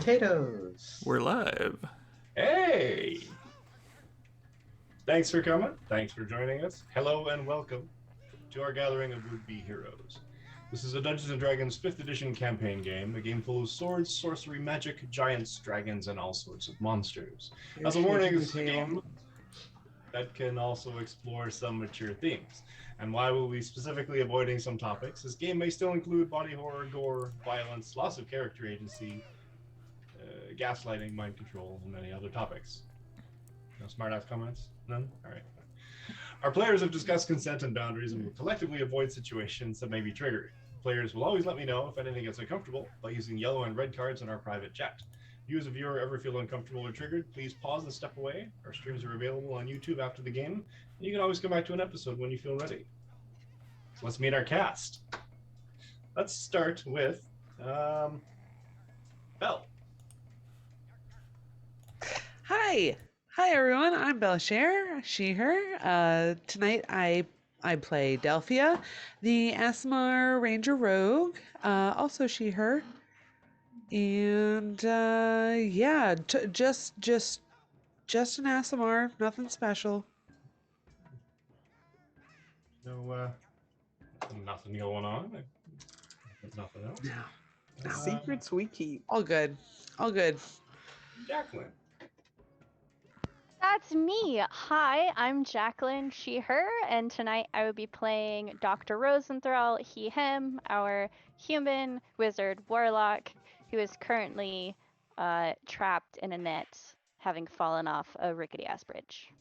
Potatoes! We're live. Hey! Thanks for coming. Thanks for joining us. Hello and welcome to our gathering of would-be heroes. This is a Dungeons & Dragons 5th edition campaign game, a game full of swords, sorcery, magic, giants, dragons, and all sorts of monsters. As a warning, this is a game that can also explore some mature themes. And while we'll be specifically avoiding some topics, this game may still include body horror, gore, violence, loss of character agency, gaslighting, mind control, and many other topics. No smart-ass comments? None? Alright. Our players have discussed consent and boundaries and will collectively avoid situations that may be triggering. Players will always let me know if anything gets uncomfortable by using yellow and red cards in our private chat. If you as a viewer ever feel uncomfortable or triggered, please pause and step away. Our streams are available on YouTube after the game, and you can always come back to an episode when you feel ready. So let's meet our cast. Let's start with Belle. Hi everyone. I'm Belle-Share, she, her. Tonight I play Delphia, the Aasimar Ranger Rogue, also she, her. And yeah, just an Aasimar, nothing special. No, nothing going on. Nothing else. No. Secrets we keep. All good. Jacqueline. That's me. Hi, I'm Jacqueline, she, her, and tonight I will be playing Dr. Rosenthal, he, him, our human wizard warlock, who is currently trapped in a net, having fallen off a rickety-ass bridge.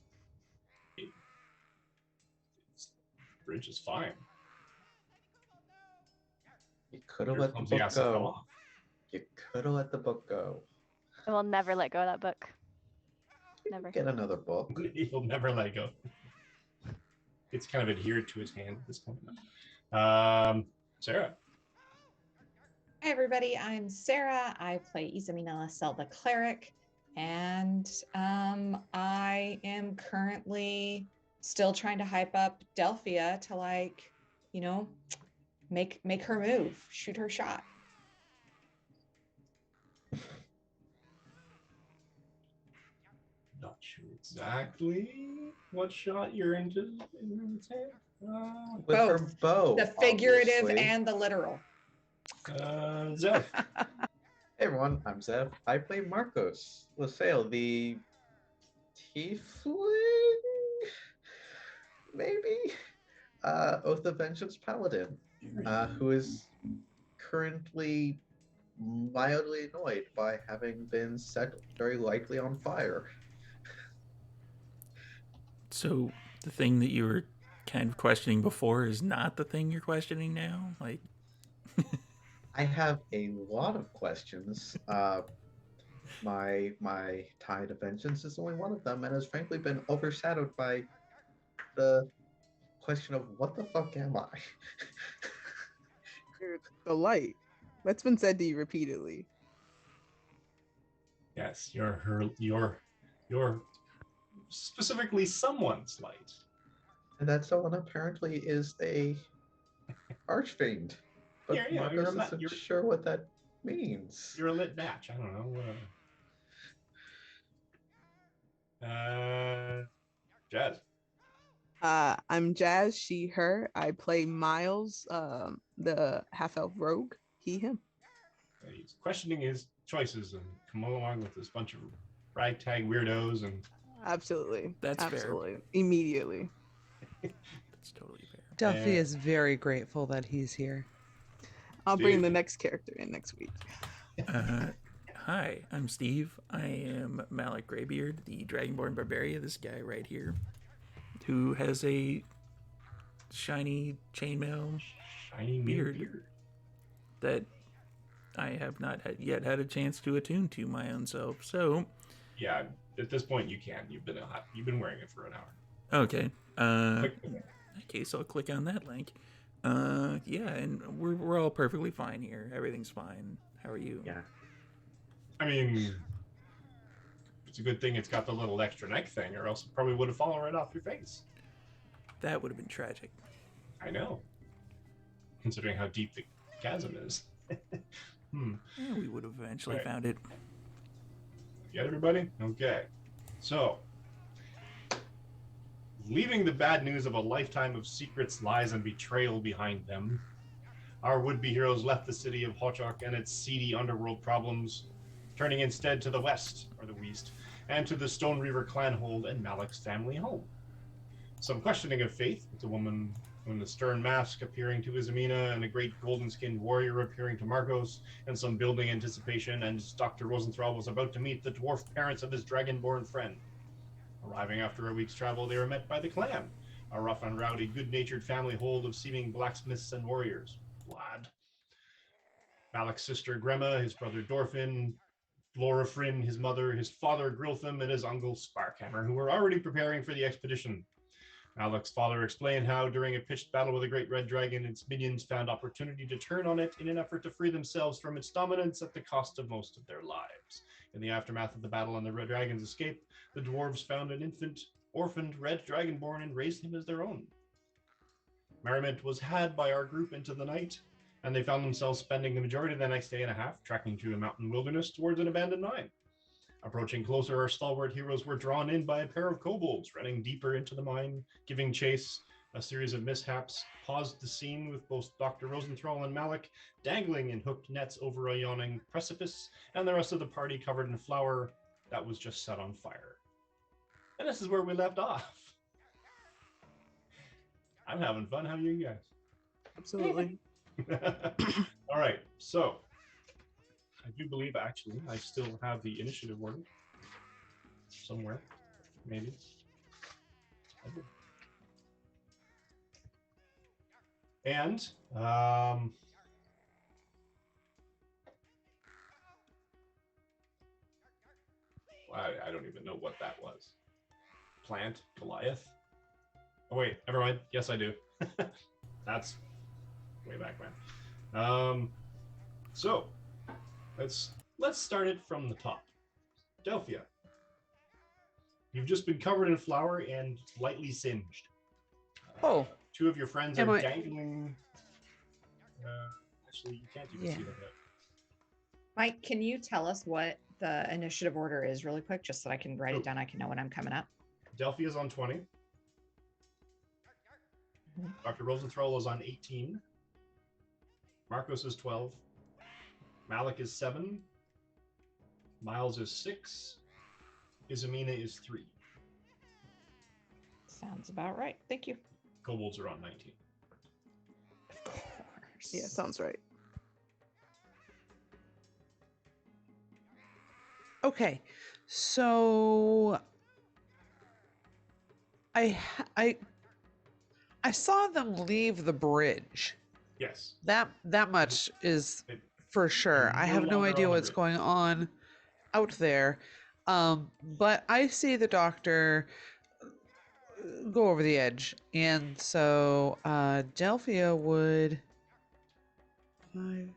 Bridge is fine. You could have let the book go. You could have let the book go. I will never let go of that book. Never. Get another book. He'll never let go. It's kind of adhered to his hand at this point. Sarah. Hi everybody, I'm Sarah. I play Isaminella Sel the Cleric, and I am currently still trying to hype up Delphia to, like, you know, make her move, shoot her shot. Not sure exactly what shot you're into. With her bow. The figurative obviously. and the literal. Zev. Hey everyone, I'm Zev. I play Marcos LaSalle, the tiefling, maybe? Oath of Vengeance Paladin, who is currently mildly annoyed by having been set very lightly on fire. So the thing that you were kind of questioning before is not the thing you're questioning now? Like, I have a lot of questions. My Tide of Vengeance is only one of them, and has frankly been overshadowed by the question of what the fuck am I? You're the light. That's been said to you repeatedly. Yes, you're specifically someone's light. And that someone apparently is a archfiend. But Yeah, Marcos isn't sure what that means. You're a lit batch. I don't know. Jazz. I'm Jazz, she, her. I play Miles, the half-elf rogue, he, him. He's questioning his choices and come along with this bunch of ragtag weirdos and. Absolutely. That's absolutely fair. Immediately. That's totally fair. Delphia is very grateful that he's here. I'll Steve. bring the next character in next week. Hi, I'm Steve. I am Malik Greybeard, the Dragonborn Barbarian, this guy right here, who has a shiny chainmail beard that I have not yet had a chance to attune to my own self. So, yeah, at this point you can. You've been wearing it for an hour. Okay. Okay, so I'll click on that link. Yeah, and we're all perfectly fine here. Everything's fine. How are you? Yeah. I mean, it's a good thing it's got the little extra neck thing, or else it probably would have fallen right off your face. That would have been tragic. I know. Considering how deep the chasm is. Yeah, we would have eventually found it. Get everybody? Okay. So, leaving the bad news of a lifetime of secrets, lies, and betrayal behind them, our would-be heroes left the city of Hochok and its seedy underworld problems, turning instead to the west, or the west, and to the Stone Reaver clanhold and Malik's family home. Some questioning of faith, with the woman in the stern mask appearing to Izamina and a great golden-skinned warrior appearing to Marcos, and some building anticipation, and Dr. Rosenthal was about to meet the dwarf parents of his dragonborn friend. Arriving after a week's travel, they were met by the clan, a rough and rowdy, good-natured family hold of seeming blacksmiths and warriors. Vlad, Malik's sister Grema, his brother Dorfin, Laura Fryn, his mother, his father Griltham, and his uncle Sparkhammer, who were already preparing for the expedition. Malik's father explained how, during a pitched battle with a great red dragon, its minions found opportunity to turn on it in an effort to free themselves from its dominance at the cost of most of their lives. In the aftermath of the battle and the red dragon's escape, the dwarves found an infant, orphaned red dragonborn and raised him as their own. Merriment was had by our group into the night, and they found themselves spending the majority of the next day and a half tracking through a mountain wilderness towards an abandoned mine. Approaching closer, our stalwart heroes were drawn in by a pair of kobolds running deeper into the mine, giving chase. A series of mishaps paused the scene with both Dr. Rosenthal and Malik dangling in hooked nets over a yawning precipice, and the rest of the party covered in flour that was just set on fire. And this is where we left off. I'm having fun. How are you guys? Absolutely. All right, so I do believe actually I still have the initiative order somewhere, maybe. I do. And I don't even know what that was. Plant Goliath. Oh wait, never mind. Yes, I do. That's way back when. So let's start it from the top. Delphia, you've just been covered in flour and lightly singed. Oh. Two of your friends Am are I- dangling. Actually, you can't even see that yet. Mike, can you tell us what the initiative order is really quick, just so I can write Oh. it down? I can know when I'm coming up. Delphi is on 20. Dr. Rosenthal is on 18. Marcos is 12. Malik is 7. Miles is 6. Izamina is 3. Sounds about right. Thank you. Kobolds are on 19. Of course. Yeah, sounds right. Okay, so I saw them leave the bridge. Yes. That much is It- for sure. I no have no longer idea on the what's bridge. going on out there. But I see the doctor go over the edge, and so Delphia would 5,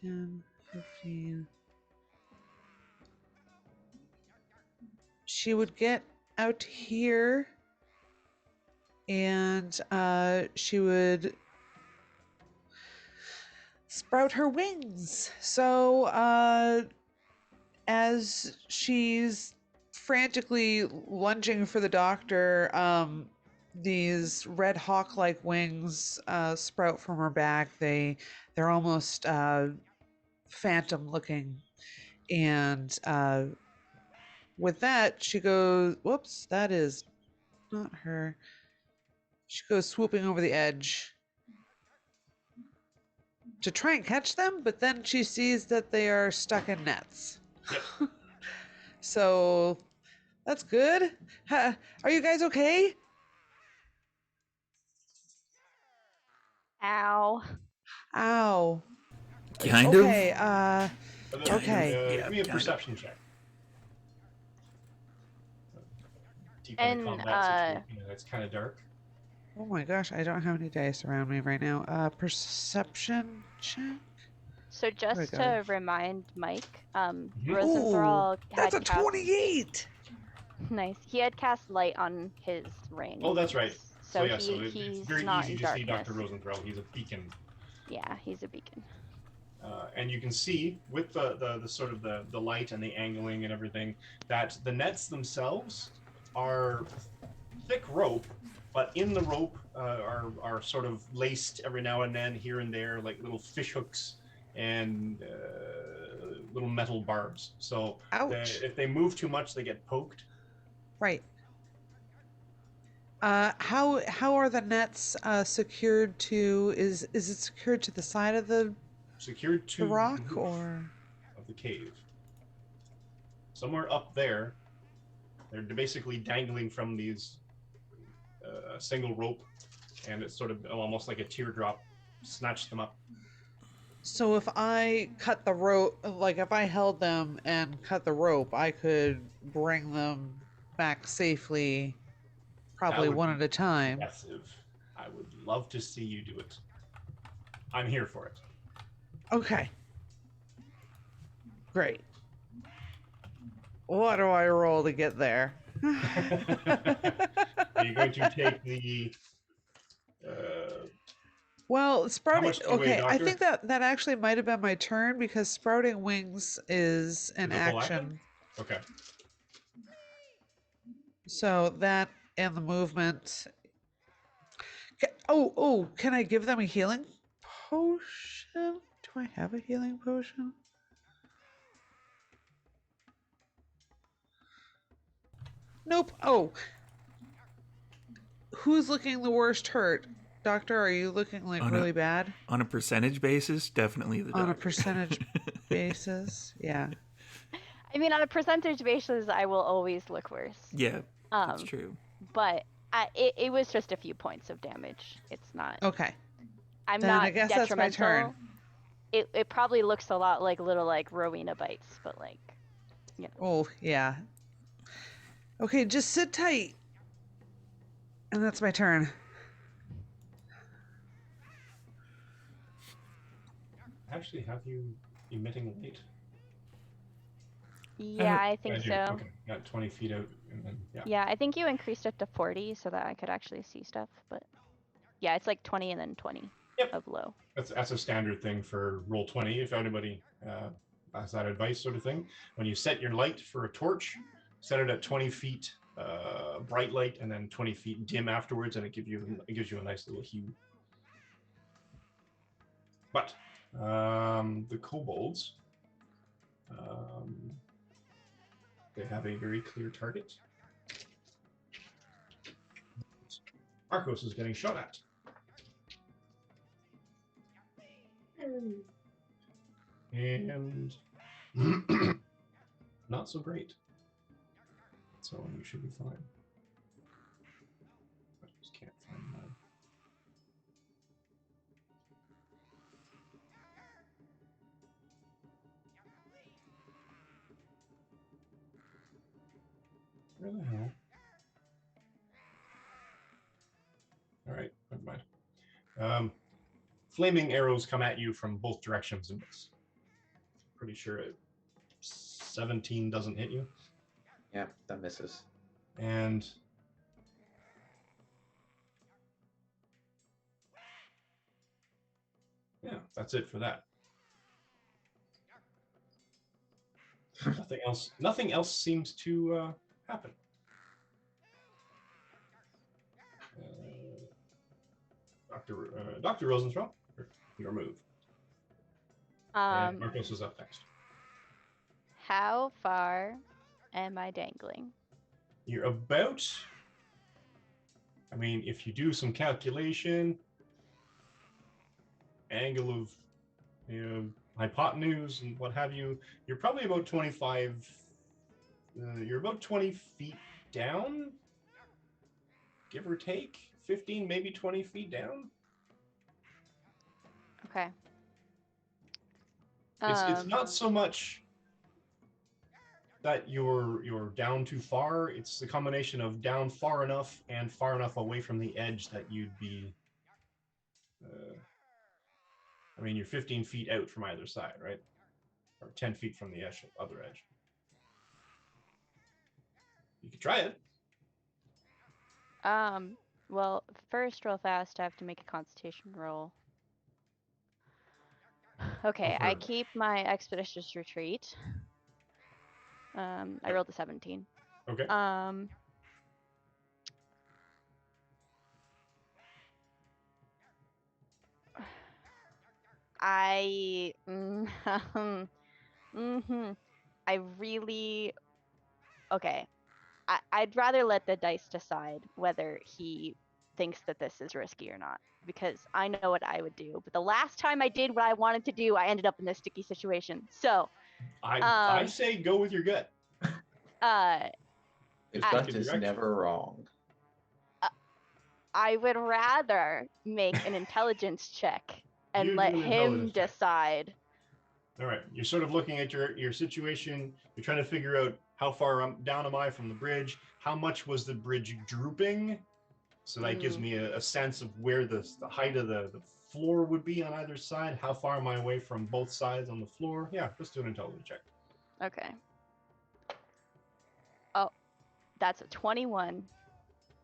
10, 15. She would get out here, and she would sprout her wings. So as she's frantically lunging for the doctor, these red hawk-like wings sprout from her back. They're almost phantom-looking, and with that, she goes, whoops, that is not her. She goes swooping over the edge to try and catch them, but then she sees that they are stuck in nets. Yep. So that's good. Are you guys okay? Ow. Ow. Kind Okay, of. But then, Okay. give me a kind of. perception check. Deep And, into combat situation, it's kind of dark. oh my gosh, I don't have any dice around me right now. Perception check? So just go. to remind Mike, Mhm. Rosenthal That's a had cast, 28! nice. He had cast light on his ring. Oh, that's right. So, yeah, he's it's very not easy in to darkness. see Dr. Rosenthal. He's a beacon. Yeah, he's a beacon. and you can see with the sort of the light and the angling and everything that the nets themselves are thick rope, but in the rope are sort of laced every now and then here and there like little fish hooks and little metal barbs. So Ouch. if they move too much, they get poked. Right. How are the nets secured to? Is it secured to the side of the Secured to rock the roof or? of the cave. Somewhere up there, they're basically dangling from these single rope, and it's sort of almost like a teardrop. Snatch them up. So if I cut the rope, like if I held them and cut the rope, I could bring them back safely, probably would one be at a time. Impressive. I would love to see you do it. I'm here for it. Okay. Great. What do I roll to get there? Are you going to take the Well, sprouting. much do you weigh, Okay, I Doctor? think that actually might have been my turn because sprouting wings is an Is a full action. Okay. So that and the movement. Oh, can I give them a healing potion? Do I have a healing potion? Nope. Oh. Who's looking the worst hurt? Doctor, are you looking like really bad? On a percentage basis, definitely the doctor. On a percentage basis, yeah. I mean, on a percentage basis, I will always look worse. Yeah, that's true. But it was just a few points of damage. It's not. Okay. I'm Then not I guess that's my detrimental. turn. It probably looks a lot like little like Rowena bites, but like, you know. Oh, yeah. Okay, just sit tight. And that's my turn. Actually, have you emitting light? Yeah, I think so. Okay, got 20 feet out, and then yeah. Yeah, I think you increased it to 40 so that I could actually see stuff. But yeah, it's like 20 and then 20 of low. That's a standard thing for roll 20. If anybody has that advice, sort of thing, when you set your light for a torch, set it at 20 feet bright light, and then 20 feet dim afterwards, and it gives you a nice little hue. But the kobolds, they have a very clear target. Arcos is getting shot at. And not so great. So you should be fine. I just can't find mine. Where the hell? All right, never mind. Flaming arrows come at you from both directions and miss. Pretty sure 17 doesn't hit you. Yeah, that misses. And yeah, that's it for that. Nothing else seems to happen. Dr. Rosenthal, your move. And Marcos is up next. How far am I dangling? You're about, I mean, if you do some calculation, angle of, hypotenuse and what have you, you're probably about 25, you're about 20 feet down, give or take, 15, maybe 20 feet down. Okay. It's not so much that you're down too far. It's the combination of down far enough and far enough away from the edge that you'd be. I mean, you're 15 feet out from either side, right? Or 10 feet from the other edge. You could try it. Well, first, real fast, I have to make a Constitution roll. Okay, I Affirm. keep my expeditious retreat. I rolled a 17. Okay. I mhm. I really okay. I'd rather let the dice decide whether he thinks that this is risky or not, because I know what I would do. But the last time I did what I wanted to do, I ended up in this sticky situation. So, I say go with your gut. uh, His I- gut Take a is direction. never wrong. I would rather make an intelligence check and You let do an him intelligence check. decide. All right. You're sort of looking at your situation. You're trying to figure out how far down am I from the bridge? How much was the bridge drooping? So that gives me a sense of where the height of the floor would be on either side. How far am I away from both sides on the floor? Yeah, let's do an intelligence check. Okay. Oh, that's a 21.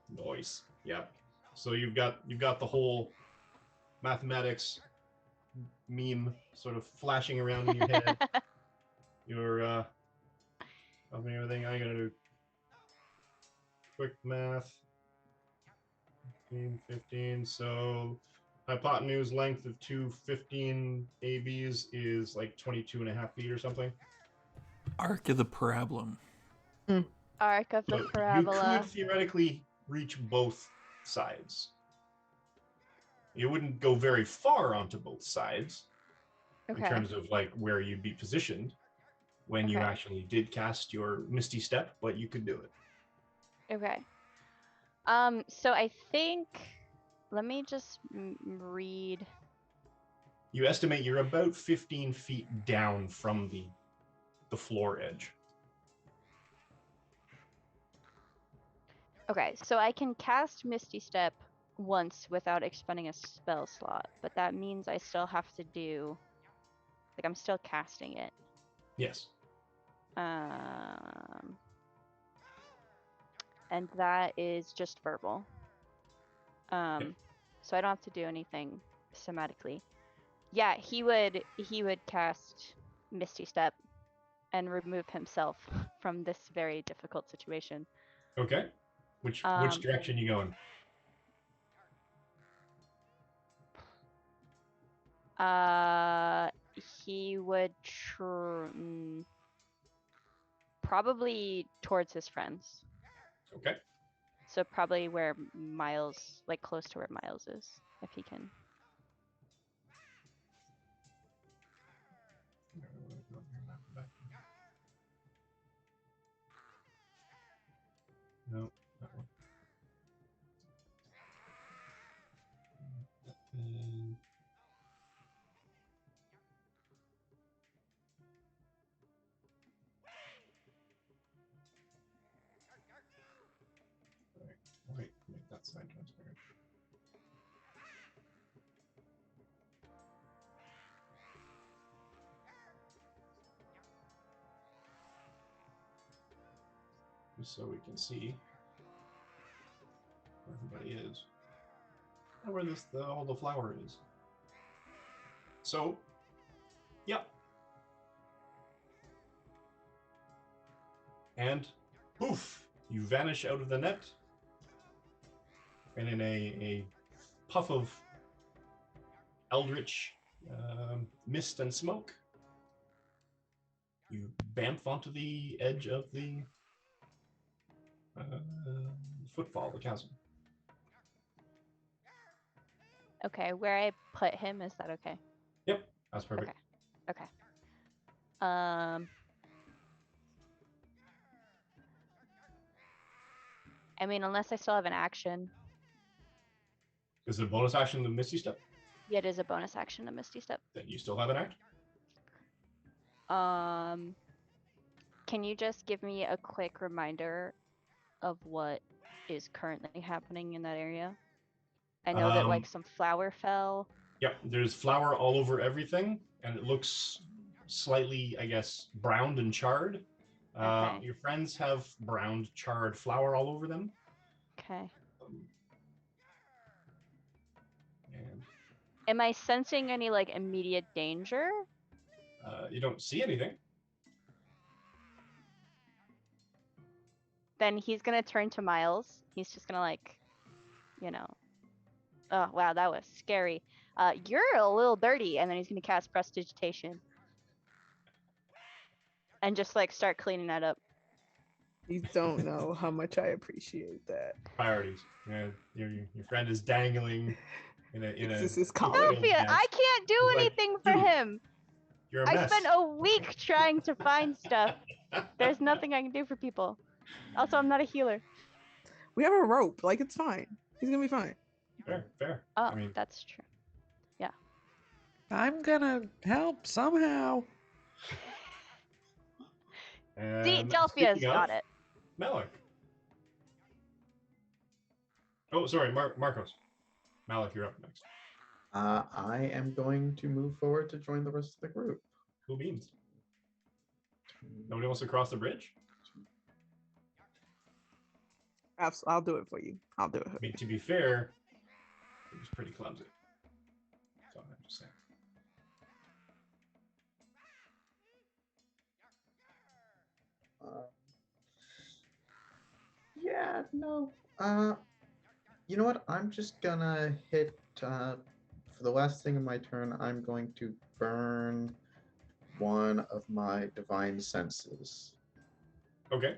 Nice. Yeah. So you've got the whole mathematics meme sort of flashing around in your head. You're everything I gotta do. Quick math. 15. So hypotenuse length of two 15 ABs is like 22.5 feet or something. Arc of the problem. Arc of the So you parabola. could theoretically reach both sides. You wouldn't go very far onto both sides in Okay. terms of like where you'd be positioned when you Okay. actually did cast your Misty Step, but you could do it. Okay. So I think, let me just read. You estimate you're about 15 feet down from the floor edge. Okay, so I can cast Misty Step once without expending a spell slot, but that means I still have to do, like, I'm still casting it. Yes. And that is just verbal. So I don't have to do anything somatically. Yeah, he would cast Misty Step and remove himself from this very difficult situation. Okay. Which direction you going? He would probably towards his friends. Okay. So probably where Miles, like close to where Miles is, if he can. No, that one. And wait, make that side transparent. Just so we can see where everybody is and where all the flower is. So, yeah. And poof, you vanish out of the net. And in a puff of eldritch mist and smoke, you bamf onto the edge of the footfall, the chasm. Okay, where I put him, is that okay? Yep, that's perfect. Okay. I mean, unless I still have an action. Is it a bonus action to Misty Step? Yeah, it is a bonus action to Misty Step. Then you still have an act. Can you just give me a quick reminder of what is currently happening in that area? I know that like some flower fell. Yep, there's flour all over everything, and it looks slightly, I guess, browned and charred. Okay. Your friends have browned, charred flour all over them. Okay. And Am I sensing any like immediate danger? You don't see anything. Then he's gonna turn to Miles. He's just gonna like, you know, oh wow, that was scary. You're a little dirty, and then he's gonna cast Prestidigitation. And just like start cleaning that up. You don't know how much I appreciate that. Priorities. Yeah, your friend is dangling in a. This is oil college. Sophia, net. I can't do He's like, anything for "Dude, him. You're a I mess. spent a week trying to find stuff. There's nothing I can do for people. Also, I'm not a healer. We have a rope. Like, it's fine. He's gonna be fine. Fair. Oh, I mean, that's true. I'm gonna help somehow. See, Delphia's got it. Malik. Oh, sorry, Marcos. Malik, you're up next. I am going to move forward to join the rest of the group. Cool beans. Nobody wants to cross the bridge? I'll do it for you. I'll do it. I mean, to be fair, it was pretty clumsy. So I'm just saying. Yeah, no. You know what? I'm just gonna hit. For the last thing of my turn, I'm going to burn one of my divine senses. Okay.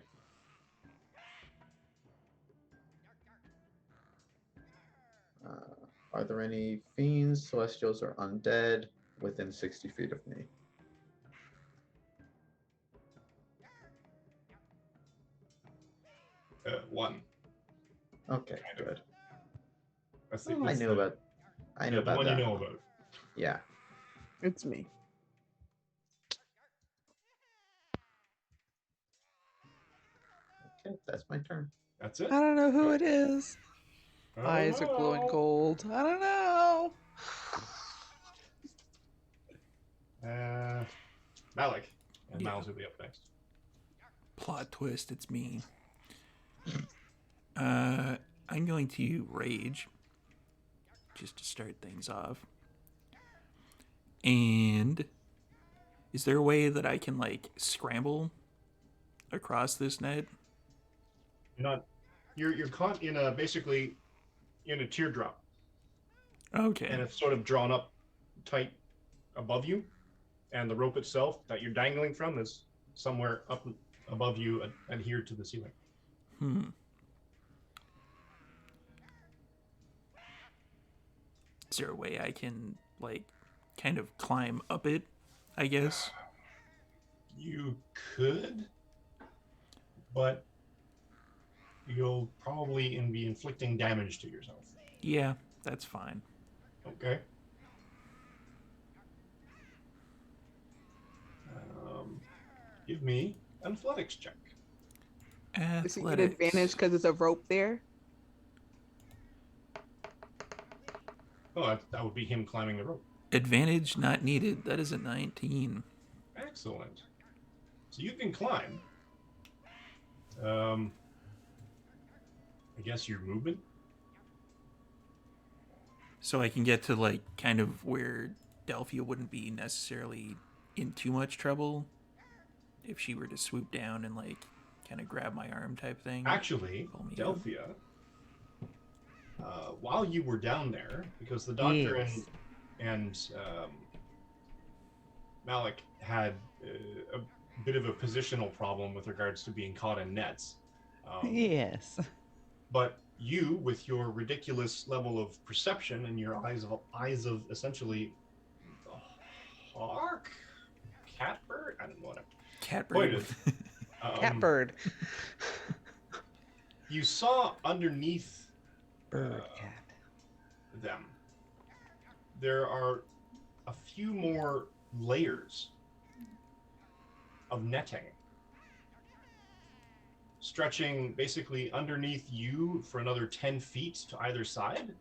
Are there any fiends, celestials, or undead within 60 feet of me? One. Okay, Kind of. good. That's I knew the about. I knew the about one that. you know about. Yeah. It's me. Okay, that's my turn. That's it. I don't know who it is. Oh, Eyes are glowing no. gold. I don't know. Malik. And Yeah. Miles will be up next. Plot twist, it's me. I'm going to rage just to start things off. And is there a way that I can like scramble across this net? You're not. You're caught in a basically in a teardrop, Okay. and it's sort of drawn up tight above you, and the rope itself that you're dangling from is somewhere up above you, adhered to the ceiling. Is there a way I can like kind of climb up it, I guess? You could, but you'll probably be inflicting damage to yourself. Yeah, that's fine. Okay. Give me an athletics check. Does he get Athletics. advantage because there's a rope there? Oh, that would be him climbing the rope. Advantage not needed. That is a 19. Excellent. So you can climb. I guess your movement. So I can get to like kind of where Delphia wouldn't be necessarily in too much trouble if she were to swoop down and like kind of grab my arm type thing. Actually, Pull me up. Delphia, while you were down there, because the doctor Yes. and Malik had a bit of a positional problem with regards to being caught in nets. Yes. But you, with your ridiculous level of perception and your eyes of essentially a hawk, catbird, I don't know what. Catbird. Pointed. Catbird. You saw underneath Bird cat. them, there are a few more layers of netting stretching basically underneath you for another 10 feet to either side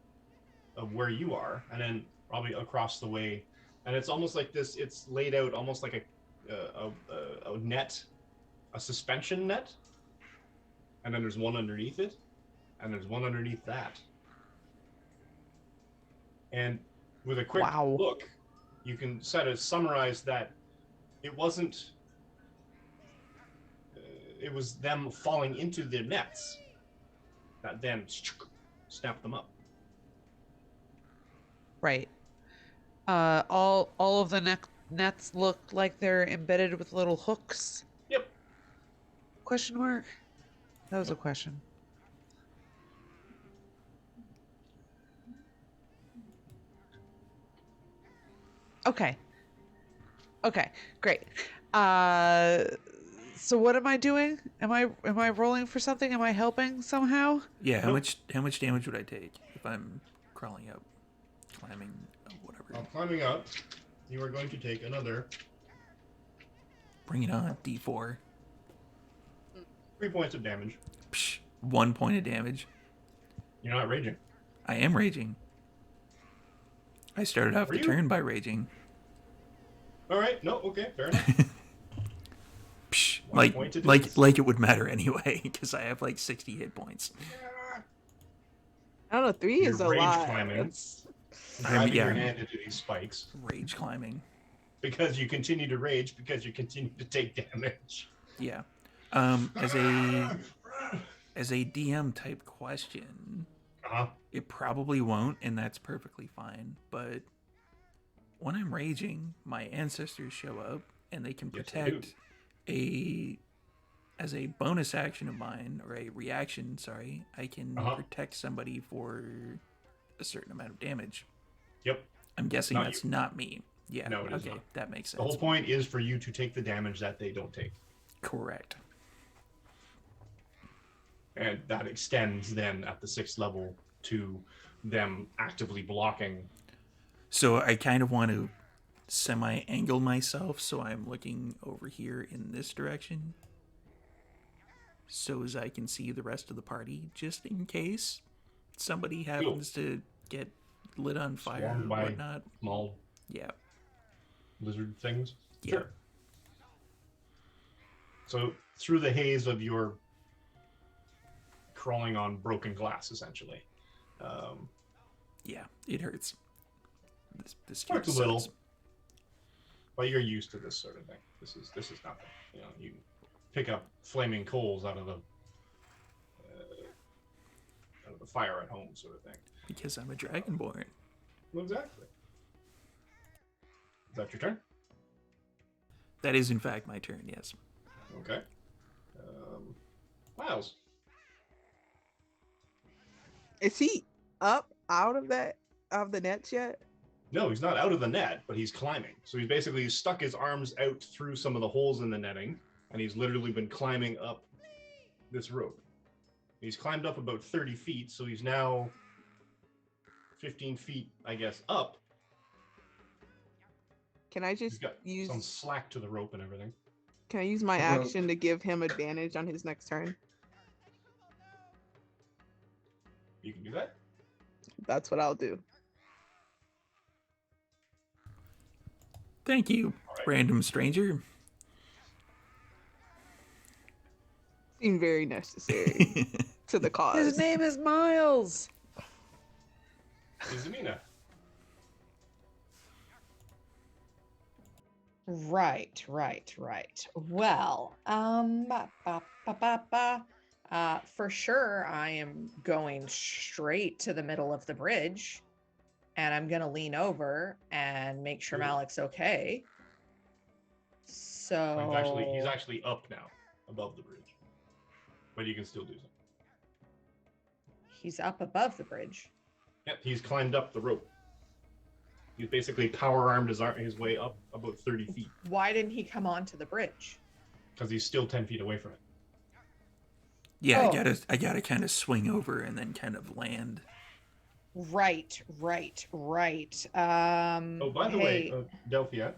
of where you are, and then probably across the way. And it's almost like this, it's laid out almost like a net, a suspension net, and then there's one underneath it, and there's one underneath that. And with a quick Wow. look, you can sort of summarize that it wasn't. It was them falling into the nets that then snapped them up. Right. All of the nets look like they're embedded with little hooks. Yep. Question mark? That was a question. Okay. Okay, great. So what am I doing? Am I rolling for something? Am I helping somehow? Yeah, how Nope. much damage would I take if I'm crawling up, climbing, whatever? While climbing up, you are going to take another Bring it on, D4. 3 points of damage. Psh, 1 point of damage. You're not raging. I am raging. I started off Were the you? turn by raging. All right. No. Okay. Fair enough. Psh, 1 point it like is. it would matter anyway, because I have like 60 hit points. I don't know. 3 You're is a rage lot. climbing. That's- Driving yeah. your hand into these spikes Rage climbing. because you continue to rage because you continue to take damage. Yeah. As a DM type question, Uh-huh. it probably won't, and that's perfectly fine. But when I'm raging, my ancestors show up, and they can Yes, they do. protect as a bonus action of mine, or a reaction, sorry, I can Uh-huh. protect somebody for a certain amount of damage. Yep. I'm guessing Not that's you. not me. Yeah. No, it is okay, not. that makes The whole sense. point is for you to take the damage that they don't take. Correct. And that extends then at the 6th level to them actively blocking. So I kind of want to semi-angle myself so I'm looking over here in this direction, so as I can see the rest of the party, just in case somebody happens to get lit on fire Swarmed or by- whatnot. Small Yeah. lizard things. Yeah. Sure. So through the haze of your crawling on broken glass, essentially. Yeah, it hurts. This Hurts a sucks. little. But you're used to this sort of thing. This is nothing. You know, you pick up flaming coals out of the fire at home, sort of thing. Because I'm a Dragonborn. Well, exactly. Is that your turn? That is, in fact, my turn, yes. Okay. Miles. Is he up out of the nets yet? No, he's not out of the net, but he's climbing. So he's basically stuck his arms out through some of the holes in the netting, and he's literally been climbing up this rope. He's climbed up about 30 feet, so he's now 15 feet, I guess, up. Can I He's just got some use slack to the rope and everything. Can I use my Rope. action to give him advantage on his next turn? You can do that. That's what I'll do. Thank you, All right. random stranger. Seemed very necessary to the cause. His name is Miles. Izamina. Right. Well, for sure, I am going straight to the middle of the bridge, and I'm gonna lean over and make sure Cool. Malik's okay. So He's actually up now, above the bridge, but you can still do so. he's up above the bridge. Yep, he's climbed up the rope. He's basically power armed his way up about 30 feet Why didn't he come onto the bridge? because he's still 10 feet away from it. Yeah, Oh. I gotta kind of swing over and then kind of land. Right. Oh, by the way, hey. Delphia,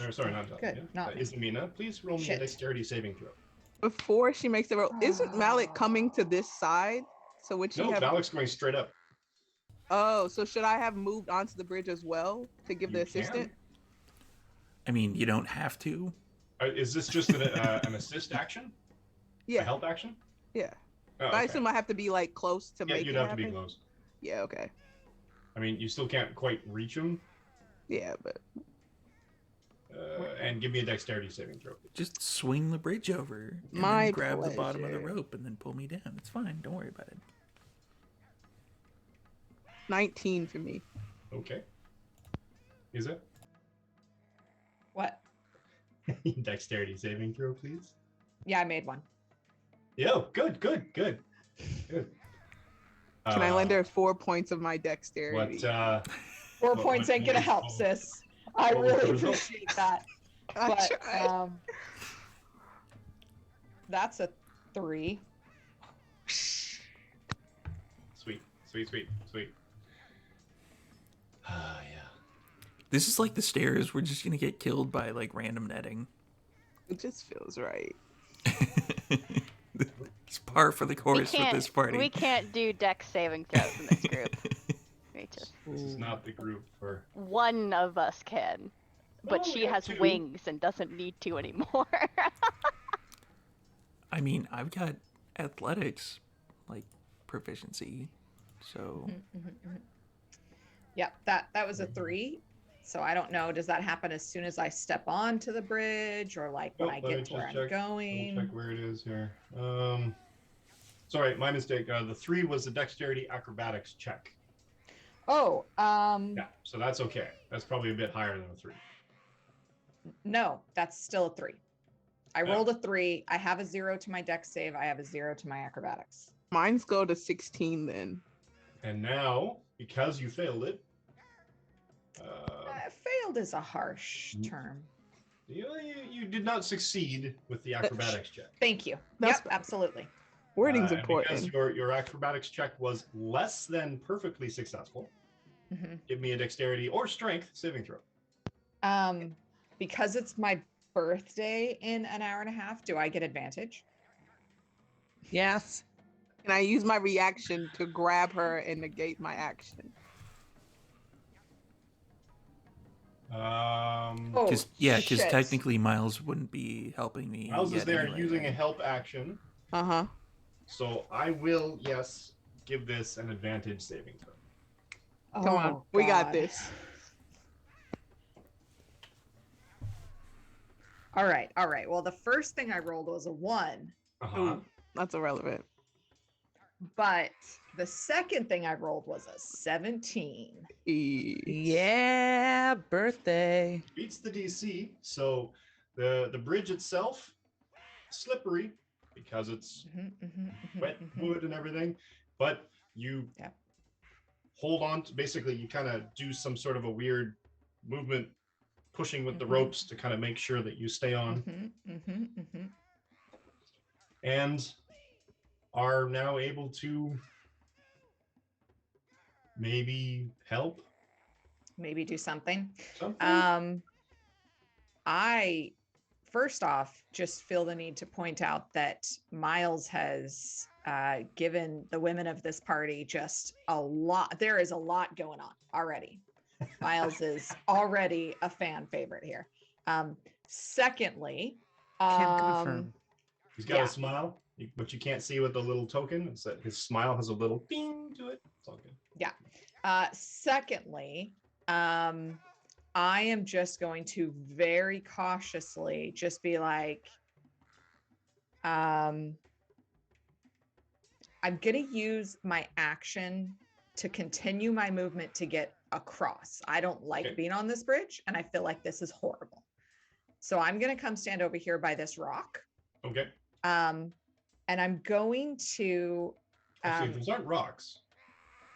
Oh, or sorry, not Delphia, Good, not me. Izamina, please roll me a Shit. dexterity saving throw. Before she makes the roll, isn't Malik coming to this side? So would she No, have? Malik's going straight up. Oh, so should I have moved onto the bridge as well to give the You can. assistant? I mean, you don't have to. Is this just an assist action? A Yeah, help action? yeah. Oh, But I okay. assume I have to be like close to Yeah, make you'd it have to be happen? close. Yeah, okay. I mean, you still can't quite reach him. Yeah, but And give me a dexterity saving throw. Just swing the bridge over and My then grab the bottom of the pleasure. rope and then pull me down. It's fine. Don't worry about it. 19 for me. Okay. Is it? What? Dexterity saving throw, please. Yeah, I made one. Yo, good. Good. Can I lend her 4 points of my dexterity? What? 4 What- points what- ain't gonna what- help, sis. I what was the really result? appreciate that. I But tried. that's a 3. Sweet. Ah, yeah. This is like the stairs. We're just gonna get killed by like random netting. It just feels right. It's par for the course with this party. We can't do dex saving throws in this group. We just This is not the group for. one of us can, but Oh, she we have has 2. wings and doesn't need to anymore. I mean, I've got athletics, like proficiency, so Yep, that was a 3. So I don't know. Does that happen as soon as I step onto the bridge, or like when I Let me get to where just I'm check. Let me going? check where it is here. Sorry, my mistake. The 3 was the dexterity acrobatics check. Oh, Yeah, so that's okay. That's probably a bit higher than a 3. no, that's still a 3. I Yeah. rolled a 3. I have a 0 to my dex save. I have a 0 to my acrobatics. Mine's go to 16 then. And now, because you failed it, Failed is a harsh term. you did not succeed with the acrobatics check. Thank you. That's Yep, fine. absolutely. Wording's And because important. your acrobatics check was less than perfectly successful, Mhm. give me a dexterity or strength saving throw. Because it's my birthday in an hour and a half, do I get advantage? Yes. Can I use my reaction to grab her and negate my action? Oh, because shit. technically Miles wouldn't be helping me. Miles is yet there anyway, using a right? help action, Uh-huh. so I will, yes, give this an advantage saving throw. Come on. Oh, We got God. this. All right. Well, the first thing I rolled was a 1, Uh-huh. Ooh, that's irrelevant. but the second thing I rolled was a 17. Yeah, birthday. Beats the DC, so the bridge itself, slippery, because it's wet wood and everything, but you Yep. hold on to, basically you kind of do some sort of a weird movement pushing with the Mhm. ropes to kind of make sure that you stay on, and are now able to maybe help Maybe do something. something. I first off just feel the need to point out that Miles has given the women of this party just a lot. There is a lot going on already. Miles is already a fan favorite here. Secondly, Can confirm. He's got yeah. a smile, but you can't see with the little token. It's that his smile has a little ding to it. It's all good. Secondly, I am just going to very cautiously just be like, I'm going to use my action to continue my movement to get across. I don't like Okay. being on this bridge, and I feel like this is horrible. So I'm going to come stand over here by this rock. Okay. And I'm going to. Actually, those aren't rocks.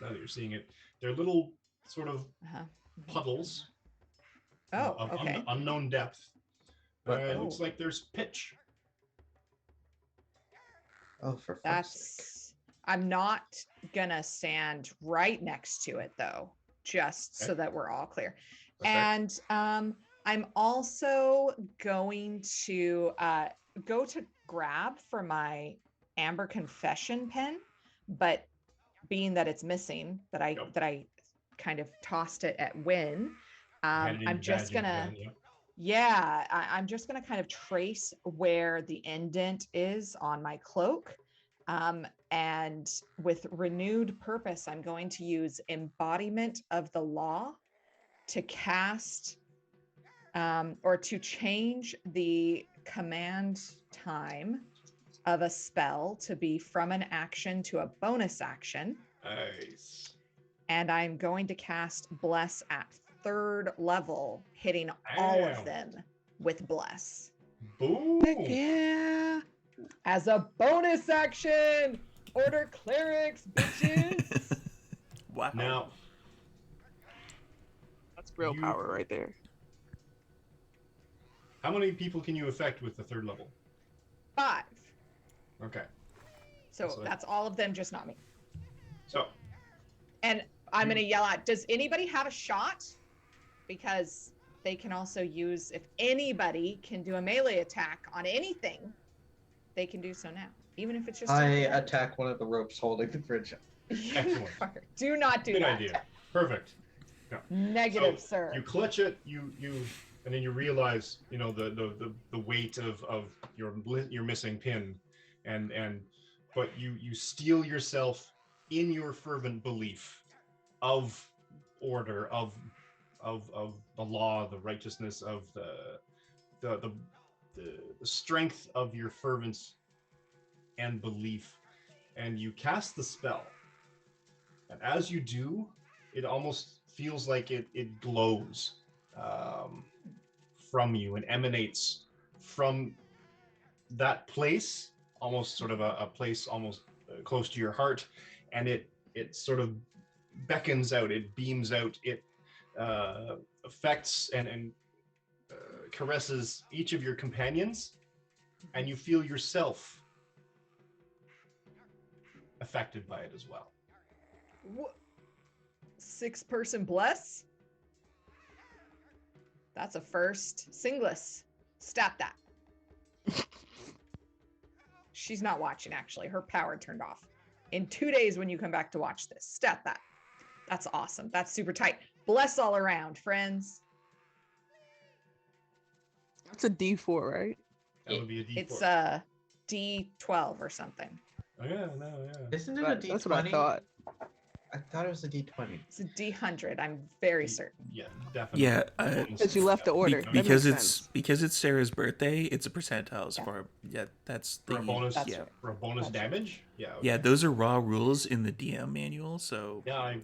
Now that you're seeing it, they're little sort of Uh-huh. puddles Oh, of okay. unknown depth. It looks Oh. like there's pitch. Oh, for fuck's sake. That's. I'm not gonna stand right next to it though, just so Okay. that we're all clear. Okay. And I'm also going to go to grab for my Amber Confession pen, but being that it's missing, that I kind of tossed it at Win, Handed in I'm your just badge and gonna. pen, yeah. Yeah, I'm just going to kind of trace where the indent is on my cloak. And with renewed purpose, I'm going to use embodiment of the law to cast or to change the command time of a spell to be from an action to a bonus action. Nice. And I'm going to cast Bless at 3rd level, hitting all of them with Bless. Boom. Yeah. As a bonus action, order clerics, bitches. Wow. Now, That's real You- power right there. how many people can you affect with the 3rd level? 5. Okay. So So- that's all of them, just not me. So, And I'm going to yell out, does anybody have a shot? Because they can also use, if anybody can do a melee attack on anything, they can do so now. Even if it's just I attack one of the ropes holding the bridge. Excellent. Do not do good that. idea. Perfect. Negative, So, sir. You clutch it, you and then you realize, the weight of your missing pin, and but you steel yourself in your fervent belief of order, of the law, the righteousness, of the strength of your fervence and belief, and you cast the spell. And as you do, it almost feels like it glows from you and emanates from that place, almost sort of a place almost close to your heart, and it sort of beckons out, it beams out, it affects and caresses each of your companions, and you feel yourself affected by it as well. 6-person bless? That's a first. Singles. Stat that. She's not watching, actually. Her power turned off. In 2 days when you come back to watch this. Stat that. That's awesome. That's super tight. Bless all around, friends. That's a D4, right? That would be a D4. It's a D12 or something. Oh yeah, no, yeah. Isn't it a D20? That's what I thought. I thought it was a D20. It's a D100. I'm very certain. Yeah, definitely. Yeah, Because you left the order. That because makes it's sense. because it's Sarah's birthday. It's a percentiles Yeah. for that's For the a bonus, That's yeah right. for a bonus That's right. damage. Yeah. Okay. yeah. Those are raw rules in the DM manual. So Yeah, I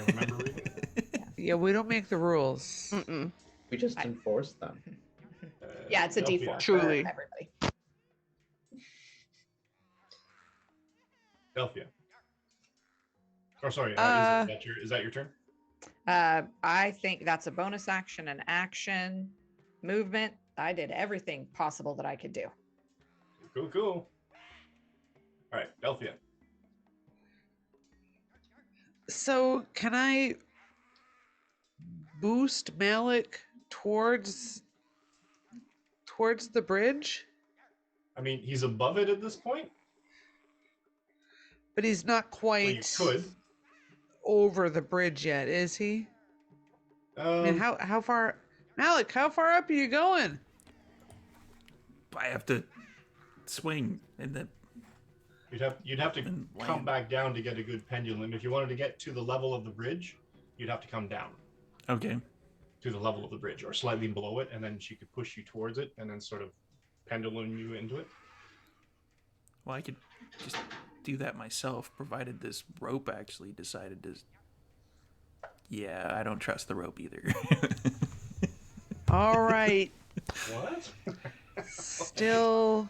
remember reading it. Yeah, we don't make the rules. Mm-mm. We just enforce them. Yeah, it's a Delphia. D4 Truly. for everybody. Delphia. Oh, sorry. Is that your turn? I think that's a bonus action, an action, movement. I did everything possible that I could do. Cool. All right, Delphia. So can I boost Malik towards the bridge? I mean, he's above it at this point. But he's not Well, quite you could. over the bridge yet, is he? I mean, how far, Malik? How far up are you going? I have to swing and then You'd have to And come land. back down to get a good pendulum. If you wanted to get to the level of the bridge, you'd have to come down okay. to the level of the bridge or slightly below it, and then she could push you towards it and then sort of pendulum you into it. Well, I could just do that myself, provided this rope actually decided to. Yeah, I don't trust the rope either. All right, What? still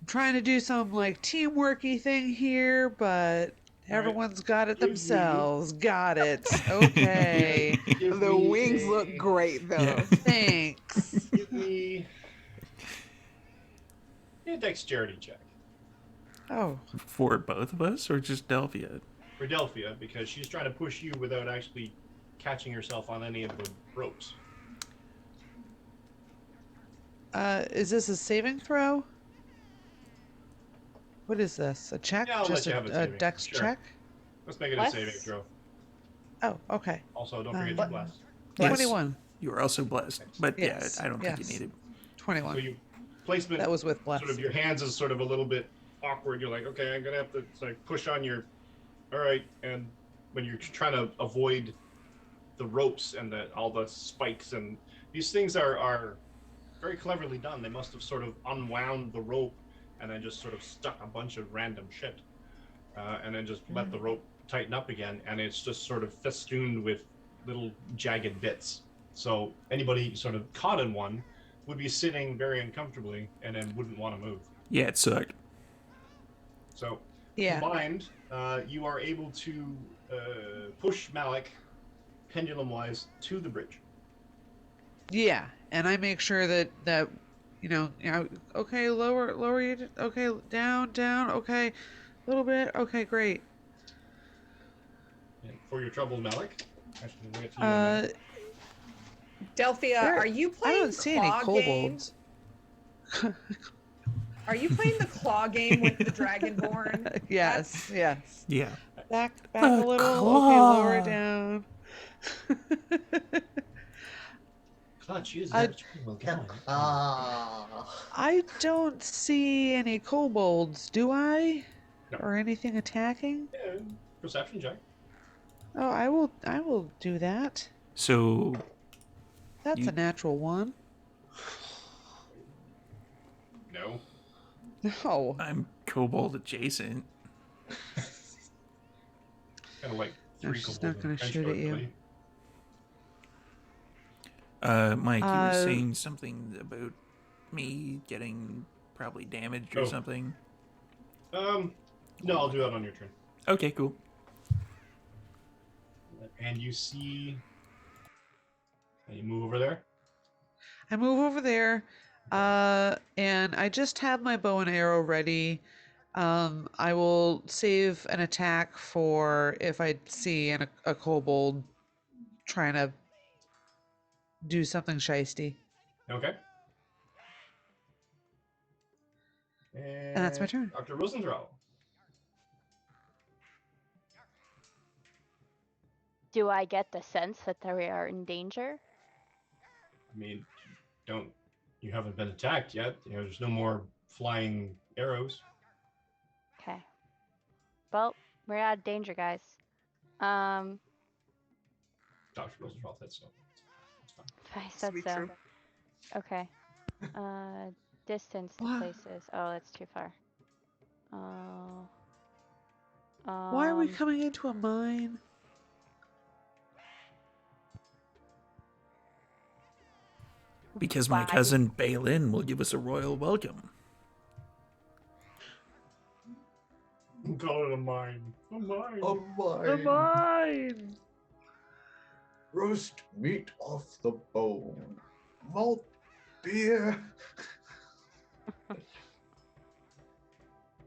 trying to do some like teamworky thing here, but everyone's got it Give me- themselves. Got it. Okay. Give The me wings a- look great, though. Yeah. Thanks. Give me a dexterity check Oh, For both of us, or just Delphia? for Delphia, because she's trying to push you without actually catching herself on any of the ropes. is this a saving throw? What is this? A check? Yeah, I'll let Just you have a a saving. dex Sure. check? Let's make it a Bless. saving throw. Oh, okay. Also, don't forget Uh, your blast. Yes. 21. You were also blessed, but Yes, yeah, I don't think yes. you needed. 21. So you placement That was with bless. sort of your hands is sort of a little bit awkward. You're like, okay, I'm gonna have to like push on your. All right, and when you're trying to avoid the ropes and all the spikes, and these things are very cleverly done. They must have sort of unwound the rope and then just sort of stuck a bunch of random shit, and then just let the rope tighten up again, and it's just sort of festooned with little jagged bits. So anybody sort of caught in one would be sitting very uncomfortably and then wouldn't want to move. Yeah, it sucked. So Yeah. combined, you are able to push Malik pendulum-wise to the bridge. Yeah, and I make sure that okay, lower you, okay, down, okay, a little bit, okay, great. And for your trouble, Malik, actually, we'll get to you in a minute. Delphia, are you I playing don't see any claw game? kobolds. Are you playing the claw game with the Dragonborn? Yes. Yeah. Back a little. Claw. Okay, lower it down. Clutch, use I- that. Will go. I don't see any kobolds, do I? No. Or anything attacking? Yeah, perception check. Oh, I will do that. So That's You- a natural one. No. No. I'm kobold adjacent. Kind of like No, three she's kobolds not in gonna a trench shoot coat, at you. buddy. Mike, you were Uh, saying something about me getting probably damaged or Oh. something. No, I'll do that on your turn. Okay, cool. And you see, and you move over there. I move over there, and I just have my bow and arrow ready. I will save an attack for if I see a kobold trying to do something shisty. Okay. And that's my turn. Dr. Rosenthal. Do I get the sense that they are in danger? I mean, you haven't been attacked yet. There's no more flying arrows. Okay. Well, we're out of danger, guys. Dr. Rosenthal said so. It's fine. If I said Sweet so. true. Okay. Distance to What? places. Oh, that's too far. Oh. Why are we coming into a mine? Because my Why? cousin Balin will give us a royal welcome. Call it a mine. A mine. A mine. mine! Roast meat off the bone. Malt beer.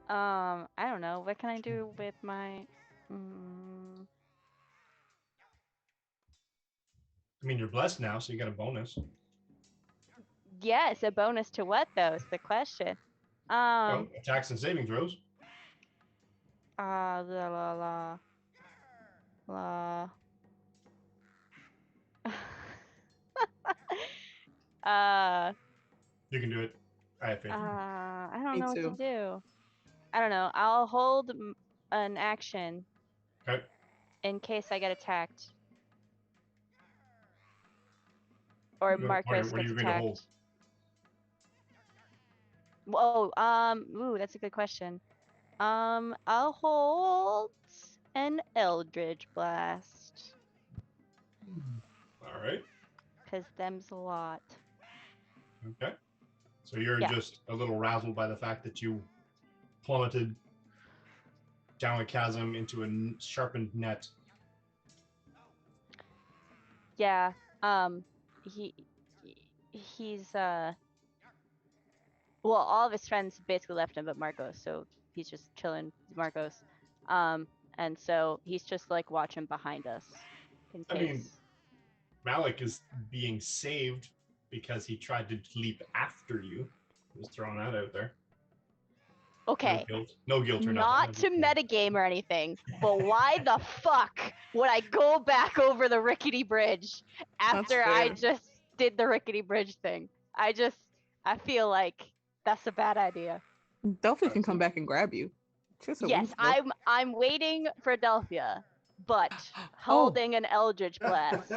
I don't know. What can I do with my? I mean, you're blessed now, so you get a bonus. Yes, a bonus to what though is the question. Well, attacks and saving throws. La la la. You can do it. I have faith. I don't Me know what too. to do. I don't know. I'll hold an action Okay. in case I get attacked. Or What are Marcos you gets going to hold? attacked. Whoa, ooh, that's a good question. I'll hold an Eldritch Blast. All right. Cause them's a lot. Okay. So you're Yeah. just a little razzled by the fact that you plummeted down a chasm into a sharpened net. Yeah. He's well, all of his friends basically left him but Marcos, so he's just chilling with Marcos. And so he's just like watching behind us in I case. mean, Malik is being saved because he tried to leap after you. Just throwing that out there. Okay. No guilt or Not nothing. to metagame or anything, but why the fuck would I go back over the rickety bridge after I fair. just did the rickety bridge thing? I feel like that's a bad idea. Delphi can come back and grab you. Just a Yes, week, I'm waiting for Delphia, but Oh. holding an Eldritch Blast.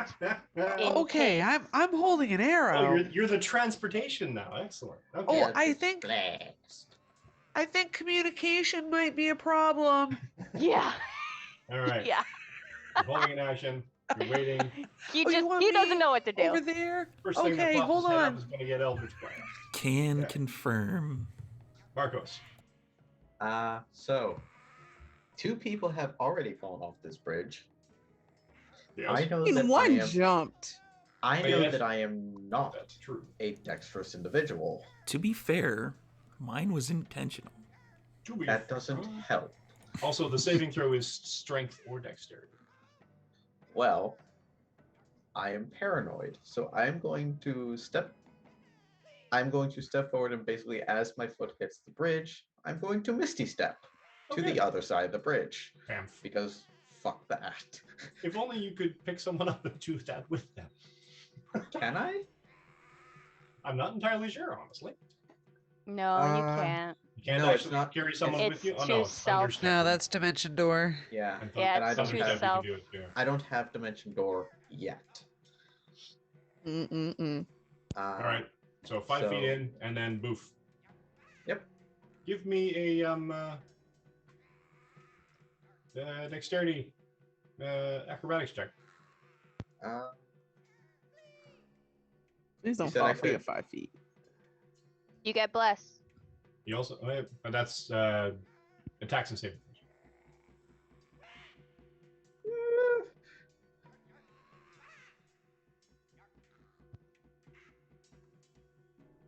In Okay, case. I'm holding an Oh, arrow. you're the transportation now. Excellent. Okay. Oh, I Eldritch think- Blast. I think communication might be a problem. Yeah. All right. Yeah. You're holding an action. You're waiting. He Oh, you just want he me doesn't know what to do. Over there? First thing that Okay, pops hold his head on. up is going to get Eldritch Blast. Can Okay. confirm. Marcos. So 2 people have already fallen off this bridge. Yes. I know In that one jumped. I Oh, know yes. that I am not That's true. a dexterous individual. To be fair, mine was intentional. To be That doesn't help. Also, the saving throw is strength or dexterity. Well, I am paranoid, so I'm going to step forward, and basically as my foot hits the bridge, I'm going to misty step to Okay. the other side of the bridge Bam. because fuck that. If only you could pick someone up and do that with them. Can I? I'm not entirely sure, honestly. No, you Uh, can't. You can't No, it's actually not- carry someone it's with you. Oh too no, it's self- Thunderstep. No, that's Dimension Door. Yeah. And Yeah, and I it's don't too have self. You can do it too. I don't have Dimension Door yet. Mm-mm-mm. All right. So 5 So- feet in, and then boof. Yep. Give me a dexterity, acrobatics check. Uh, Please don't said fall I for your could- 5 feet. You get blessed. You also, but that's attacks and saving.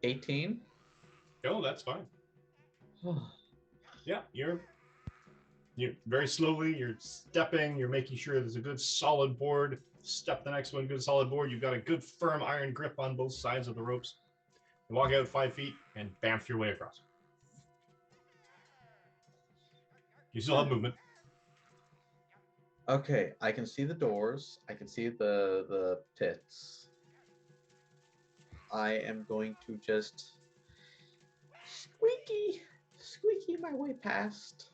18. Oh, that's fine. Yeah, you're very slowly. You're stepping. You're making sure there's a good solid board. Step the next one, good solid board. You've got a good firm iron grip on both sides of the ropes. You walk out 5 feet and bamf your way across. You still have movement. Okay, I can see the doors. I can see the pits. I am going to just squeaky my way past.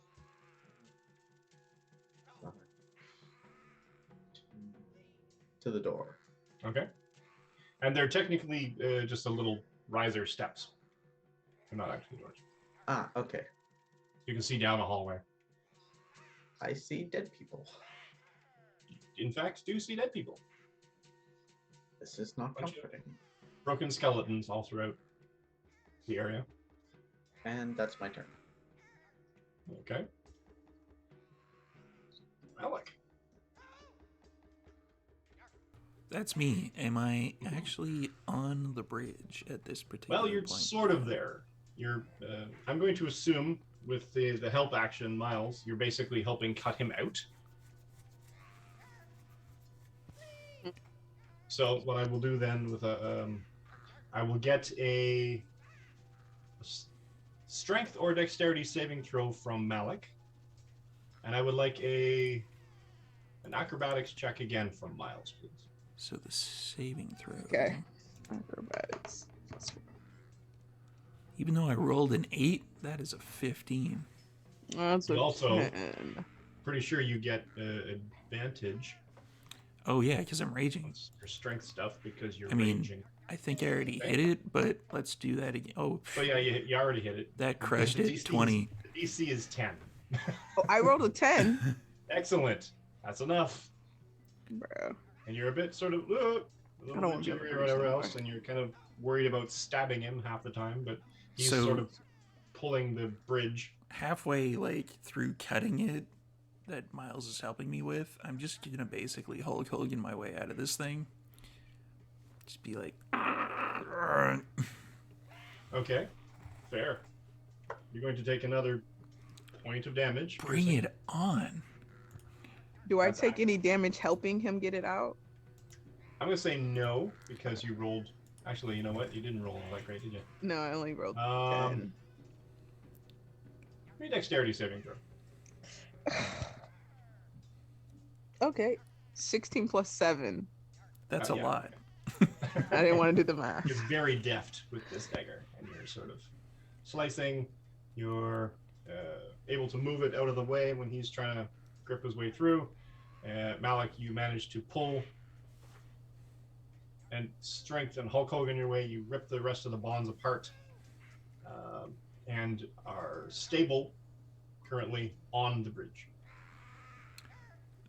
To the door. Okay. And they're technically just a little riser steps. They're not actually doors. Ah, okay. You can see down a hallway. I see dead people. In fact, do see dead people. This is not Bunch of- comforting. Broken skeletons all throughout the area. And that's my turn. Okay. Malik. That's me. Am I actually on the bridge at this particular Well, you're point? sort of there. You're. I'm going to assume with the help action, Miles, you're basically helping cut him out. So what I will do then with I will get a strength or dexterity saving throw from Malik, and I would like an acrobatics check again from Miles, please. So the saving throw. Okay. Acrobatics. Even though I rolled an 8, that is a 15. That's a You also- 10. Pretty sure you get advantage Oh yeah, because I'm on raging. your strength stuff because you're I mean, raging. I think I already hit it, but let's do that again. Oh, But yeah, you already hit it. that crushed The it. DC is- 20. The DC is 10. Oh, I rolled a 10. Excellent. That's enough. Bro. And you're a bit sort of a I little don't bit want to jittery or whatever else, and you're kind of worried about stabbing him half the time, but he's So- sort of pulling the bridge. Halfway, like, through cutting it, that Miles is helping me with, I'm just gonna basically Hulk Hogan my way out of this thing. Just be like, Okay, fair. You're going to take another point of damage. bring it on. Do I That's take any damage helping him get it out? I'm going to say no, because you rolled... Actually, you know what? You didn't roll all that great, did you? No, I only rolled 10. Give me a dexterity saving throw. Okay. 16 plus 7. That's Oh, a yeah, lot. I didn't want to do the math. You're very deft with this dagger, and you're sort of slicing, You're able to move it out of the way when he's trying to grip his way through. Malik, you manage to pull and strength and Hulk Hogan your way. You rip the rest of the bonds apart and are stable currently on the bridge.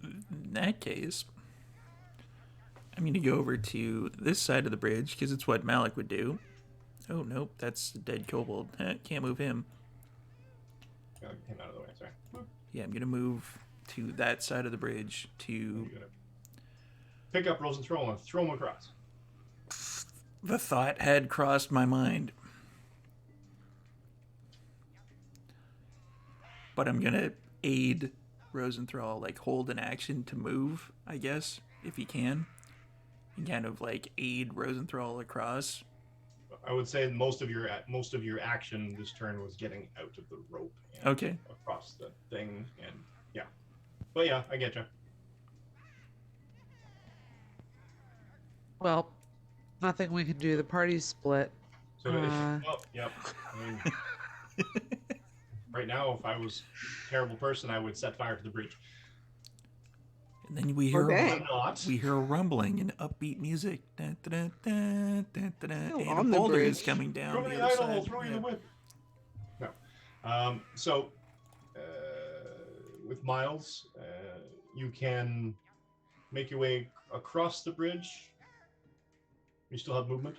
In that case, I'm going to go over to this side of the bridge because it's what Malik would do. Oh, nope, that's a dead kobold. Can't move him. Got him out of the way, sorry. Yeah, I'm going to move to that side of the bridge to... Pick up Rose and throw him across. The thought had crossed my mind. But I'm going to aid Rosenthal, like hold an action to move, I guess, if he can. And kind of like aid Rosenthal across. I would say most of your action this turn was getting out of the rope. And okay. Across the thing, and yeah. But yeah, I get you. Well, nothing we can do. The party's split. So, yep. I mean, right now, if I was a terrible person, I would set fire to the bridge. And then we hear a rumbling and upbeat music. Dun, dun, dun, dun, dun, dun, and a boulder is coming down throw the other side. Throw the whip. No. So, with Miles, you can make your way across the bridge. You still have movement.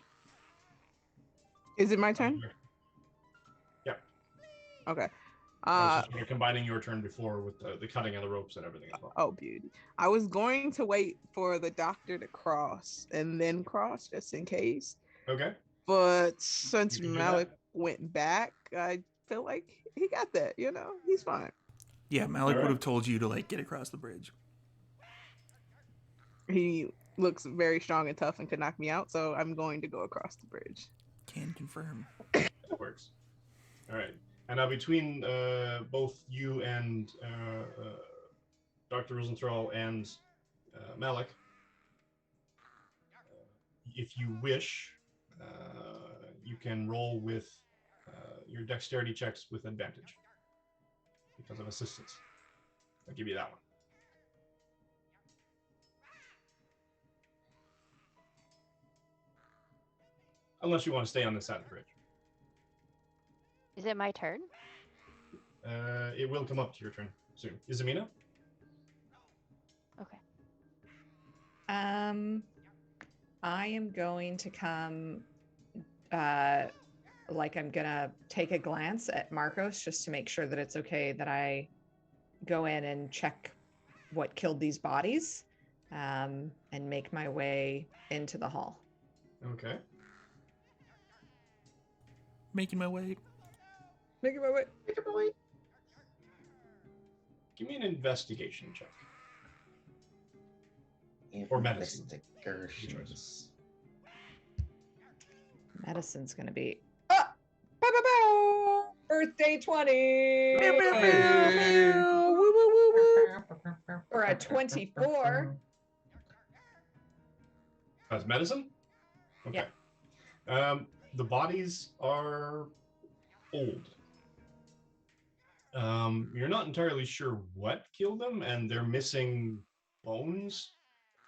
Is it my turn? Yeah. Okay. You're combining your turn before with the cutting of the ropes and everything as well. Oh, beauty. I was going to wait for the doctor to cross and then cross just in case. Okay. But since Malik went back, I feel like he got that, he's fine. Yeah, Malik would have told you to like get across the bridge. He looks very strong and tough and could knock me out, so I'm going to go across the bridge. Can confirm. That works. All right. And now between both you and Dr. Rosenthal and Malik, if you wish, you can roll with your dexterity checks with advantage because of assistance. I'll give you that one. Unless you want to stay on this side of the bridge. Is it my turn? It will come up to your turn soon. Izamina? Okay. I am going to come, like I'm gonna take a glance at Marcos just to make sure that it's okay that I go in and check what killed these bodies, and make my way into the hall. Okay. Making my way. Making my way. Give me an investigation check. Or medicine. Medicine's gonna be birthday 20 for a 24. That's medicine? Okay. Yeah. The bodies are old. You're not entirely sure what killed them, and they're missing bones.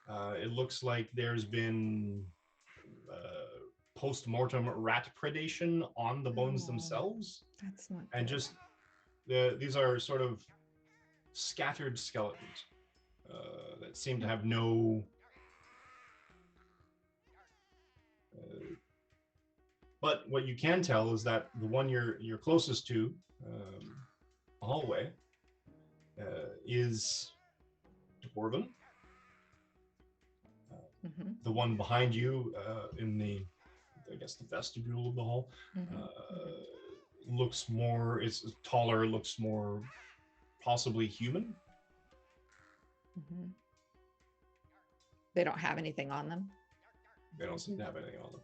It looks like there's been post-mortem rat predation on the bones themselves. That's not and good. Just these are sort of scattered skeletons that seem to have no but what you can tell is that the one you're closest to, the hallway, is dwarven. The one behind you in the vestibule of the hall looks more, it's taller, looks more possibly human. They don't have anything on them? They don't seem to have anything on them.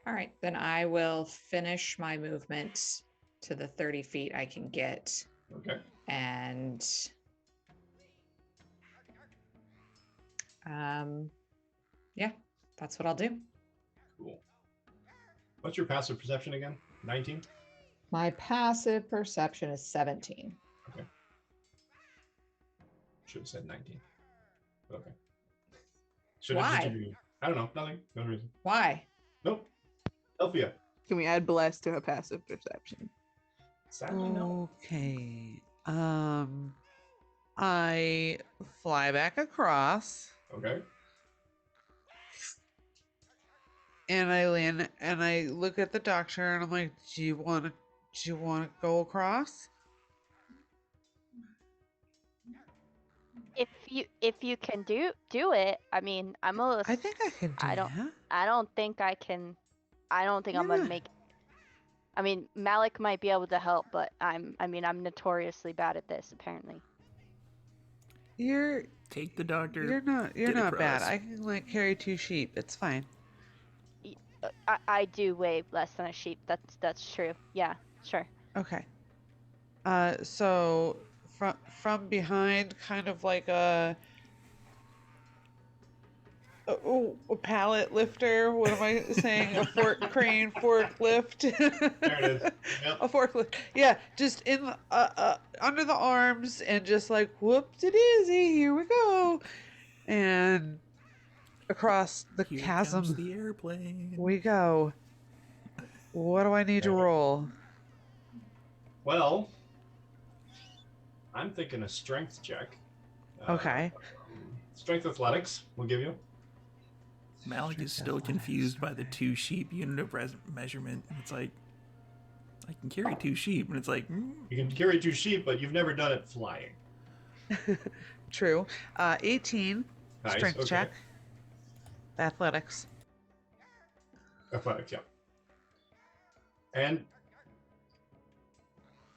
All right, then I will finish my movement to the 30 feet I can get. Okay. And yeah, that's what I'll do. Cool. What's your passive perception again? 19? My passive perception is 17. Okay. Should have said 19. Okay. Should have just Why? agreed. I don't know. Nothing. No reason. Why? Nope. Elphia. Can we add blast to her passive perception? Sadly, no. Okay. I fly back across Okay. and I land and I look at the doctor and I'm like, do you want to go across? If you can do it, I mean, I'm almost. I think I can do I don't. that. I don't think I can. I don't think I'm Yeah. gonna make. I mean, Malik might be able to help, but I'm notoriously bad at this. Apparently. You're Take the doctor. you're not get bad. across. I can like carry 2 sheep. It's fine. I do weigh less than a sheep. That's true. Yeah, sure. Okay. So from behind, kind of like a pallet lifter. What am I saying? A crane forklift. There it is. Yep. A forklift. Yeah, just in under the arms and just like whoop-de-daisy. Here we go, and across the Here chasm comes the airplane. we go. What do I need to roll? Well, I'm thinking a strength check. Okay. Strength athletics, we'll give you. Malik is still confused by the 2 sheep unit of measurement. It's like, I can carry 2 sheep, and it's like, You can carry 2 sheep, but you've never done it flying. True. 18 Nice, strength okay. check. Athletics. Athletics, yeah. And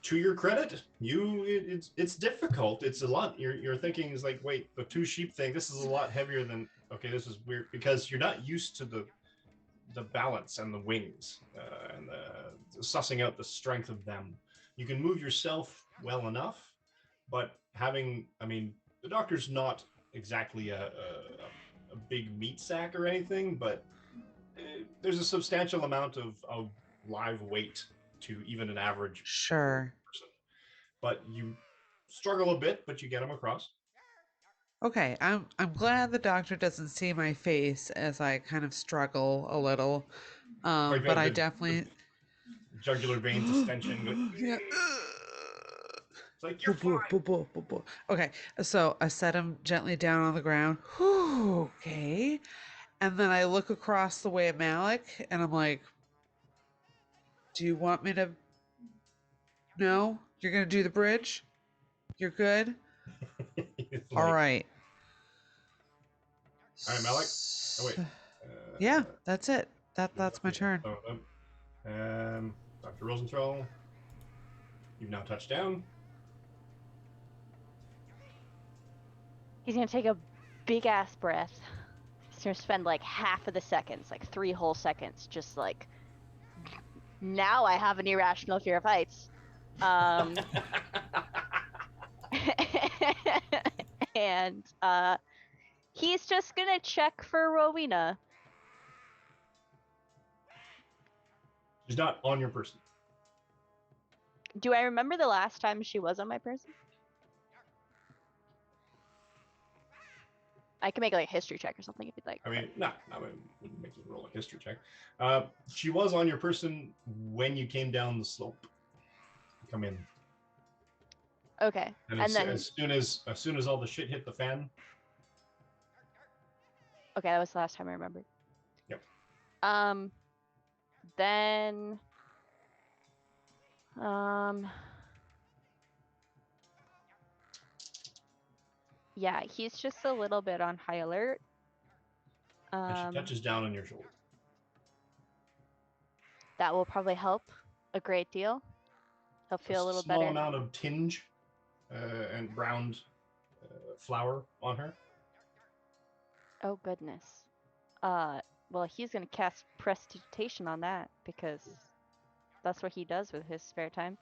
to your credit, it's difficult. It's a lot. You're thinking is like, wait, the 2 sheep thing. This is a lot heavier than. Okay, this is weird because you're not used to the balance and the wings and the sussing out the strength of them. You can move yourself well enough, but the doctor's not exactly a big meat sack or anything, but there's a substantial amount of live weight to even an average Sure. person. But you struggle a bit, but you get them across. Okay, I'm glad the doctor doesn't see my face as I kind of struggle a little. Right, But I the definitely jugular vein distension. yeah. It's like you're fine. Okay, so I set him gently down on the ground. Whew, okay. And then I look across the way at Malik and I'm like, do you want me to? No? You're going to do the bridge? You're good? All right. All right, Malik. Oh wait. Yeah, that's it. That's my turn. Dr. Rosenthal, you've now touched down. He's gonna take a big ass breath. He's gonna spend like half of the seconds, like 3 whole seconds, just like. Now I have an irrational fear of heights. And he's just gonna check for Rowena. She's not on your person. Do I remember the last time she was on my person? I can make like a history check or something if you'd like. I wouldn't make you roll a history check. She was on your person when you came down the slope. Come in. Okay. And, then as soon as all the shit hit the fan. Okay, that was the last time I remembered. Yep. Then yeah, he's just a little bit on high alert. And she touches down on your shoulder. That will probably help a great deal. He'll feel a little small better. amount of tinge and browned flour on her. Oh goodness. Well, he's gonna cast prestidigitation on that because that's what he does with his spare time.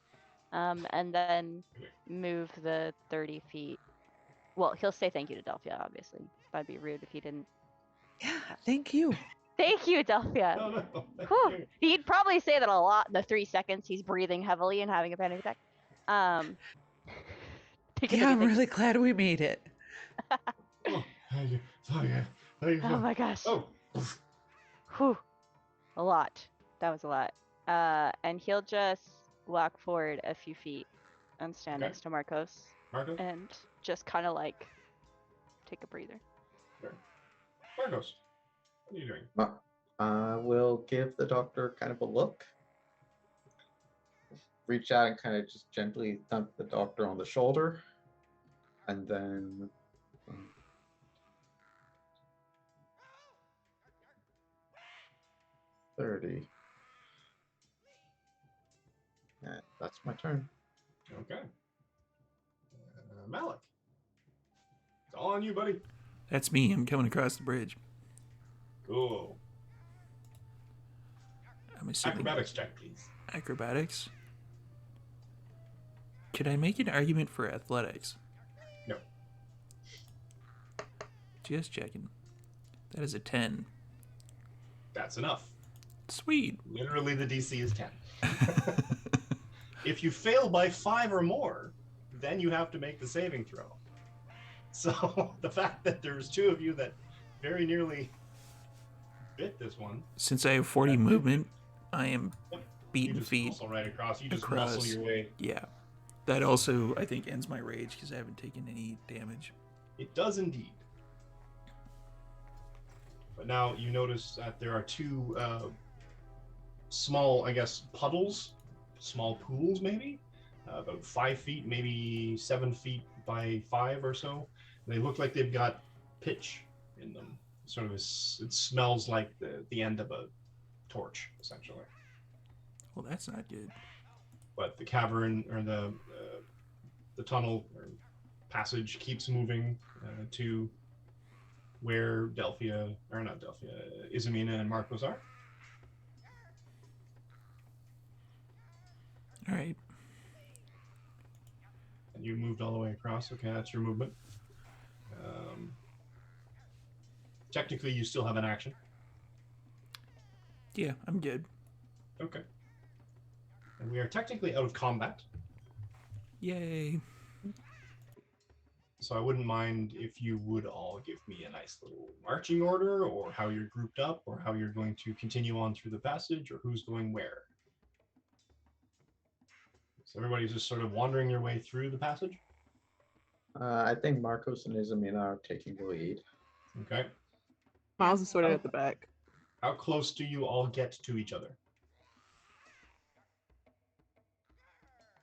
And then move the 30 feet. Well, he'll say thank you to Delphia, obviously. That'd be rude if he didn't. Yeah, thank you. Thank you, Delphia. No, thank Whew. you. He'd probably say that a lot in the 3 seconds he's breathing heavily and having a panic attack. Take it, Yeah, I'm take it. really glad we made it. Oh, thank you. Thank you. Oh my gosh. Oh, Whew. A lot. That was a lot. And he'll just walk forward a few feet and stand Okay. next to Marcos Marcos. and just kind of like take a breather. Marcos, what are you doing? We'll give the doctor kind of a look. Reach out and kind of just gently thump the doctor on the shoulder. And then 30. And that's my turn. Okay. Malik. It's all on you, buddy. That's me. I'm coming across the bridge. Cool. I'm assuming Acrobatics check, please. acrobatics. Could I make an argument for athletics? No. Just checking. That is a 10. That's enough. Sweet. Literally, the DC is 10. If you fail by 5 or more, then you have to make the saving throw. So the fact that there's 2 of you that very nearly bit this one. Since I have 40 movement, I am You beating just feet. muscle right across. You just across. muscle your way. Yeah. That also, I think, ends my rage because I haven't taken any damage. It does indeed. But now you notice that there are 2 small, I guess, puddles, small pools maybe, about 5 feet, maybe 7 feet by 5 or so. They look like they've got pitch in them. Sort of, it smells like the end of a torch, essentially. Well, that's not good. But the cavern or the tunnel or passage keeps moving to where Isamina and Marcos are. All right. And you moved all the way across. Okay, that's your movement. Technically, you still have an action. Yeah, I'm good. Okay. And we are technically out of combat. Yay. So I wouldn't mind if you would all give me a nice little marching order, or how you're grouped up, or how you're going to continue on through the passage, or who's going where. So everybody's just sort of wandering their way through the passage. I think Marcos and Isamina are taking the lead. Okay. Miles is sort of at the back. How close do you all get to each other?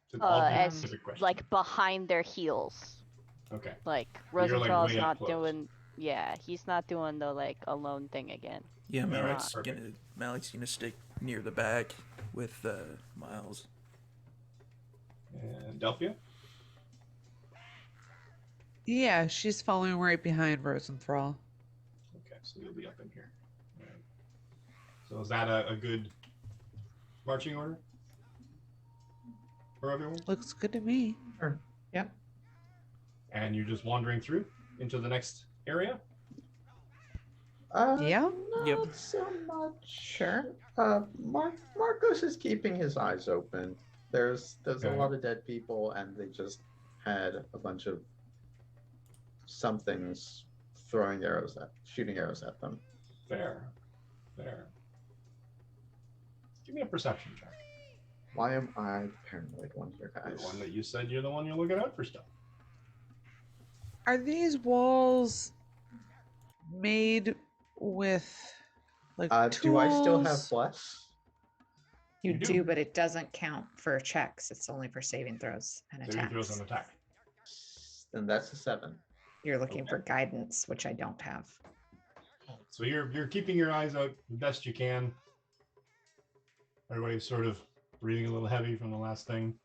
It's an oddly As specific question. like behind their heels. Okay. Like You're, like, Rosenthal's way up not close. doing. Yeah, he's not doing the like alone thing again. Yeah, Malik's Malik's gonna stick near the back with Miles. And Delphia? Yeah, she's following right behind Rosenthal. Okay, so you'll be up in here. All right. So is that a good marching order for everyone? Looks good to me. Sure. Yep. And you're just wandering through into the next area? Yeah. Not Yep. so much. Sure. Marcos is keeping his eyes open. There's Okay. a lot of dead people, and they just had a bunch of somethings shooting arrows at them. Fair. Give me a perception check. Why am I the paranoid one here, You're guys? the one that you said you're the one you're looking out for stuff. Are these walls made with like tools? Do I still have bless? You You do. do, but it doesn't count for checks. It's only for saving throws and Saving throws attacks. on attack. Then that's a 7. You're looking Okay. for guidance, which I don't have. So you're keeping your eyes out the best you can. Everybody's sort of breathing a little heavy from the last thing.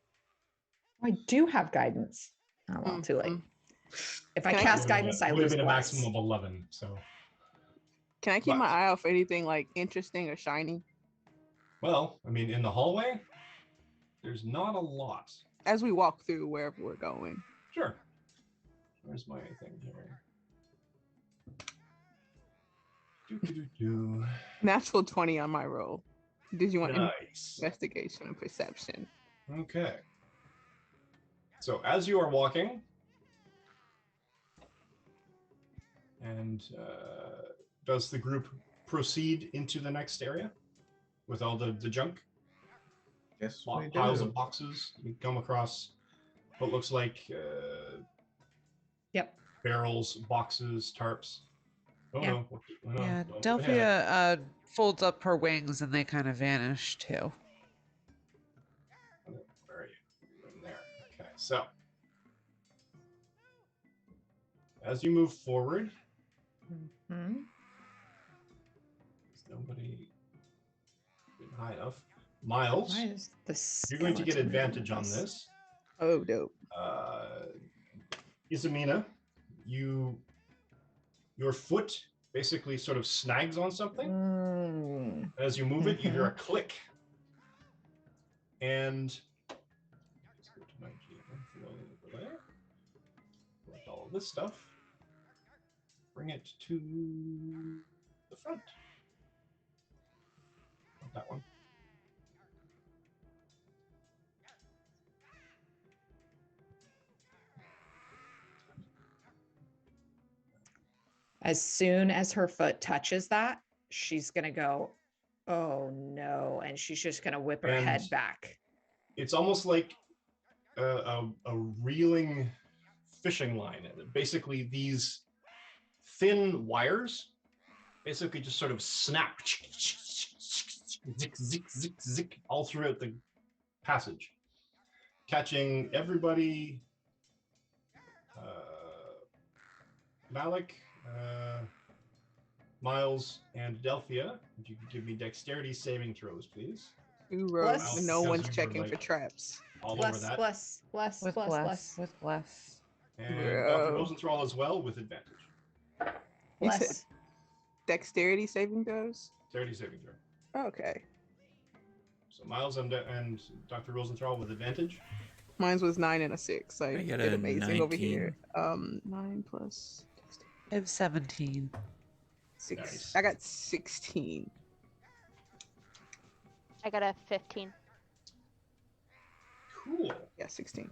I do have guidance. Oh well, too late. Mm. If I Can I- cast guidance, I Would have lose been a bless. maximum of 11. So, Can I keep my But- eye out for anything like interesting or shiny? well, I mean, in the hallway, there's not a lot. As we walk through wherever we're going. Sure. Where's my thing here? Do-do-do-do. Natural 20 on my roll. Did you want Nice. investigation and perception? Okay. So as you are walking, and does the group proceed into the next area with all the junk? Yes, Lo- we Piles do. of boxes. You come across what looks like Yep. barrels, boxes, tarps. Oh Yeah. no! No, Yeah, don't look Delphia ahead. folds up her wings and they kind of vanish too. Where are you? You're in there. Okay, so as you move forward, Hmm. is nobody getting high enough? Miles, Why is the you're going to get skeleton doing advantage on this. Oh, dope. Isamina, your foot basically sort of snags on something. Mm. As you move it, you hear a click. And let's go to my GM over there. Collect all of this stuff. Bring it to the front. Not that one. As soon as her foot touches that, she's gonna go, oh no, and she's just gonna whip her head And- back. It's almost like a reeling fishing line. Basically, these thin wires basically just sort of snap zick, zick, zick, zick, all throughout the passage, catching everybody. Malik, Miles, and Delphia. If you could give me dexterity saving throws, please. 2 rolls, Bless. and no Because one's you were, checking like, for traps. All over Bless, that. bless, bless, With bless, bless, bless, with bless. And Bro. Dr. Rosenthal as well with advantage. You said bless. dexterity saving throws? Dexterity saving throw. Okay. So Miles and Dr. Rosenthal with advantage. Mine was 9 and a 6. I I got did a amazing over 19. here. 9 plus I have 17. 6. Nice. I got 16. I got a 15. Cool. Yeah, 16.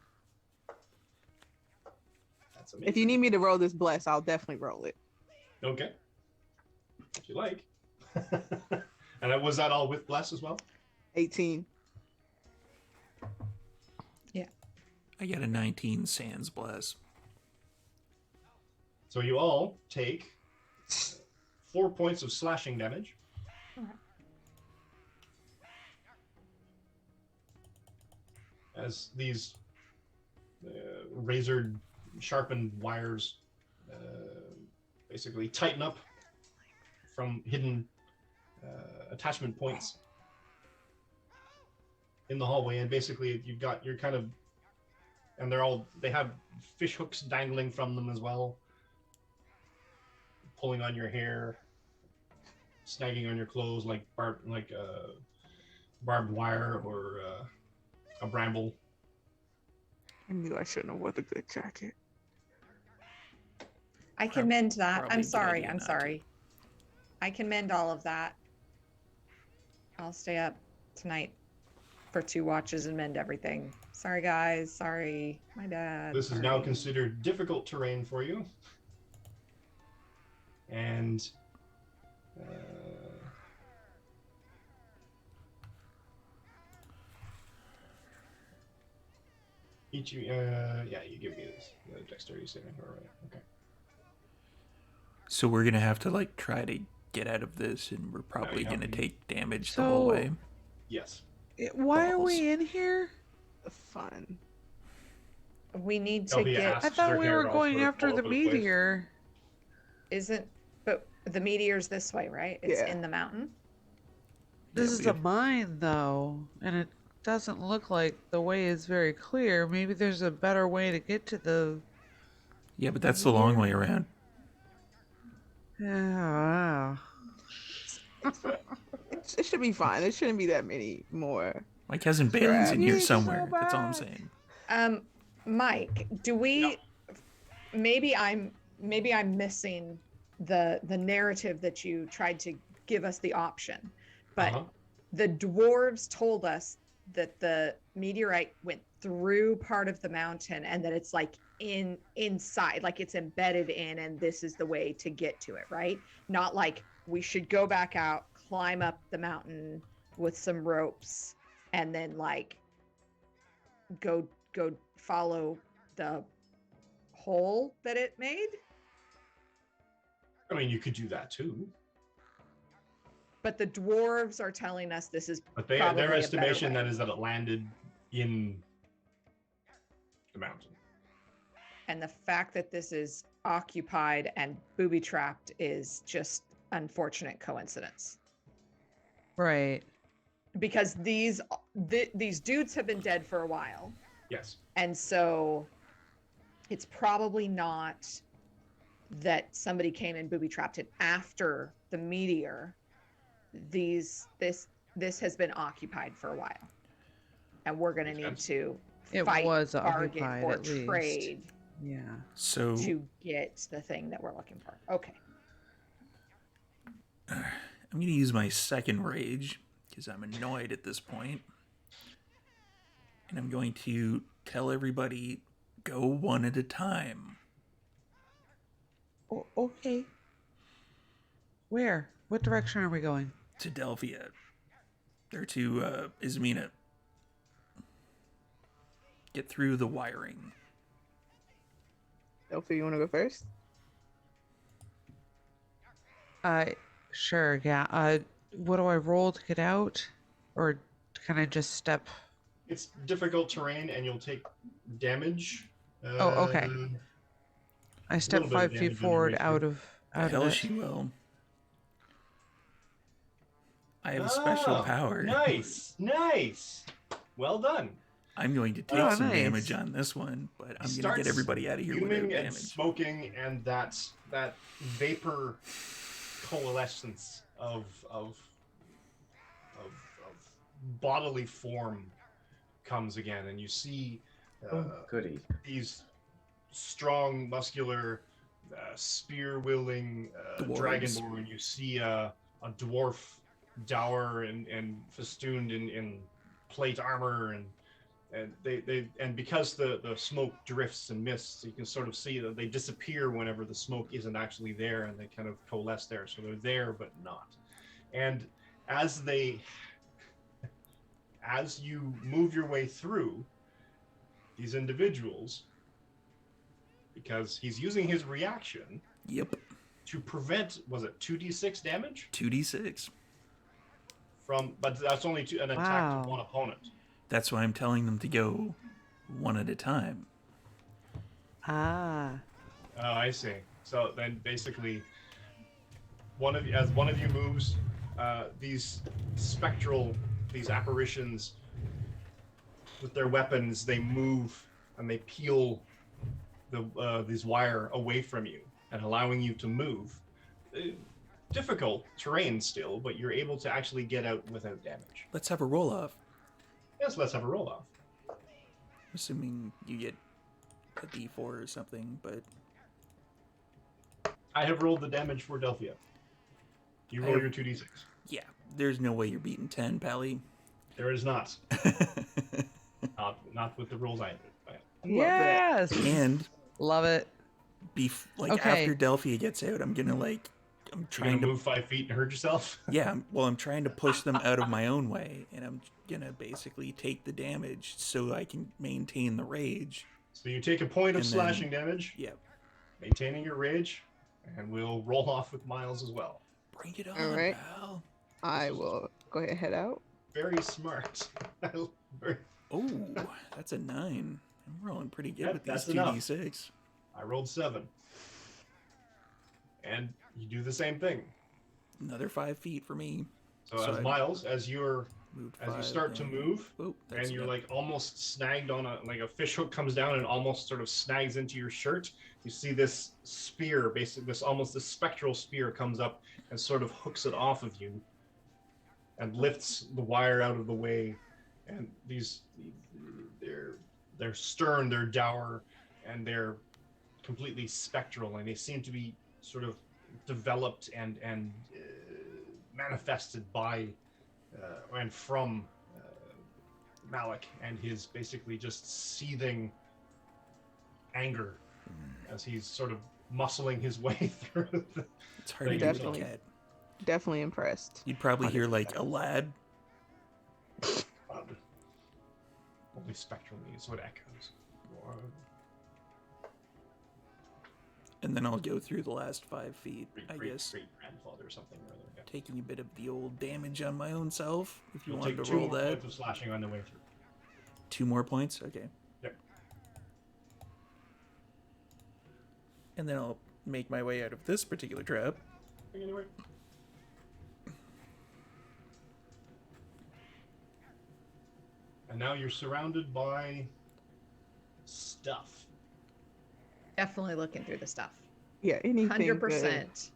That's amazing. If you need me to roll this bless, I'll definitely roll it. Okay. If you like. And was that all with bless as well? 18. I got a 19 sans bless. So you all take 4 points of slashing damage. As these razored, sharpened wires basically tighten up from hidden attachment points in the hallway, and basically you've got your kind of, and they have fish hooks dangling from them as well, pulling on your hair, snagging on your clothes like barbed wire or a bramble. I knew I shouldn't have worn a good jacket. I can mend that. Probably I'm a good sorry. idea I'm not to. sorry. I can mend all of that. I'll stay up tonight for 2 watches and mend everything. Sorry, guys. Sorry. My dad. This is now sorry. considered difficult terrain for you. And each you give me this dexterity saving throw, right? Okay. So we're gonna have to like try to get out of this, and we're probably you gonna have to. take damage the whole So- way. Yes. Why are Balls. we in here? Fun. We need to Delphia get. asked. I thought Her we hair were all going sort of after all the over the place. meteor. But the meteor's this way, right? It's Yeah. in the mountain. This Yeah, is we a have- mine, though, and it doesn't look like the way is very clear. Maybe there's a better way to get to the. Yeah, but that's the long way around. Yeah. It should be fine. There shouldn't be that many more. My cousin Bailey's in here He's so somewhere. That's all I'm bad. saying. Mike, do we? Yeah. Maybe I'm missing the narrative that you tried to give us the option, but Uh-huh. the dwarves told us that the meteorite went through part of the mountain and that it's like inside, like it's embedded in, and this is the way to get to it, right? Not like we should go back out, climb up the mountain with some ropes, and then like go follow the hole that it made. I mean, you could do that too. But the dwarves are telling us this is But probably their a better estimation way. that is that it landed in the mountain. And the fact that this is occupied and booby trapped is just unfortunate coincidence. Right. Because these dudes have been dead for a while, Yes. and so it's probably not that somebody came and booby trapped it after the meteor. This has been occupied for a while, and we're going to need to It fight, was bargain, occupied or at least. trade Yeah. So to get the thing that we're looking for. Okay. I'm going to use my second rage because I'm annoyed at this point. And I'm going to tell everybody, go one at a time. Okay. Where? What direction are we going? To Delphia. Or to Ismina. Get through the wiring. Delphi, you want to go first? Sure, yeah. What do I roll to get out? Or can I just step? It's difficult terrain, and you'll take damage. Oh, okay. I step little bit of 5 feet damage on your forward way out through. of Hell, it. she will. I have a special power. Nice. Well done. I'm going to take Oh, some nice. damage on this one, but I'm going to Starts get everybody out of here without fuming and damage. smoking, and that vapor coalescence of bodily form comes again, and you see Goody. these strong, muscular, spear-wielding Dwarves. dragonborn. You see a dwarf dour and festooned in plate armor, and they because the smoke drifts and mists, you can sort of see that they disappear whenever the smoke isn't actually there, and they kind of coalesce there. So they're there but not. And as you move your way through these individuals, because he's using his reaction Yep. to prevent, was it 2d6 damage 2d6. from, but that's only an attack to Wow. one opponent. That's why I'm telling them to go one at a time. Ah. Oh, I see. So then basically, as one of you moves, these apparitions with their weapons, they move and they peel these wire away from you and allowing you to move. Difficult terrain still, but you're able to actually get out without damage. Let's have a roll off. Yes, let's have a roll off. Assuming you get a d4 or something, but I have rolled the damage for Delphia. You roll your 2d6. yeah, there's no way you're beating 10, Pally. There is not. Not with the rolls I did. Yes. And Love it. Okay. after Delphia gets out, I'm Trying trying to to move 5 feet and hurt yourself. yeah, well, I'm trying to push them out of my own way, and I'm gonna basically take the damage so I can maintain the rage. So you take a point of And then- slashing damage, Yep. maintaining your rage, and we'll roll off with Miles as well. Bring it on, All right. pal. I will go ahead and head out. Very smart. Oh, that's a 9. I'm rolling pretty good Yep, with these that's enough. 2d6. I rolled 7. And you do the same thing. Another 5 feet for me. So, So as I Miles, as you Moved start to and- move, Oh, that's and you're enough. like almost snagged on a fish hook comes down and almost sort of snags into your shirt. You see this spear, basically this spectral spear comes up and sort of hooks it off of you and lifts the wire out of the way. And they're stern, they're dour, and they're completely spectral, and they seem to be sort of developed and manifested by and from Malik and his basically just seething anger as he's sort of muscling his way through the It's hard to Thank get you. a cat. Definitely impressed. You'd probably hear like a lad. Only spectrally is what echoes. And then I'll go through the last 5 feet, I guess. Great grandfather or something or other. Yeah. Taking a bit of the old damage on my own self, if you You'll wanted take to 2 roll more that. points of slashing on the way through. 2 more points? Okay. Yep. And then I'll make my way out of this particular trap. Anyway. And now you're surrounded by stuff. Definitely looking through the stuff. Yeah, anything. 100%.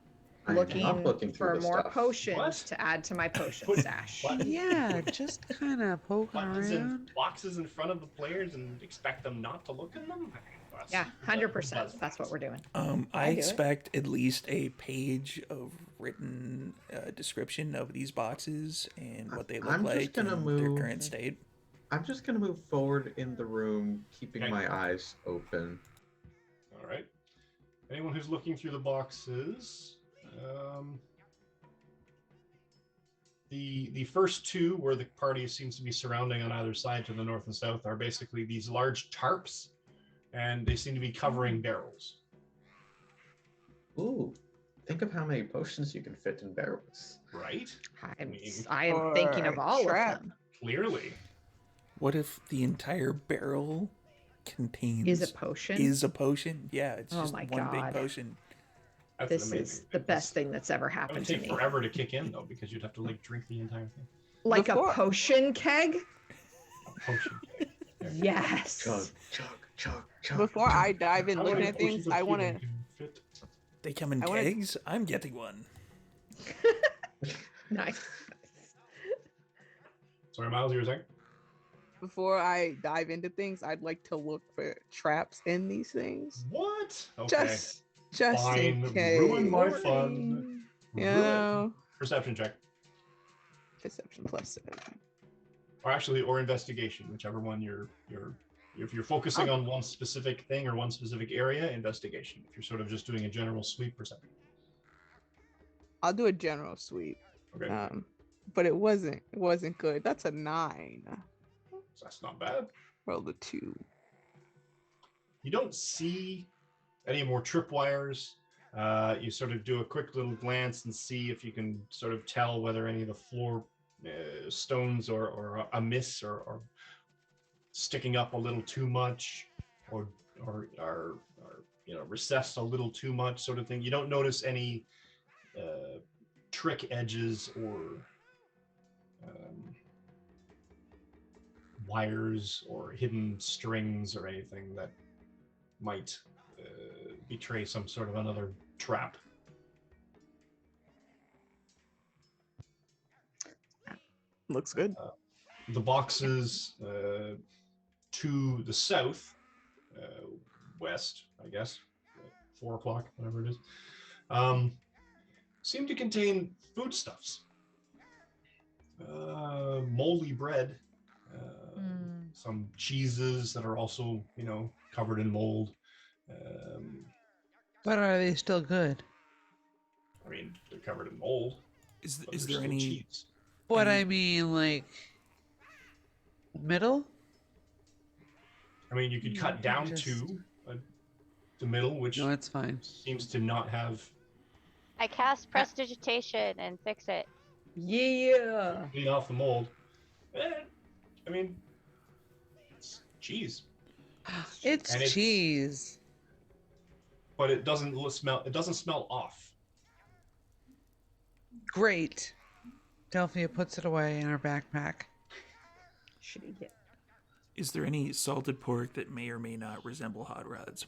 I'm Looking, not looking through for the more stuff. potions What? to add to my potion Put- stash. what? Yeah, just kind of poking Buttons around. and boxes in front of the players and expect them not to look in them? That's- Yeah, that's 100%. That's what we're doing. I I do it. expect at least a page of written description of these boxes and what they look I'm just like gonna in their move- current state. I'm just gonna move forward in the room, keeping Okay. my eyes open. All right. Anyone who's looking through the boxes, the first 2 where the party seems to be surrounding on either side to the north and south are basically these large tarps, and they seem to be covering barrels. Ooh, think of how many potions you can fit in barrels. Right? I am thinking of Or all trap. of them. Clearly. What if the entire barrel contains Is a potion? is a potion? Yeah, it's Oh just my one big God. potion. That's This amazing. is the best thing that's ever It would happened to take me. forever to kick in, though, because you'd have to like drink the entire thing. Like Before- a potion keg? A potion. Yes. Chug, chug, chug, chug. Before chug. I dive in How looking many at things, potions of I want healing to. can fit? They come in I wanna- kegs? I'm getting one. Nice. Sorry, Miles, you were saying? Before I dive into things, I'd like to look for traps in these things. What? Okay. Just Fine. in case. Ruin my fun. You Ruin. know, Perception check. perception +7. Or actually, or investigation, whichever one if you're focusing on one specific thing or one specific area, investigation. If you're sort of just doing a general sweep, perception. I'll do a general sweep. Okay. But it wasn't good. That's a 9. So that's not bad. Roll the 2. You don't see any more tripwires. You sort of do a quick little glance and see if you can sort of tell whether any of the floor stones or amiss or sticking up a little too much or are recessed a little too much, sort of thing. You don't notice any trick edges or wires or hidden strings or anything that might betray some sort of another trap. Looks good. The boxes to the south, west, I guess, 4 o'clock, whatever it is, seem to contain foodstuffs. Moldy bread, some cheeses that are also, covered in mold. But are they still good? I mean, they're covered in mold. Is but is they're there still any cheese. What Any- I mean, like middle? I mean, you could cut down just- to the middle, which No, it's fine. seems to not have I cast prestidigitation and fix it. Yeah. clean off the mold. I mean, it's cheese, It's And it's- cheese. but it doesn't smell. It doesn't smell off. Great. Delphia puts it away in her backpack. Should he get? is there any salted pork that may or may not resemble hot rods?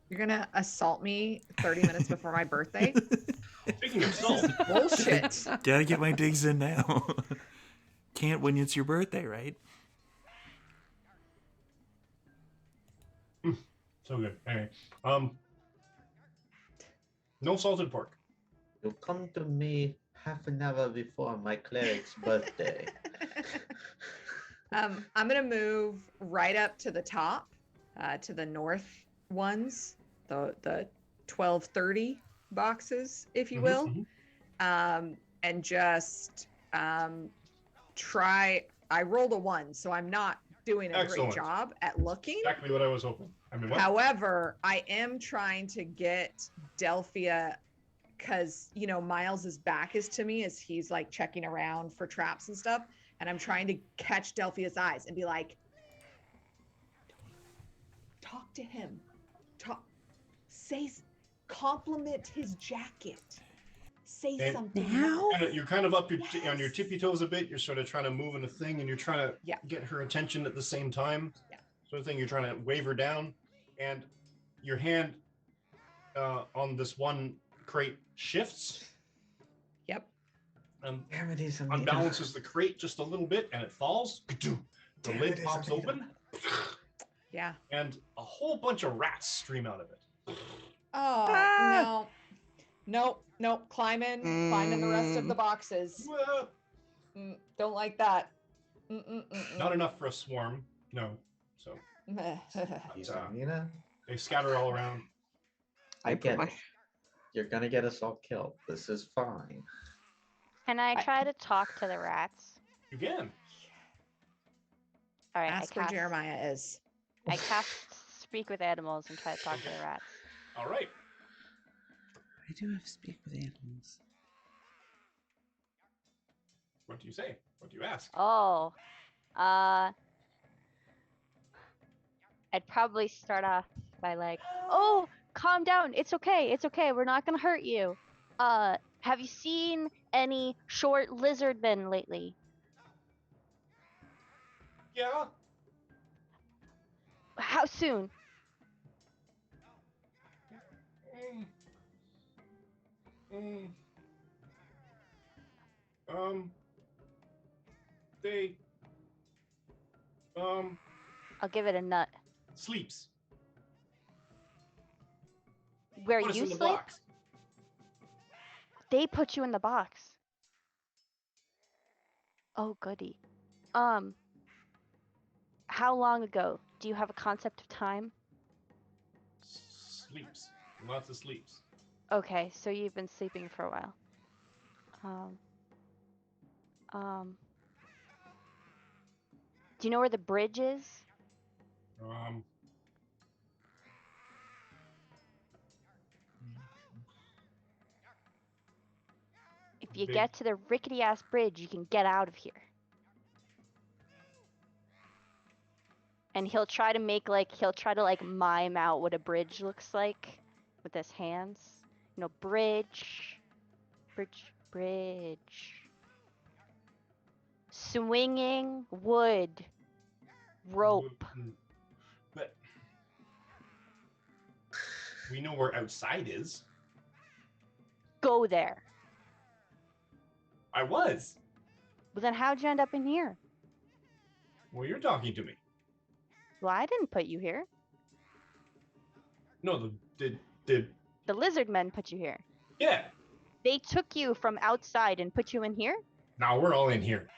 You're gonna assault me 30 minutes before my birthday? Speaking of salt, Bullshit. Gotta get my digs in now. Can't when it's your birthday, right? so good. Anyway, No salted pork. You come to me half an hour before my cleric's birthday. I'm gonna move right up to the top, to the north ones, the 1230 boxes, if you will, and just try. I rolled a 1, so I'm not doing a Excellent. great job at looking. Exactly what I was hoping. I mean, what? However, I am trying to get Delphia, because Miles's back is to me as he's like checking around for traps and stuff, and I'm trying to catch Delphia's eyes and be like, talk to him, compliment his jacket, say And something now? nice. You're kind of up on your Yes. tippy toes a bit. You're sort of trying to move in a thing, and you're trying to get her attention at the same time. Yeah. Sort of thing. You're trying to wave her down, and your hand on this one crate shifts. Yep. Unbalances the crate just a little bit, and it falls. The lid pops open. Yeah. And a whole bunch of rats stream out of it. Oh, no. Nope. Climbing the rest of the boxes. Don't like that. Not enough for a swarm. No. So they scatter all around. I get it. You're gonna get us all killed. This is fine. Can I try to talk to the rats? You can. All right. Ask where Jeremiah is. I cast Speak with Animals and try to talk to the rats. All right. I do have Speak with Animals. What do you say? What do you ask? Oh, I'd probably start off by like, oh, calm down. It's okay. It's okay. We're not gonna hurt you. Have you seen any short lizard men lately? Yeah. How soon? They I'll give it a nut. sleeps. Where Put us you in the sleep? box. They put you in the box. Oh, goody. How long ago? Do you have a concept of time? Sleeps. Lots of sleeps. Okay, so you've been sleeping for a while. Do you know where the bridge is? If you get to the rickety ass bridge, you can get out of here. And he'll try to mime out what a bridge looks like with his hands. You know, bridge. Swinging wood. Rope. But we know where outside is. Go there. I was. Well, then how'd you end up in here? Well, you're talking to me. Well, I didn't put you here. No, the lizard men put you here. Yeah. They took you from outside and put you in here? Now we're all in here.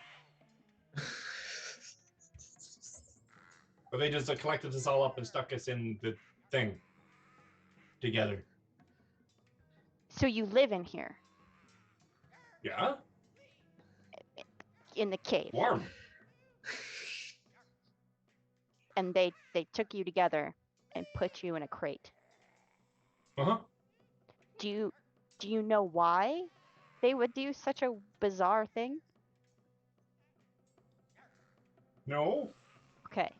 But they just collected us all up and stuck us in the thing together. So you live in here? Yeah? In the cave. Warm. And they took you together and put you in a crate. Uh-huh. Do you know why they would do such a bizarre thing? No. Okay.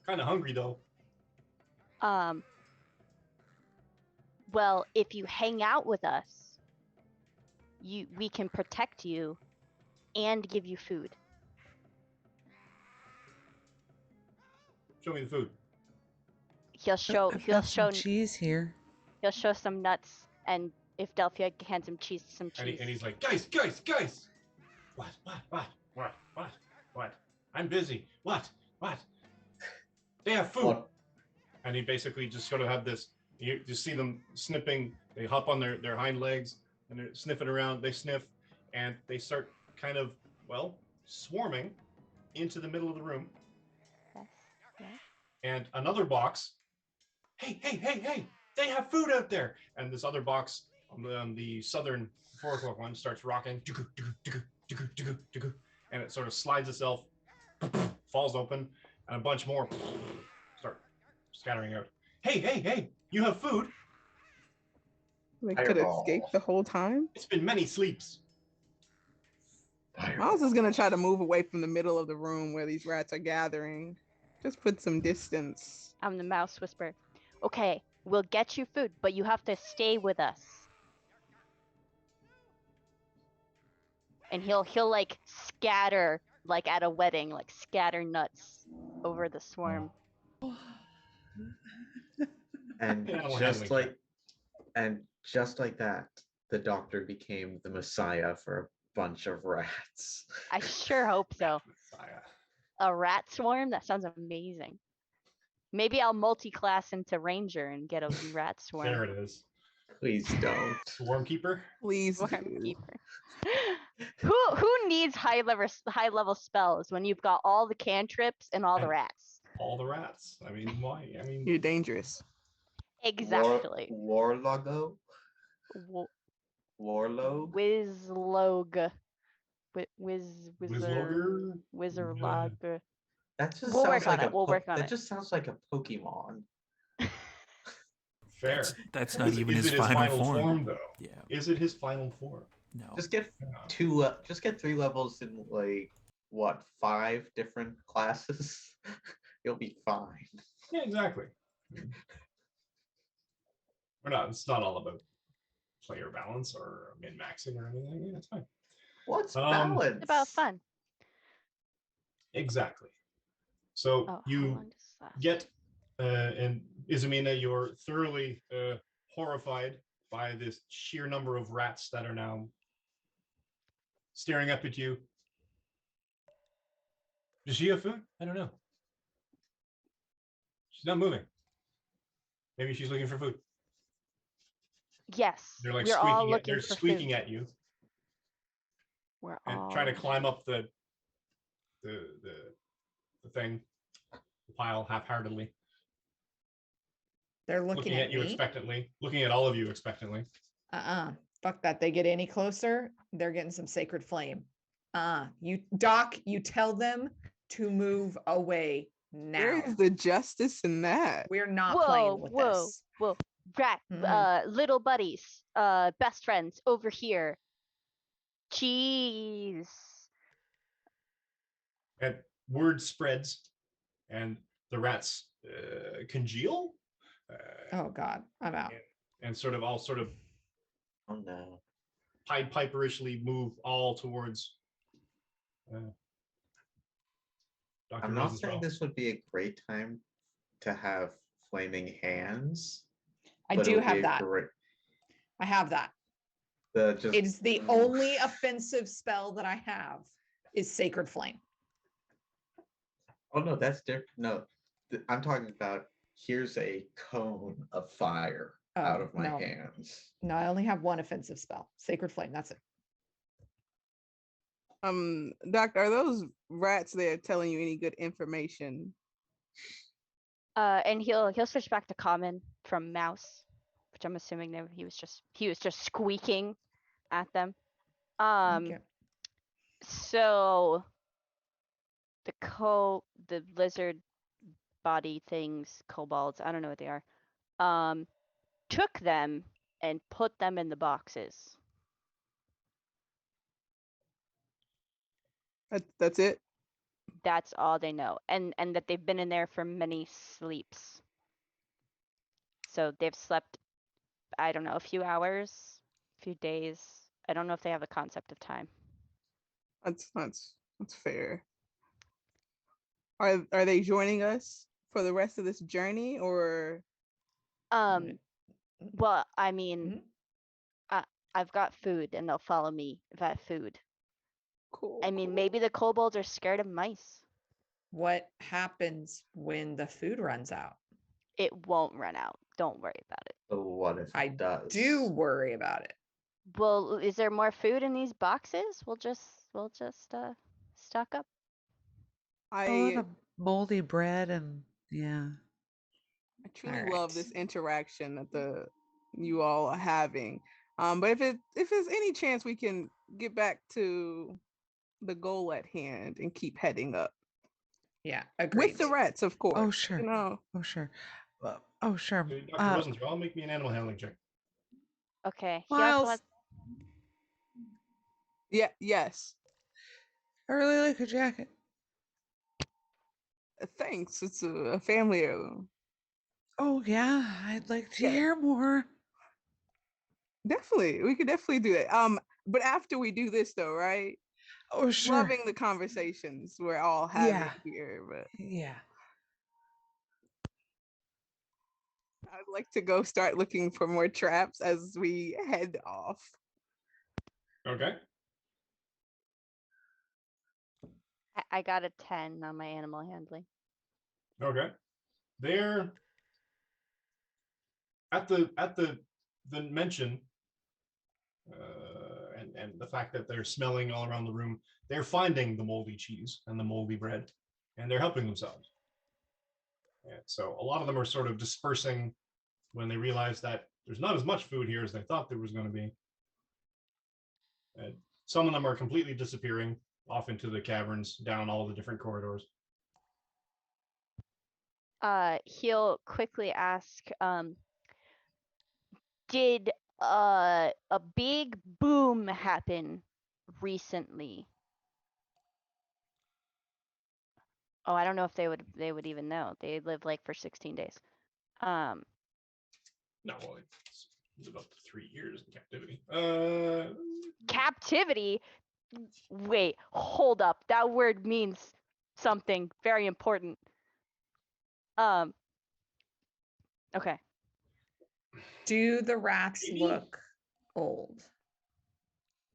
Kind of hungry though. Well, if you hang out with us, we can protect you and give you food. Show me the food. He'll show some cheese here. He'll show some nuts, and if Delphia hands him some cheese. And he's like, guys! What? I'm busy. What? They have food. What? And he basically just sort of had this You just see them snipping. They hop on their hind legs and they're sniffing around. They sniff and they start kind of, well, swarming into the middle of the room. Yes. Yes. And another box, hey, they have food out there. And this other box on the southern 4 o'clock one starts rocking. And it sort of slides itself, falls open, and a bunch more start scattering out. Hey, you have food. They could Fireball. escape the whole time. It's been many sleeps. Miles is gonna try to move away from the middle of the room where these rats are gathering. Just put some distance. I'm the mouse whisperer. Okay, we'll get you food, but you have to stay with us. And he'll like scatter, like at a wedding, like scatter nuts over the swarm. And Animal just handling just like that, the doctor became the messiah for a bunch of rats. I sure hope so. Messiah. A rat swarm? That sounds amazing. Maybe I'll multi-class into ranger and get a rat swarm. There it is. Please don't. Swarm keeper. Please Swarm do. keeper. Who needs high level spells when you've got all the cantrips and all the rats? All the rats. I mean, why? I mean, You're dangerous. Exactly. Warlogo? Wo- Warlog? Wizlog. Wizard. Wizlogger? Wizardlog. That just We'll sounds work on like it. a We'll work on that it. just sounds like a Pokemon. fair. That's not even is his it final form. though? Yeah. Is it his final form? No. Just get Yeah. just get 3 levels in like what, 5 different classes? You'll be fine. Yeah, exactly. It's not all about player balance or min maxing or anything. Yeah, it's fine. What's Um, balance? It's about fun. Exactly. So Oh, how you long does this last? get, and Izamina, you're thoroughly horrified by this sheer number of rats that are now staring up at you. Does she have food? I don't know. She's not moving. Maybe she's looking for food. Yes. They're like we're all squeaking. looking They're for squeaking food. at you We're and all trying to climb up the thing, the pile half-heartedly. They're looking at you me. expectantly, looking at all of you expectantly. Fuck that. They get any closer, they're getting some sacred flame. You tell them to move away now. Where is the justice in that? We're not playing with this. Whoa. Rat, little buddies, best friends over here. Jeez. And word spreads, and the rats congeal. Oh God, I'm out. And sort of Oh no. Pied Piperishly move all towards Dr. I'm not Rosenthal. saying this would be a great time to have flaming hands. I but do it would have be a that. great- I have that. It's the only offensive spell that I have is Sacred Flame. Oh no, that's different. No, I'm talking about here's a cone of fire out of my hands. No, I only have one offensive spell, Sacred Flame. That's it. Doctor, are those rats there telling you any good information? And he'll switch back to common from mouse, which I'm assuming that he was just squeaking at them. Okay. So the lizard body things, kobolds, I don't know what they are, took them and put them in the boxes. That's it? That's all they know. And that they've been in there for many sleeps. So they've slept, I don't know, a few hours, a few days. I don't know if they have a concept of time. That's fair. Are they joining us for the rest of this journey, or? Well, I mean, I've got food, and they'll follow me if I have food. Cool. I mean, maybe the kobolds are scared of mice. What happens when the food runs out? It won't run out. don't worry about it. But what if I it does? do worry about it. Well, is there more food in these boxes? We'll just stock up. A lot I of moldy bread and yeah. I truly All love right. this interaction that you all are having. But if there's any chance we can get back to the goal at hand and keep heading up Yeah, agreed. with the rats, of course. Oh sure. You know, Oh sure. Oh sure. Dr. Rosenthal, make me an animal handling check. Okay. Miles, yes. I really like your jacket. Thanks. It's a family heirloom. Oh yeah, I'd like to Yeah. hear more. Definitely, we could definitely do that. But after we do this, though, right? Oh sure. Loving the conversations we're all having Yeah. here, but Yeah. I'd like to go start looking for more traps as we head off. Okay. I got a 10 on my animal handling. Okay. They're at the mention and the fact that they're smelling all around the room, they're finding the moldy cheese and the moldy bread, and they're helping themselves. And so a lot of them are sort of dispersing when they realize that there's not as much food here as they thought there was going to be. And some of them are completely disappearing off into the caverns, down all the different corridors. He'll quickly ask, did a big boom happen recently? Oh, I don't know if they would even know. They live like for 16 days. No, well, it's about 3 years in captivity. Captivity? Wait, hold up. That word means something very important. Okay. Do the rats Maybe. look old?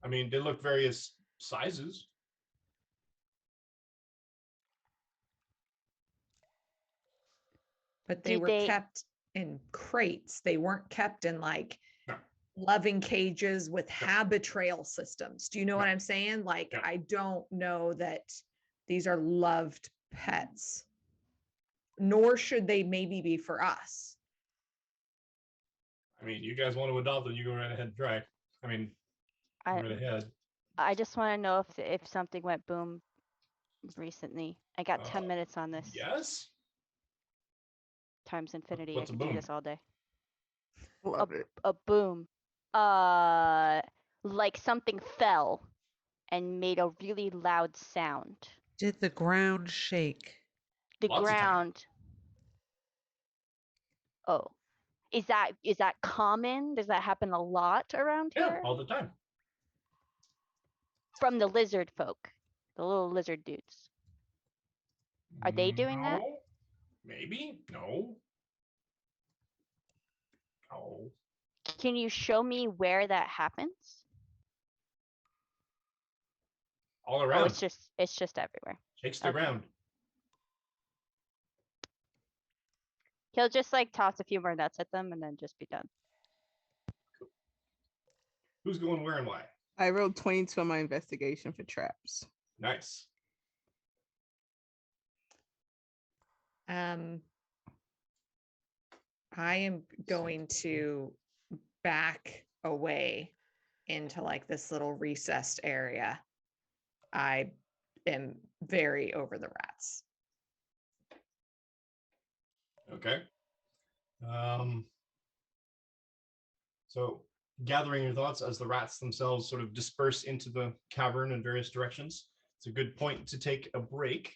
I mean, they look various sizes. But they Do were they- kept in crates. They weren't kept in like No. loving cages with habitrail systems. Do you know what No. I'm saying? Like, No. I don't know that these are loved pets, nor should they maybe be for us. I mean, you guys want to adopt them, you go right ahead and try. I mean, go right ahead. I just want to know if something went boom recently. I got 10 minutes on this. Yes? Times infinity. What's I a could do boom? this all day. Love it. A boom. Like something fell and made a really loud sound. Did the ground shake? The Lots of time. ground. Oh. Is that common? Does that happen a lot around Yeah, here? all the time. From the lizard folk. The little lizard dudes. Are they doing that? No. Maybe? No. No. Can you show me where that happens? All Oh, around. it's just everywhere. Shakes the okay. ground. He'll just like toss a few more nuts at them and then just be done. Who's going where and why? I rolled 22 on my investigation for traps. Nice. I am going to back away into like this little recessed area. I am very over the rats. Okay. So gathering your thoughts as the rats themselves sort of disperse into the cavern in various directions. It's a good point to take a break.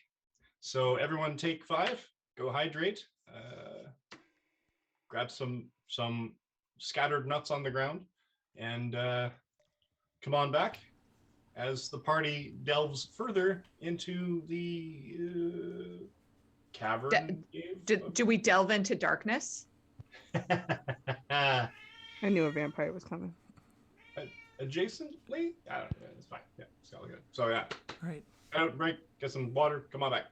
So everyone take 5, go hydrate, grab some scattered nuts on the ground, and come on back as the party delves further into the cavern. Do we delve into darkness? I knew a vampire was coming. Adjacently? I don't know. It's fine. Yeah, it's all good. So yeah. All right. Out, break, get some water. Come on back.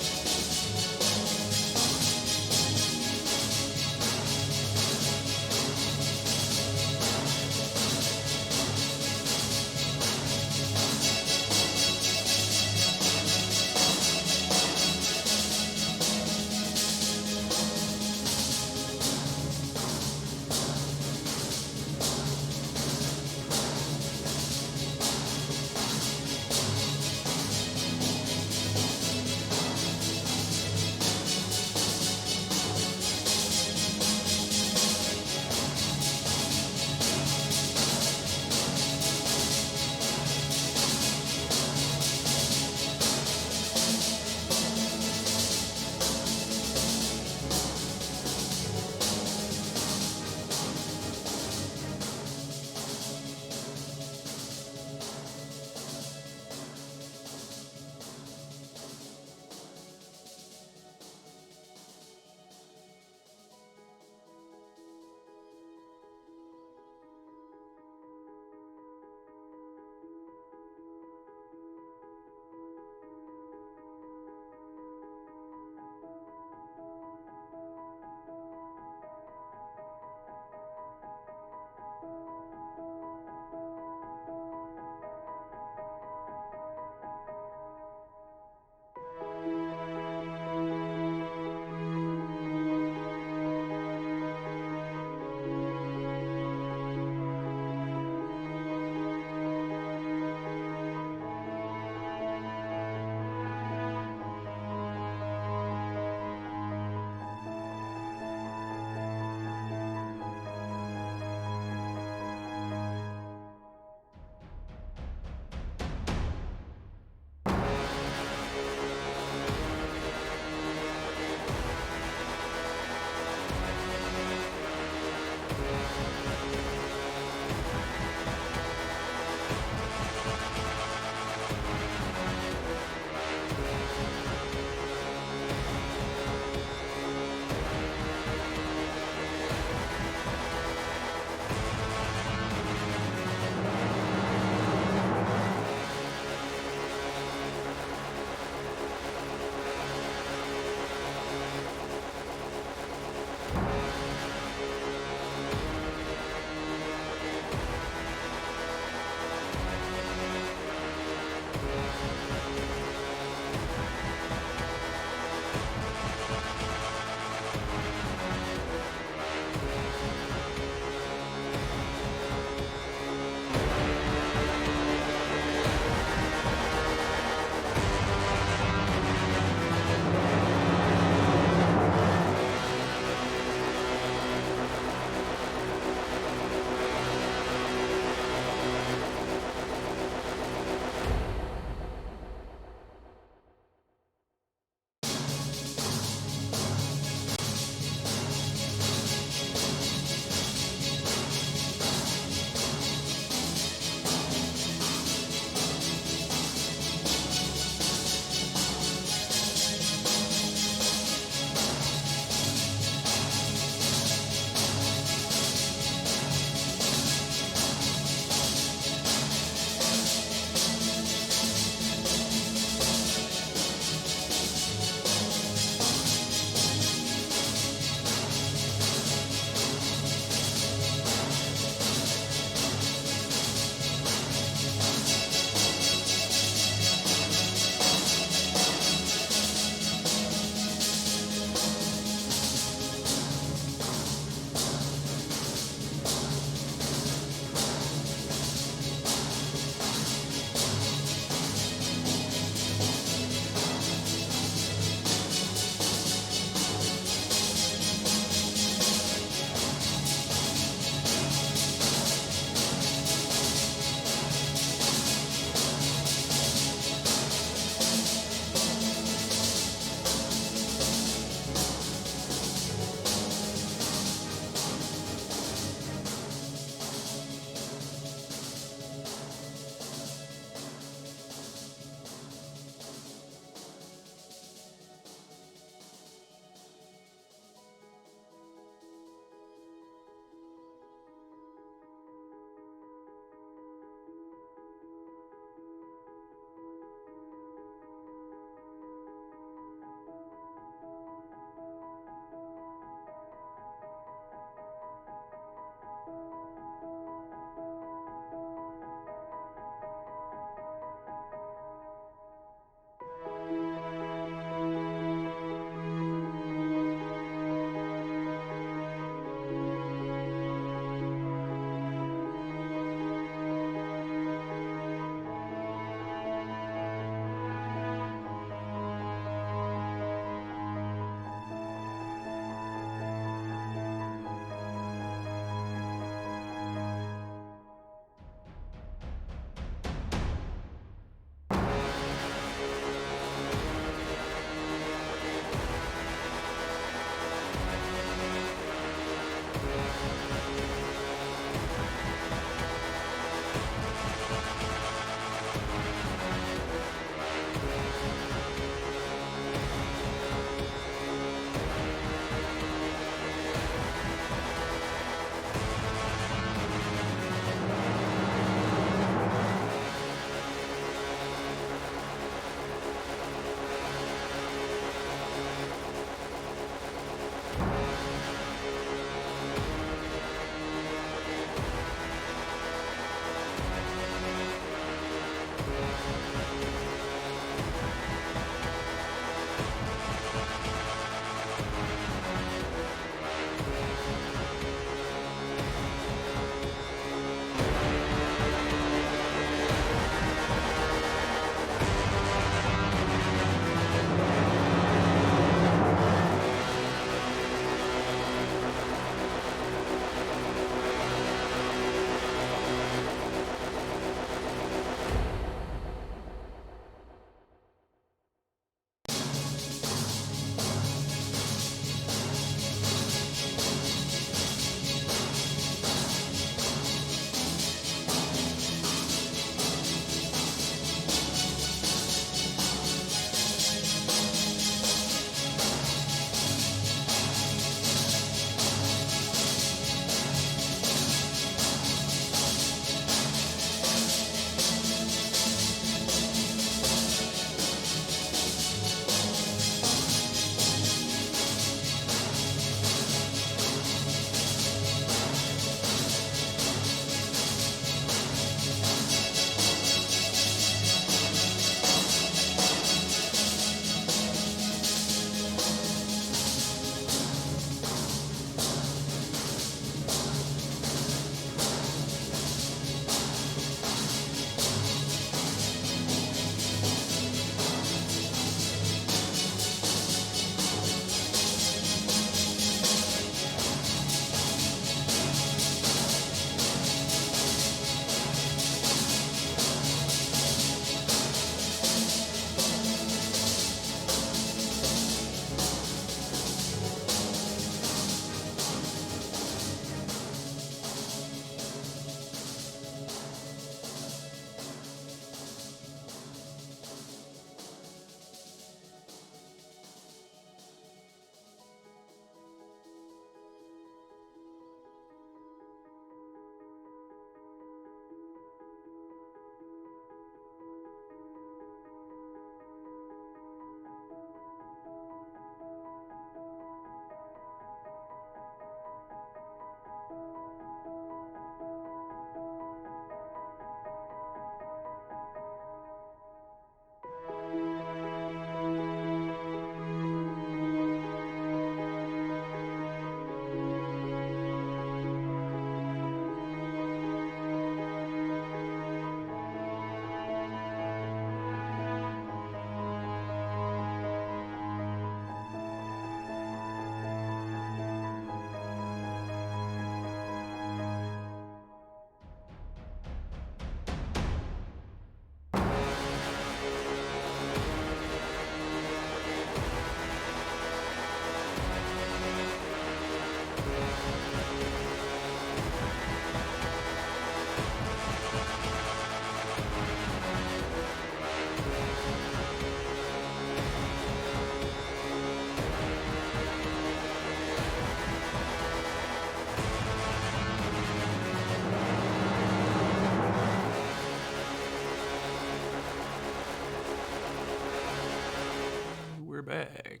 we're back.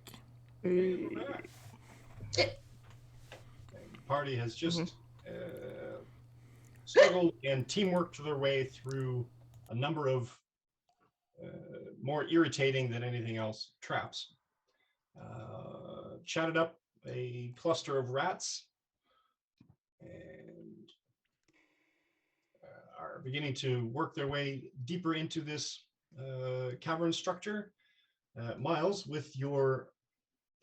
And the party has just struggled and teamworked their way through a number of more irritating than anything else traps. Chatted up a cluster of rats and are beginning to work their way deeper into this cavern structure. Miles, with your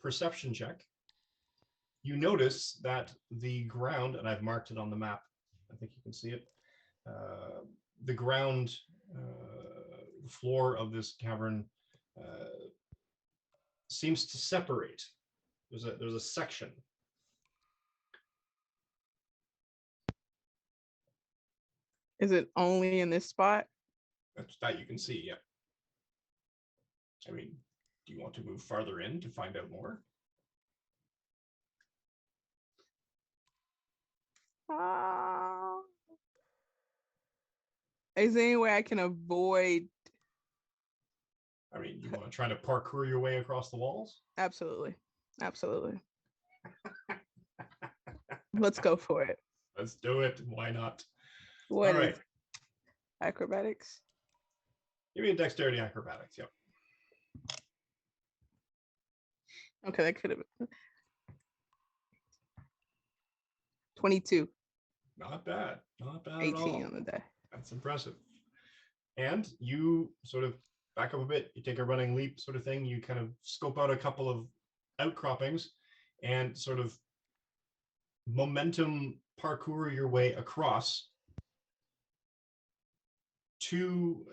perception check, you notice that the ground, and I've marked it on the map, I think you can see it, the ground floor of this cavern seems to separate. There's a section. Is it only in this spot? That you can see, yeah. I mean, do you want to move farther in to find out more? Is there any way I can avoid? I mean, you want to try to parkour your way across the walls? Absolutely. Let's go for it. Let's do it. Why not? What All is right. Acrobatics? Give me a dexterity acrobatics. Yep. Okay, that could have been 22. Not bad. Not bad 18 at all. on the day. That's impressive. And you sort of back up a bit. You take a running leap sort of thing. You kind of scope out a couple of outcroppings and sort of momentum parkour your way across to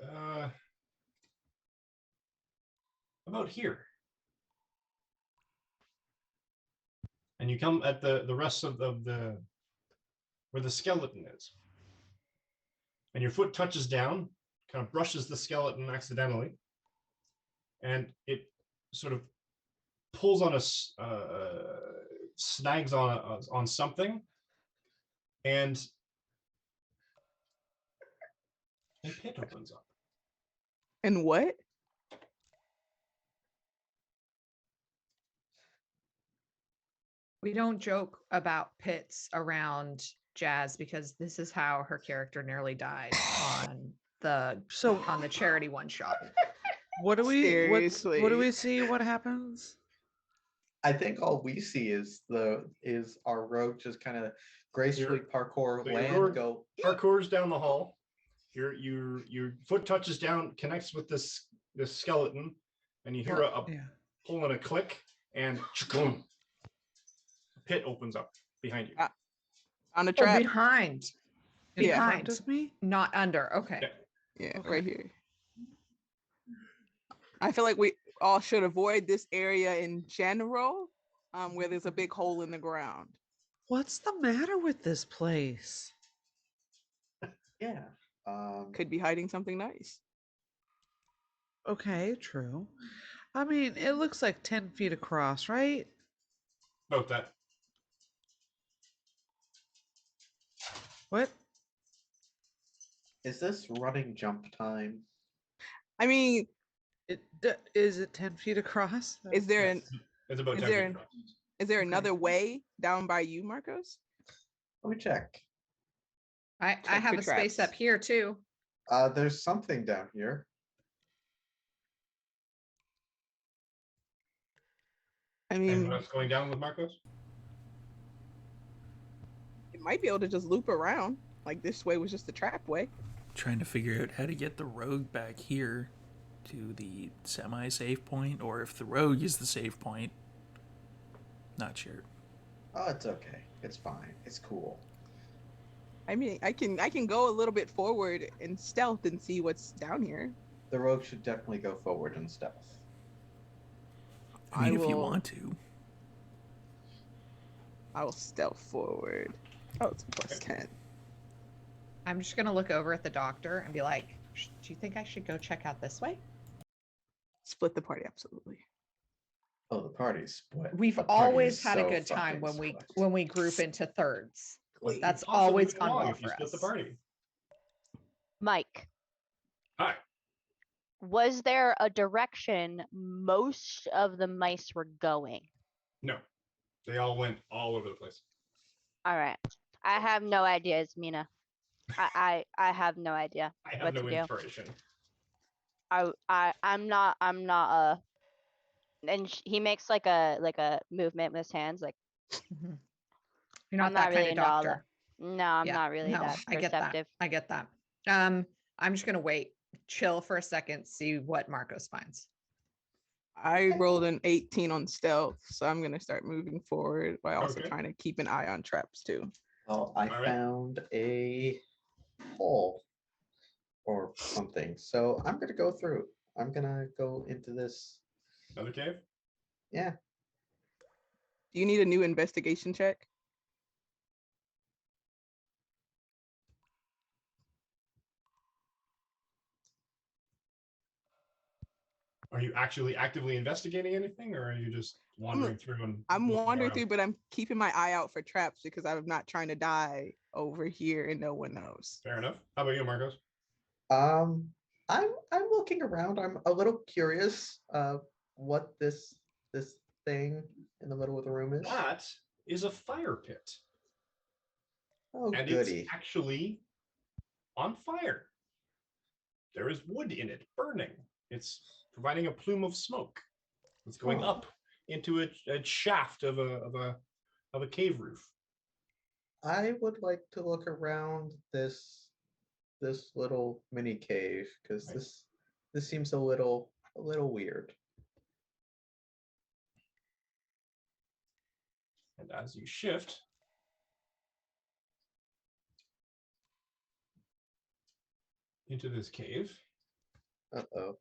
about here. And you come at the rest of the where the skeleton is. And your foot touches down, kind of brushes the skeleton accidentally, and it sort of pulls on snags on something, and a pit opens up. And what? We don't joke about pits around Jazz because this is how her character nearly died on the charity one shot. What do we Seriously. what do we see? What happens? I think all we see is our rogue just kind of gracefully parkour land, go parkours down the hall. Your foot touches down, connects with this skeleton, and you hear a pull and a click, and boom, a pit opens up behind you. On the trap. Behind Of me? not under. Okay. Yeah, Okay. right here. I feel like we all should avoid this area in general, where there's a big hole in the ground. What's the matter with this place? yeah. Could be hiding something nice. Okay, true. I mean, it looks like 10 feet across, right? About that. What? Is this running jump time? I mean, Is it 10 feet across? is there It's about is 10 there feet across. is there another way down by you, Marcos? Let me check. I Check have for a space traps. up here too. There's something down here. I And mean, what's going down with Marcos? it might be able to just loop around. Like this way was just the trap way. Trying to figure out how to get the rogue back here to the semi-save point, or if the rogue is the save point. Not sure. Oh, it's okay. It's fine. It's cool. I mean, I can go a little bit forward in stealth and see what's down here. The rogue should definitely go forward in stealth. I mean, I if you will- want to. I will stealth forward. Oh, it's plus 10. I'm just gonna look over at the doctor and be like, "Do you think I should go check out this way?" Split the party, absolutely. Oh, the party's split. We've The party always is had a so good time fucking when we split. group into thirds. What That's could possibly always go gone wrong well if you for split the us. party? Mike. Hi. was there a direction most of the mice were going? No, they all went all over the place. All right. I have no idea, Mina. I have no idea I have what no to do. inspiration. I'm not and he makes like a movement with his hands like Mhm. You're not I'm that not kind really of into all that. doctor. No, I'm Yeah, not really no, that I get that. perceptive. I get that. I'm just gonna wait, chill for a second, see what Marcos finds. I rolled an 18 on stealth, so I'm gonna start moving forward while also Okay. trying to keep an eye on traps too. Oh, I All right. found a hole or something. So I'm gonna go through. I'm gonna go into this. Another cave? Yeah. Do you need a new investigation check? Are you actually actively investigating anything, or are you just wandering through and I'm looking wandering around? through, but I'm keeping my eye out for traps because I'm not trying to die over here and no one knows. Fair enough. How about you, Marcos? I'm looking around. I'm a little curious what this thing in the middle of the room is. That is a fire pit. Oh, And goody. it's actually on fire. There is wood in it burning. It's providing a plume of smoke. It's going Oh. up into a shaft of a cave roof. I would like to look around this little mini cave because Right. this seems a little weird. And as you shift, into this cave, Uh-oh.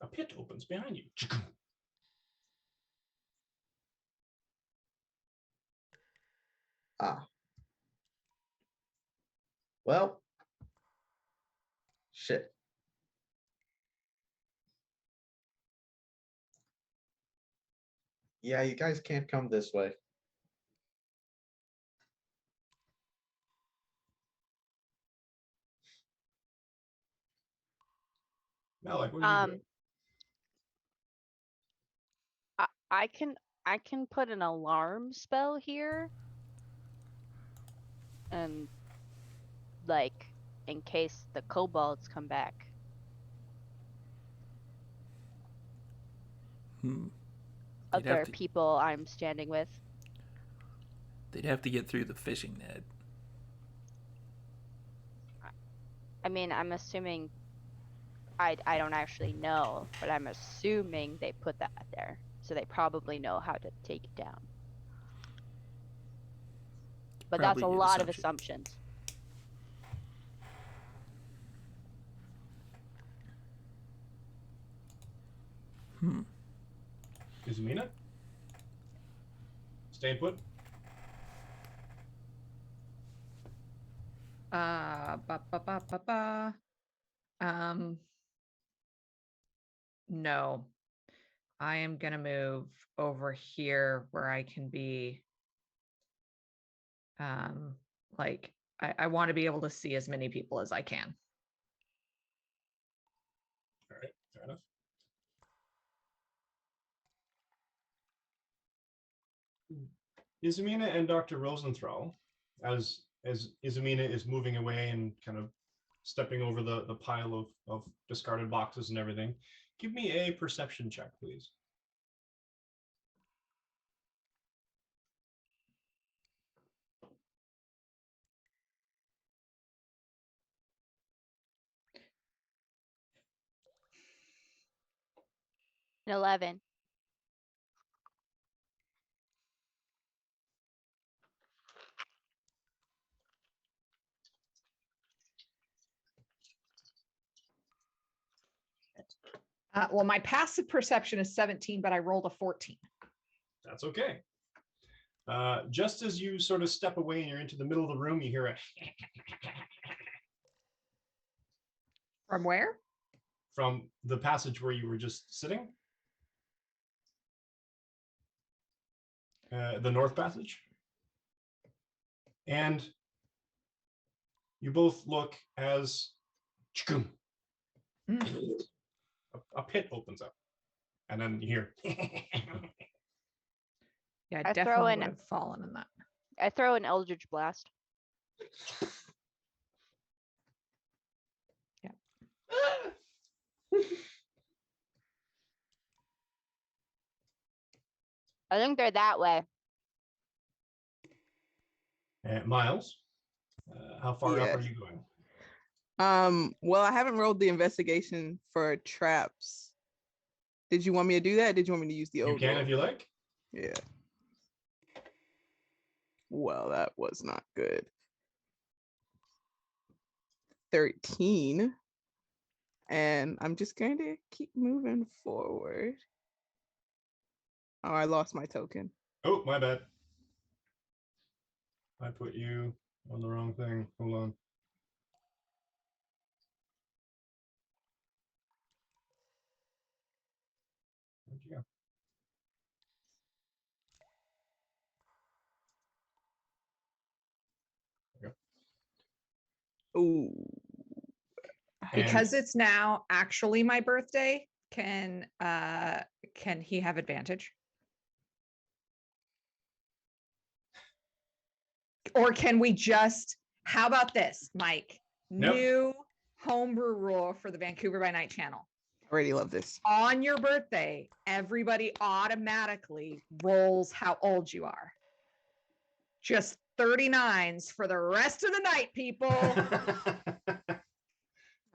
a pit opens behind you. Ah. Well, shit. Yeah, you guys can't come this way. Malik, what are you doing? I can put an alarm spell here and like in case the kobolds come back. They'd have Other to- people I'm standing with. They'd have to get through the fishing net. I mean, I'm assuming I don't actually know, but I'm assuming they put that there. So they probably know how to take it down. But that's a Probably an lot of assumption. assumptions. Izumina? Staying put? Ba, ba, ba, ba, ba. No. I am gonna move over here where I can be like I want to be able to see as many people as I can. All right, fair enough. Izumina and Dr. Rosenthal, as Izumina is moving away and kind of stepping over the pile of discarded boxes and everything, give me a perception check, please. An 11. Well, my passive perception is 17, but I rolled a 14. That's okay. Just as you sort of step away and you're into the middle of the room, you hear a From where? from the passage where you were just sitting. The north passage. And you both look as Chkum. Mm. A pit opens up, and then you hear. Yeah, I throw definitely in- would have fallen in that. I throw an Eldritch Blast. I think they're that way. Miles, how far up are Yes. you going? Well, I haven't rolled the investigation for traps. Did you want me to do that? Did you want me to use the You old can roll? if you like. Yeah. Well, that was not good. 13. And I'm just going to keep moving forward. Oh, I lost my token. Oh, my bad. I put you on the wrong thing. Hold on. Where'd you go? Ooh. Because it's now actually my birthday, can he have advantage? Or can we just, how about this, Mike? Nope. New homebrew rule for the Vancouver by Night channel. Already love this. On your birthday, everybody automatically rolls how old you are. Just 39s for the rest of the night, people.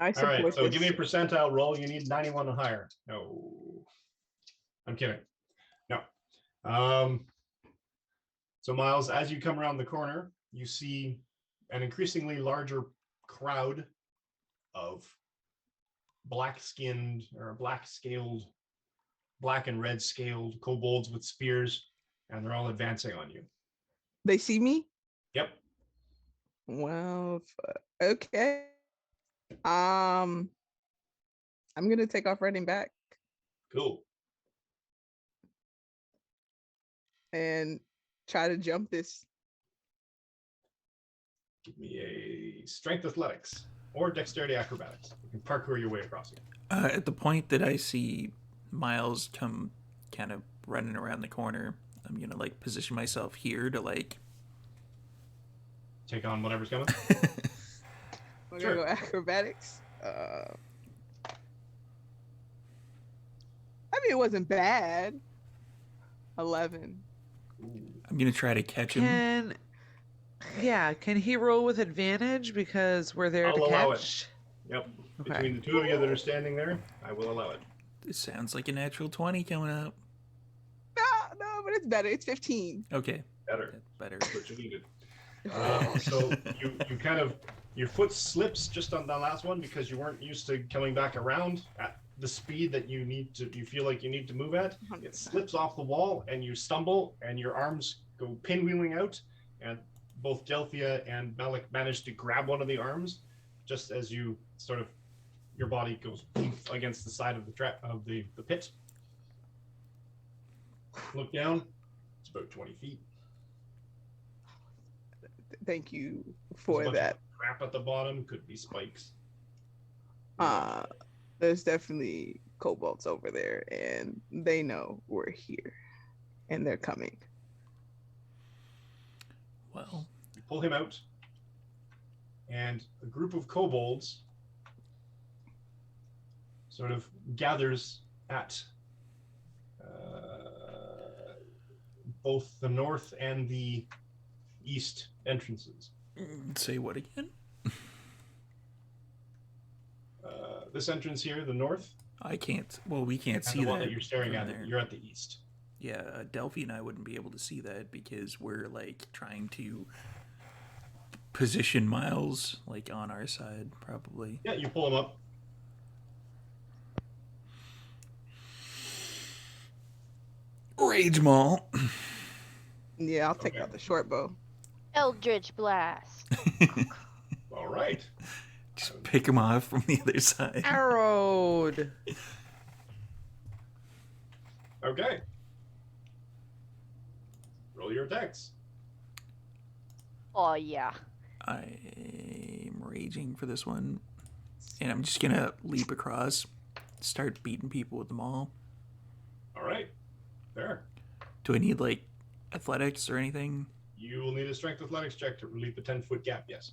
I All support right, so this. give me a percentile roll. You need 91 or higher. No, I'm kidding. No. So Miles, as you come around the corner, you see an increasingly larger crowd of black-skinned or black-scaled, black and red-scaled kobolds with spears, and they're all advancing on you. They see me? Yep. Well, okay. I'm gonna take off running back Cool. and try to jump this. Give me a strength athletics or dexterity acrobatics. You can parkour your way across it. At the point that I see Miles come kind of running around the corner, I'm gonna like position myself here to like Take on whatever's coming. We're Sure. gonna go acrobatics. I mean, it wasn't bad. 11. I'm gonna try to catch him. Can he roll with advantage because we're there I'll to allow it. catch? Yep. Okay. Between the two of you that are standing there, I will allow it. This sounds like a natural 20 coming up. No, but it's better. It's 15. Okay, Better. better. That's what you needed. So you kind of, your foot slips just on the last one because you weren't used to coming back around at the speed that you feel like you need to move at. It 100%. slips off the wall and you stumble and your arms go pinwheeling out, and both Delphia and Malik manage to grab one of the arms just as you sort of, your body goes against the side of the trap of the pit. Look down, it's about 20 feet. Thank you There's a for bunch that. of crap at the bottom, could be spikes. There's definitely kobolds over there, and they know we're here, and they're coming. Well, You pull him out, and a group of kobolds sort of gathers at both the north and the east entrances. say what again? This entrance here, the north, I can't. Well, we can't and see the one that that you're staring from at, there. you're at the east. Yeah, Delphi and I wouldn't be able to see that because we're like trying to position Miles like on our side, probably. Yeah, you pull him up. Rage Maul. Yeah, I'll take Okay. out the short bow. Eldritch Blast. All right. Just pick him off from the other side. Arrowed. Okay. Roll your attacks. Oh yeah. I'm raging for this one. And I'm just gonna leap across, start beating people with the maul. All right. Fair. Do I need like athletics or anything? You will need a strength athletics check to relieve the 10-foot gap, yes.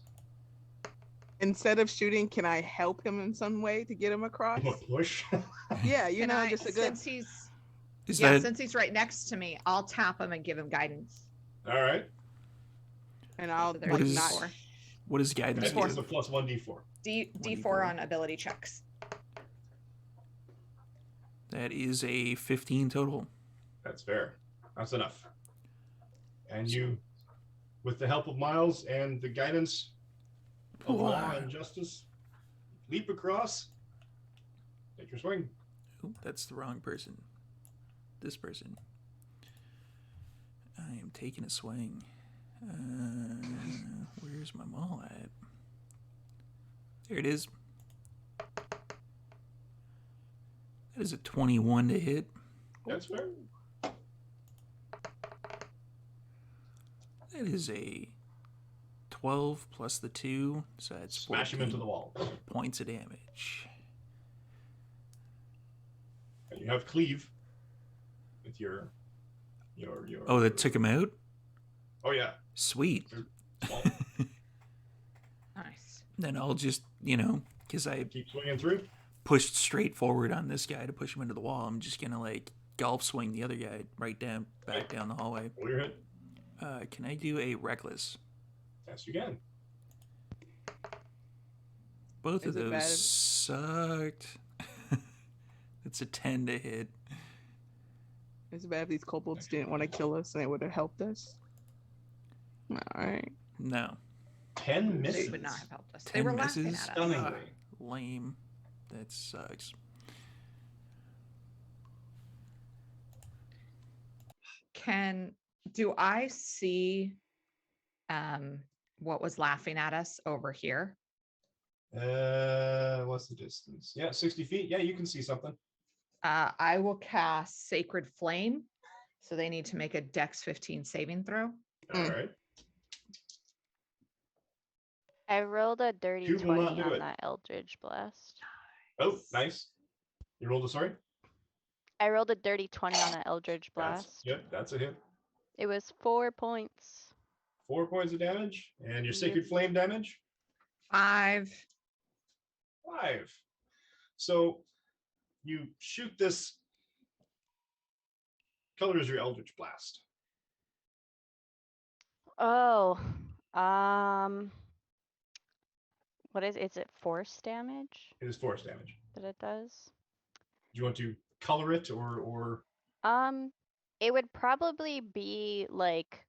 Instead of shooting, can I help him in some way to get him across? Give a push. Yeah, you Can know, I, just a good. since he's right next to me, I'll tap him and give him guidance. All right. And I'll So there's What like is- not. What is guidance? That is a plus 1d4. D4 on ability checks. That is a 15 total. That's fair. That's enough. And you, with the help of Miles and the guidance of law and justice, leap across. Take your swing. Oh, that's the wrong person. This person. I am taking a swing. Where's my maul at? There it is. That is a 21 to hit. That's fair. That is a 12 plus the 2, so that's Smash him 14 into the wall. points of damage. And you have cleave with your. Oh, that took him out? Oh yeah. Sweet. Small. Nice. Then I'll just, because I Keep swinging through. pushed straight forward on this guy to push him into the wall, I'm just going to, golf swing the other guy back down the hallway. Roll your hit. Can I do a reckless? Yes, you can. Both Is of it those bad? sucked. It's a 10 to hit. It's bad if these kobolds didn't want to kill us and it would have helped us. All right. No. 10 They misses. would not have helped us. They 10 were laughing misses? at us. Stunningly. Lame. That sucks. Do I see what was laughing at us over here? What's the distance? Yeah, 60 feet. Yeah, you can see something. I will cast Sacred Flame. So they need to make a Dex 15 saving throw. All right. I rolled a dirty Two will 20 not do on it. that Eldritch Blast. Oh, nice. You rolled a sorry? I rolled a dirty 20 on that Eldritch Blast. That's a hit. It was 4 points. 4 points of damage. And your Yep. Sacred Flame damage? 5. 5. So you shoot this. Color is your Eldritch Blast. Oh, what is it force damage It is force damage. that it does? Do you want to color it or It would probably be like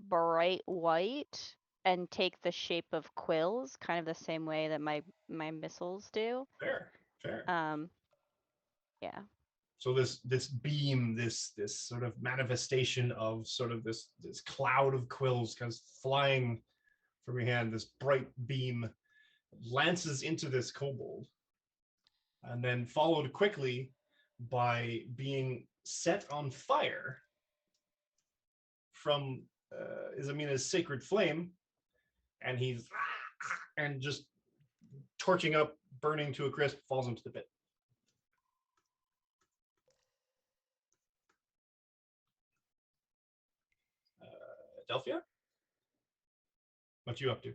bright white and take the shape of quills, kind of the same way that my missiles do. fair? Yeah. So this beam, this sort of manifestation of sort of this cloud of quills kind of flying from your hand, this bright beam lances into this kobold, and then followed quickly by being set on fire from Isamina's Sacred Flame, and he's and just torching up, burning to a crisp, falls into the pit. Delphia? What you up to?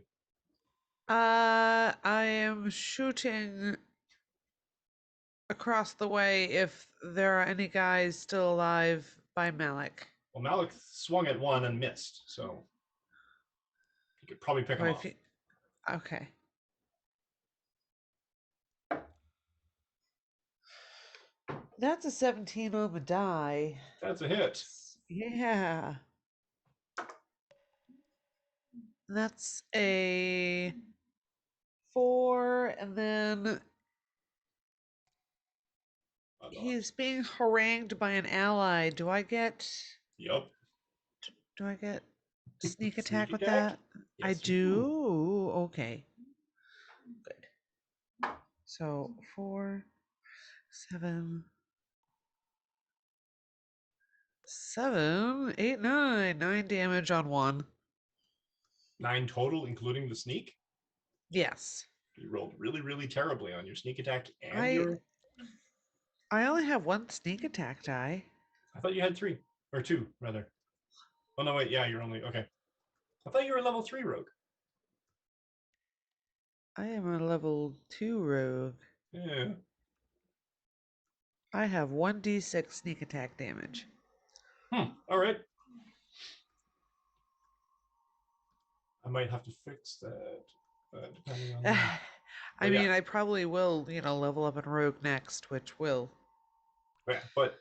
I am shooting across the way if there are any guys still alive by Malik. Well, Malik swung at one and missed, so you could probably pick him Or off. if okay. That's a 17 on the die. That's a hit. Yeah. That's a 4, and then he's being harangued by an ally. Do I get Yup. sneak attack with attack? that? I Yes, you do. Okay. Good. So 4, 7, 8, 9 damage on one. 9 total, including the sneak. Yes. You rolled really, really terribly on your sneak attack and your. I only have one sneak attack die. I thought you had 3 or 2 rather. Oh no, wait, yeah, you're only okay. I thought you were a level 3 rogue. I am a level 2 rogue. Yeah. I have 1d6 sneak attack damage. All right. I might have to fix that, depending on. I mean, I probably will, level up in rogue next, which will. Yeah, but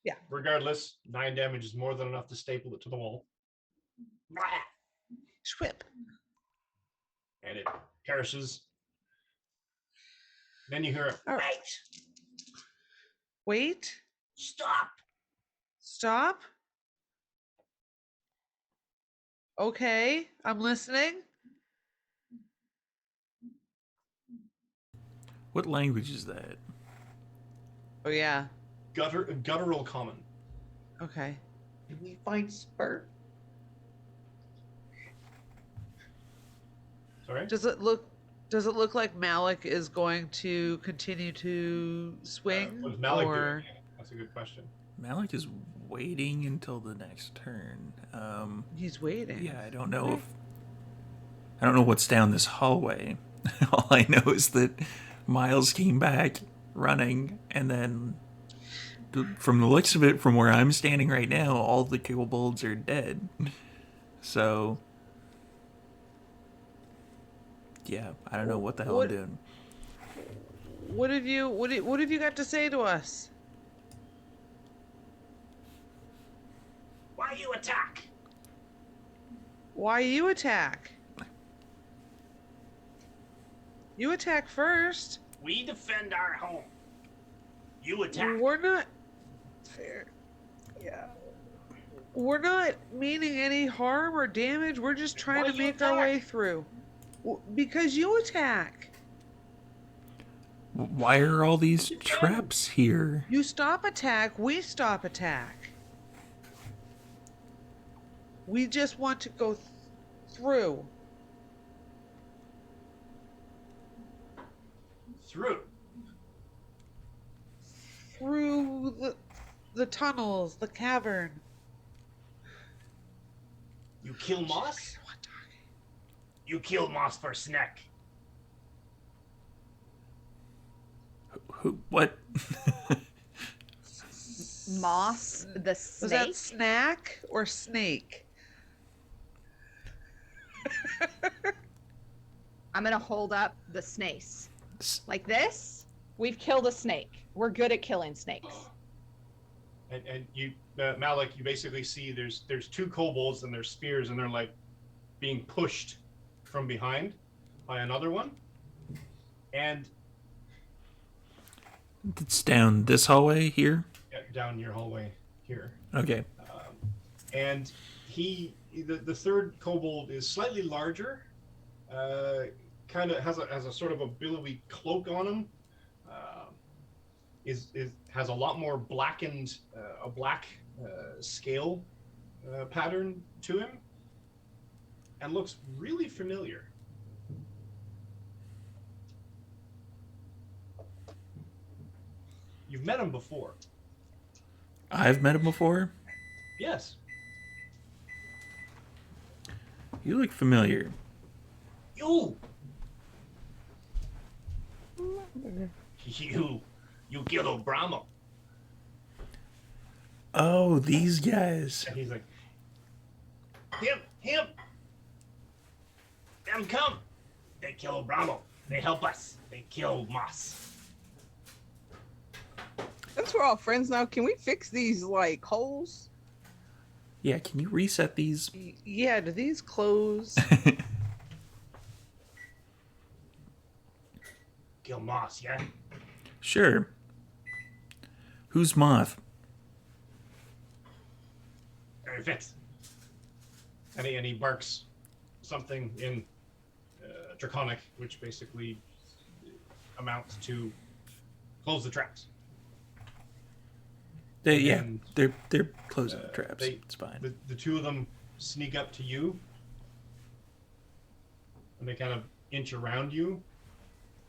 Yeah. Regardless, 9 damage is more than enough to staple it to the wall. Schwip. And it perishes. Then you hear it. All right. Wait. Stop. Stop. Okay, I'm listening. What language is that? Oh yeah. Guttural common. Okay. Did we find Spurt? Sorry? Does it look like Malik is going to continue to swing? What's Malik or... doing? Yeah, that's a good question. Malik is waiting until the next turn. He's waiting. Yeah, I don't know what's down this hallway. All I know is that Miles came back running, and then from the looks of it, from where I'm standing right now, all the kobolds are dead. So, yeah, I don't know what the hell I'm doing. What have you got to say to us? Why you attack? Why you attack? You attack first. We defend our home. You attack. We're not. Fair. Yeah. We're not meaning any harm or damage. We're just trying Why to you make our way attack? through. Because you attack. Why are all these traps here? You stop attack, we stop attack. We just want to go through. Through the tunnels, the cavern. You kill Moss? You kill Moss for snack. Who? What? Moss, the snake. Was that snack or snake? I'm gonna hold up the snakes like this. We've killed a snake. We're good at killing snakes. And you, Malik, you basically see there's 2 kobolds and their spears, and they're like being pushed from behind by another one. And It's down this hallway here? down your hallway here. Okay. And the third kobold is slightly larger, kind of has a sort of a billowy cloak on him. Has a lot more blackened, a black scale pattern to him, and looks really familiar. You've met him before. I've met him before? Yes. You look familiar. You killed Brahmo. Oh, these guys. And he's like, him. Them come. They kill Brahmo. They help us. They kill Moss. Since we're all friends now, can we fix these like holes? Yeah, can you reset these? Yeah, do these close? Kill Moss, yeah? Sure. Who's Moth? Very fixed. And he barks something in Draconic, which basically amounts to close the traps. And They're closing the traps. It's fine. The 2 of them sneak up to you, and they kind of inch around you,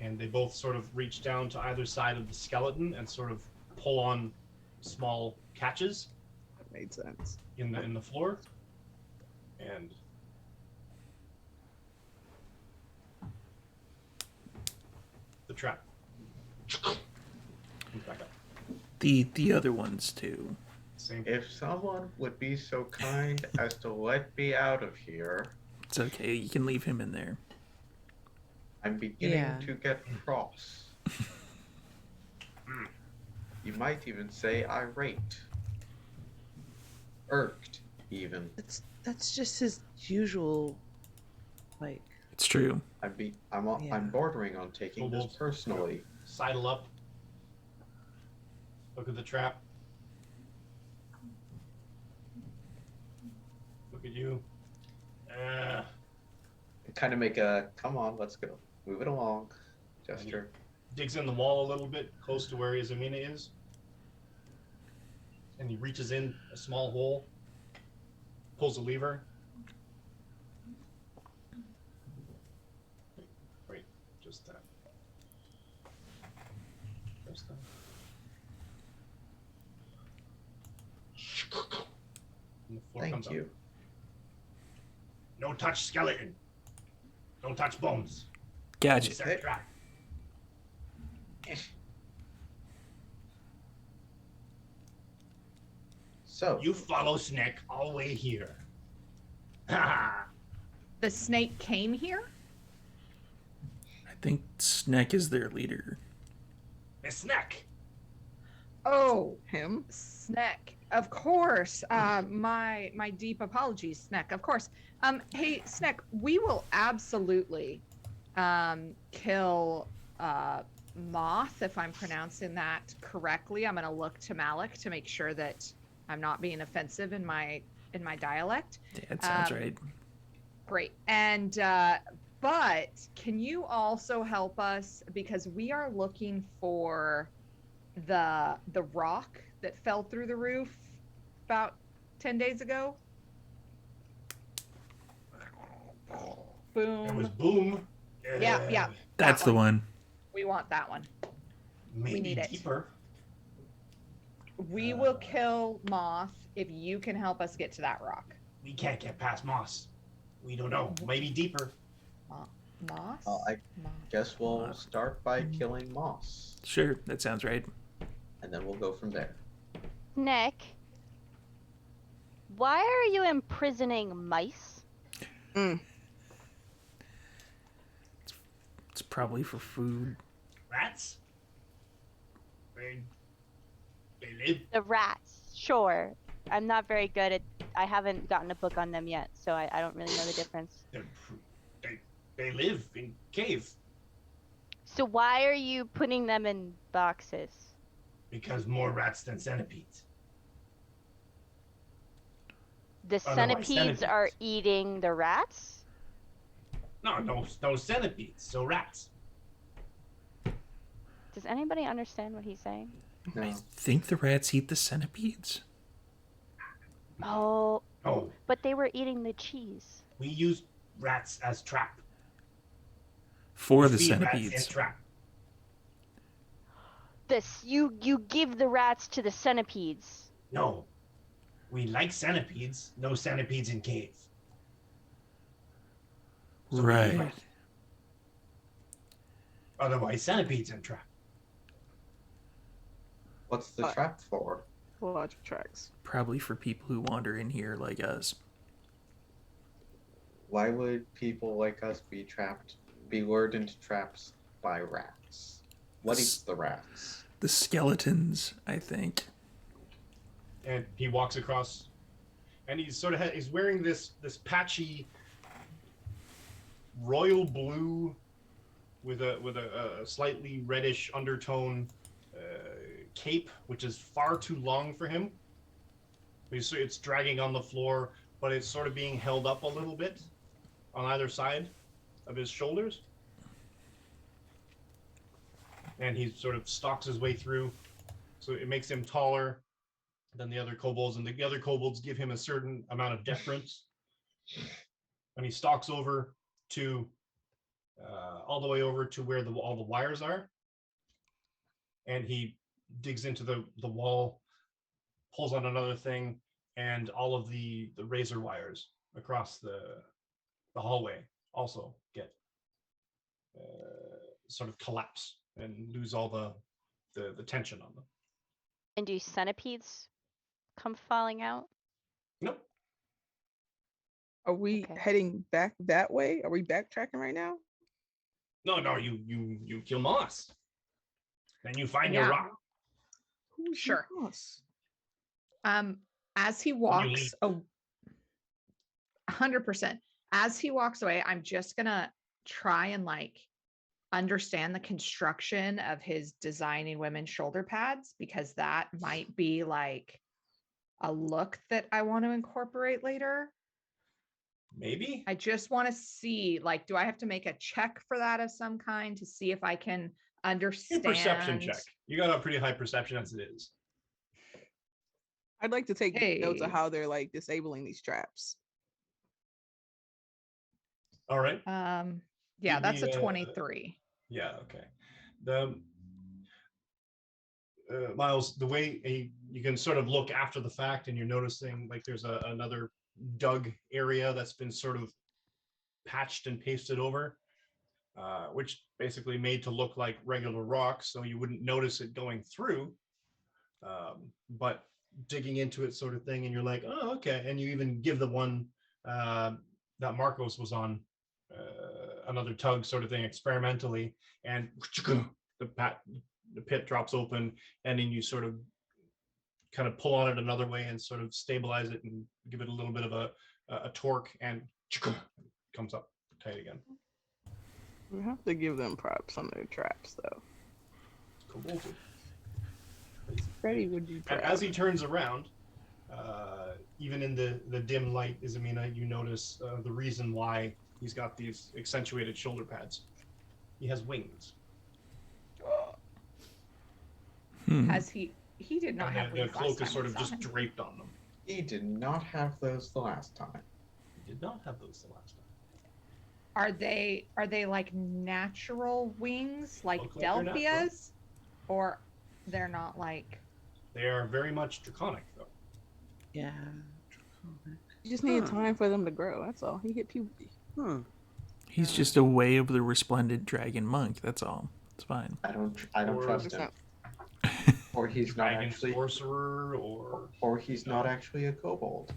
and they both sort of reach down to either side of the skeleton and sort of pull on small catches That made sense. in the floor. And the trap comes back up. The other ones too. Same. If someone would be so kind as to let me out of here, It's okay. You can leave him in there. I'm beginning Yeah. to get cross. You might even say irate. Irked, even. That's just his usual, like. It's true. I'm Yeah. bordering on taking this Kobolds. personally. Sidle up. Look at the trap. Look at you. Kind of make a come on, let's go, move it along gesture. Digs in the wall a little bit, close to where Izamina is. And he reaches in a small hole, pulls a lever. Wait, just that. Just that. And the floor comes Thank you. up. No touch skeleton. Don't touch bones. Gotcha. Set trap. So You follow Snake all the way here. Ha The snake came here? I think Sneck is their leader. Miss Snack. Oh, Him? Sneck. Of course. My deep apologies, Sneck. Of course. Hey, Sneck, we will absolutely kill Moth, if I'm pronouncing that correctly. I'm gonna look to Malik to make sure that I'm not being offensive in my dialect. Yeah, it sounds right. Great. And but can you also help us, because we are looking for the rock that fell through the roof about 10 days ago? Boom. It was boom. Yeah. That's the one. We want that one. Maybe need it. deeper. We will kill Moth if you can help us get to that rock. We can't get past moss. We don't know. Maybe deeper. Moss? I Moss. guess we'll start by killing Moss, Sure, that sounds right. and then we'll go from there. Nick, why are you imprisoning mice? It's probably for food. Rats? They live. The rats, sure. I'm not very good at. I haven't gotten a book on them yet, so I don't really know the difference. They live in cave So why are you putting them in boxes? because more rats than centipedes. The Otherwise, centipedes are centipedes. eating the rats? No centipedes. So rats. Does anybody understand what he's saying? No. I think the rats eat the centipedes. Oh, No, but they were eating the cheese. we use rats as trap. For We the feed rats centipedes. in trap. This you give the rats to the centipedes. No, we like centipedes. No centipedes in cave. So we Right. use- Otherwise, centipedes in trap. What's the trap for? Logic tracks. Probably for people who wander in here like us. Why would people like us be lured into traps by rats? What eats the rats? The skeletons, I think. And he walks across, and he's sort of he's wearing this patchy royal blue with a slightly reddish undertone cape, which is far too long for him. It's dragging on the floor, but it's sort of being held up a little bit on either side of his shoulders. And he sort of stalks his way through, so it makes him taller than the other kobolds, and the other kobolds give him a certain amount of deference. And he stalks over to all the way over to where all the wires are. And he digs into the wall, pulls on another thing, and all of the razor wires across the hallway also get sort of collapse and lose all the tension on them. And do centipedes come falling out? Nope. Are we Okay. heading back that way? Are we backtracking right now? No, you kill Moss. Then you find your Yeah. rock. Who's Sure. Moss? As he you walks, 100%. As he walks away, I'm just gonna try and like understand the construction of his designing women's shoulder pads, because that might be like a look that I want to incorporate later. Maybe. I just want to see, like, do I have to make a check for that of some kind to see if I can understand? Perception check. You got a pretty high perception as it is. I'd like to take notes of Hey. how they're like disabling these traps. All right. Yeah, Give that's me, a 23. Yeah. Okay. The Miles, the way you can sort of look after the fact, and you're noticing like there's another dug area that's been sort of patched and pasted over, which basically made to look like regular rock, so you wouldn't notice it going through. But digging into it, sort of thing, and you're like, oh, okay. And you even give the one that Marcos was on another tug, sort of thing, experimentally, and the pit drops open, and then you sort of kind of pull on it another way and sort of stabilize it and give it a little bit of a torque, and comes up tight again. We have to give them props on their traps, though. Cool. Freddie would be proud. And as he turns around, even in the dim light, Izamina, you notice the reason why he's got these accentuated shoulder pads. He has wings. As he did not And have the wings last cloak time is sort we of saw just him. draped on them. He did not have those the last time. He did not have those the last time. Are they like natural wings, like Look like they're natural. Delphia's, or they're not like? They are very much draconic, though. Yeah. You just need time for them to grow. That's all. He hit puberty. He's just a way of the resplendent dragon monk. That's all. It's fine. I don't Or- trust him. Or he's not Dragon actually, sorcerer, or he's not actually a kobold.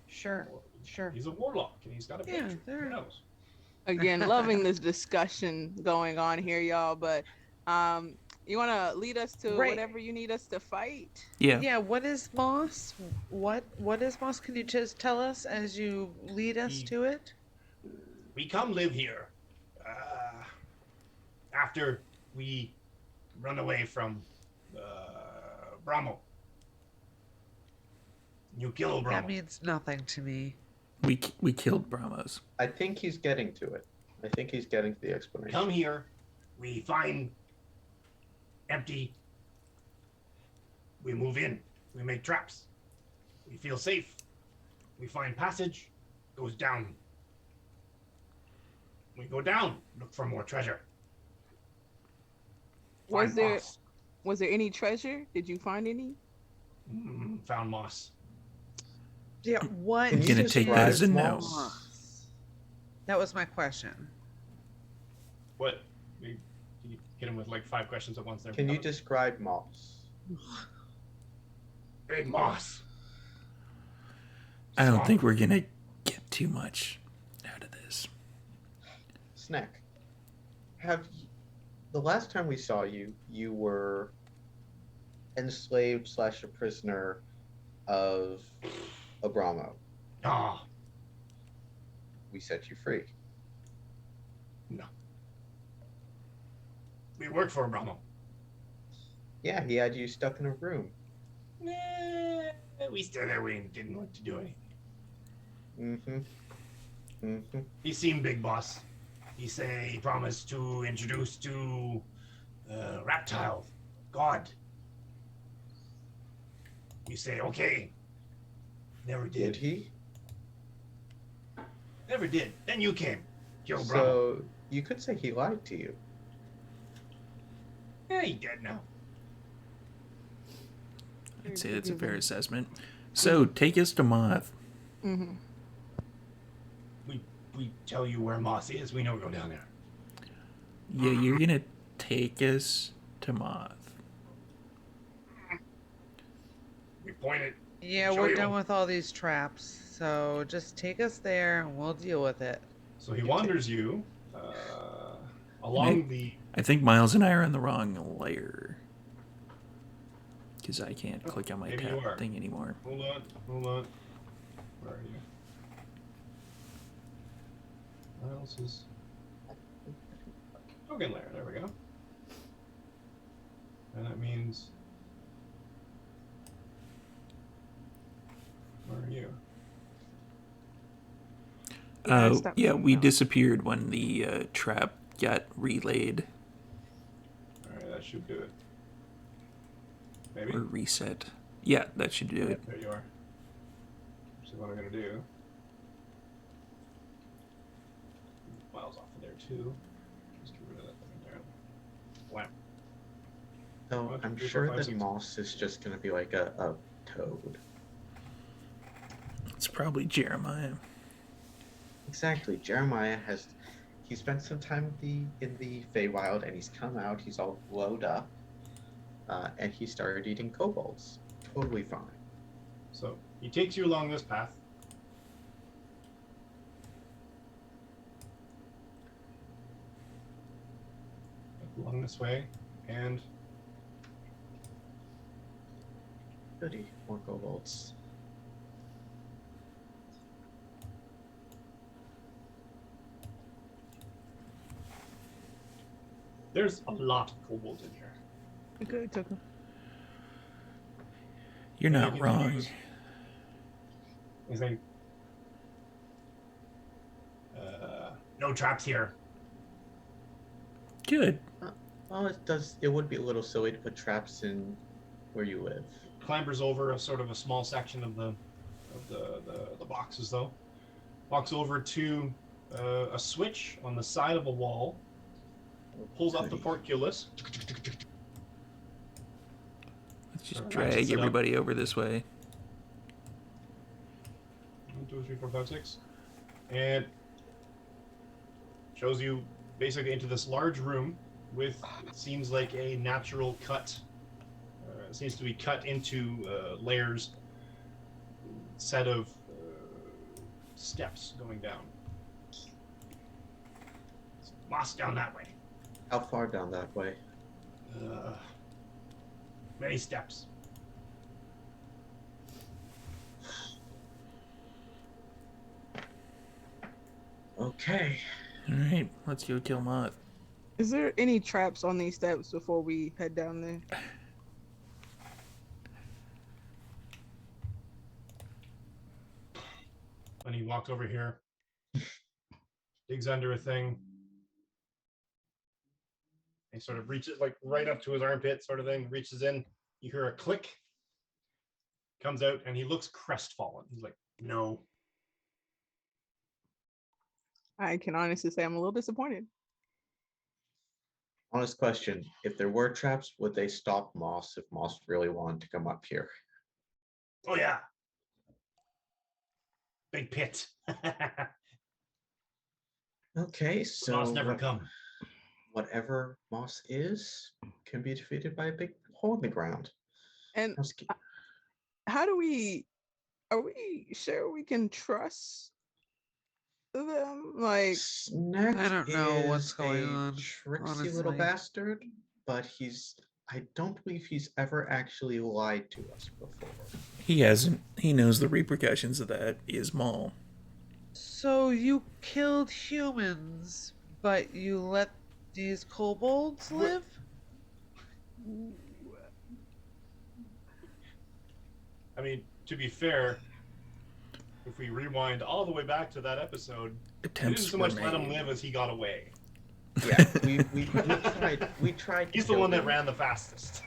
Sure. He's a warlock, and he's got a Yeah, picture. they're- Who knows? Again, loving this discussion going on here, y'all. But you want to lead us to Right. whatever you need us to fight? Yeah. Yeah, what is moss? What is moss? Can you just tell us as you lead us to it? We come live here after we run away from Brahmo. You kill Brahmo. That means nothing to me. We killed Brahmos. I think he's getting to it. I think he's getting to the explanation. Come here. We find empty. We move in. We make traps. We feel safe. We find passage. Goes down. We go down. Look for more treasure. Was Find there moss. was there any treasure? Did you find any? Found moss. Yeah, what? Can I'm you gonna take that as a describe no. moss? That was my question. What? You hit him with like 5 questions at once there. Can you describe moss? Big moss. I don't Swamp. think we're gonna get too much out of this. Snack. The last time we saw you, you were enslaved / a prisoner of Abramo. Ah, We set you free. no. We work for Brahmo. Yeah, he had you stuck in a room. We stood there. We didn't want to do anything. He seemed big boss. He promised to introduce to reptile god. We say okay. Never Did did. he? Never did. Then you came. Joe Bravo. So you could say he lied to you. Yeah, he dead now. I'd say that's a fair assessment. So, take us to Moth. Mm-hmm. We tell you where Moss is. We know go down there. Yeah, you're gonna take us to Moth. We pointed. Yeah, Show we're you. done with all these traps. So just take us there and we'll deal with it. So he wanders you along the. I think Miles and I are on the wrong layer. Because I can't click on my Maybe tab you are. thing anymore. Hold on. Where are you? What else is? Token layer. There we go. And that means. Where are you? Yeah, we disappeared when the trap got relayed. Alright, that should do it. Maybe? Or reset. Yeah, that should do it. There you are. So what I'm gonna do. Miles off of there too. Just get rid of that thing there. Wham. So 1, 2, I'm 3, 4, sure 5, that 6. Moss is just going to be like a toad. It's probably Jeremiah. Exactly. Jeremiah he spent some time in the Feywild, and he's come out. He's all glowed up, and he started eating kobolds. Totally fine. So he takes you along this path. Along this way, and Goody, more kobolds. there's a lot of kobolds in here. Good, took him. You're not Yeah, wrong. I think. No traps here. Good. Well, it would be a little silly to put traps in where you live. Clambers over a sort of a small section of the boxes, though. Walks over to a switch on the side of a wall. Pulls up the portcullis. Let's just Ratchets drag it up. everybody over this way. 1, 2, 3, 4, 5, 6, and shows you basically into this large room with it seems like a natural cut. It seems to be cut into layers, set of steps going down. Moss down that way. How far down that way? Many steps. Okay. All right, let's go kill Moth. Is there any traps on these steps before we head down there? And he walks over here, digs under a thing. He sort of reaches like right up to his armpit, sort of thing, reaches in. You hear a click, comes out, and he looks crestfallen. He's like, no. I can honestly say I'm a little disappointed. Honest question. If there were traps, would they stop Moss if Moss really wanted to come up here? Oh, yeah. Big pit. Okay, so Moss never come. whatever Moss is can be defeated by a big hole in the ground. And how do are we sure we can trust them? Like, Snack I don't know what's is going a on, tricksy little honestly. bastard, but I don't believe he's ever actually lied to us before. He hasn't. He knows the repercussions of that is Maul. So you killed humans, but you let these kobolds live? I mean, to be fair, if we rewind all the way back to that episode, we Attempts didn't so were much let him made. live as he got away. Yeah, we tried to He's the kill one that him. ran the fastest.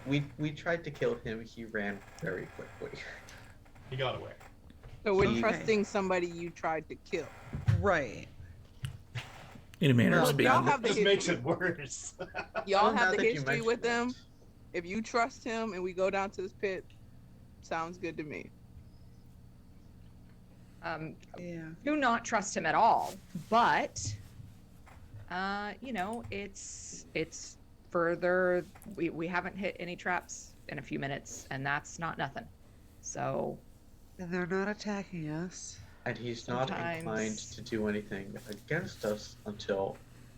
We tried to kill him. He ran very quickly. He got away. So we're Okay. trusting somebody you tried to kill. Right. In a manner of Well, Look, y'all speaking. have the This makes history. it worse. Y'all Well, have now the that you history with mention them. it, If you trust him and we go down to this pit, sounds good to me. Yeah. Do not trust him at all, but it's further. We haven't hit any traps in a few minutes, and that's not nothing. So And they're not attacking us. and he's not inclined Sometimes- to do anything against us until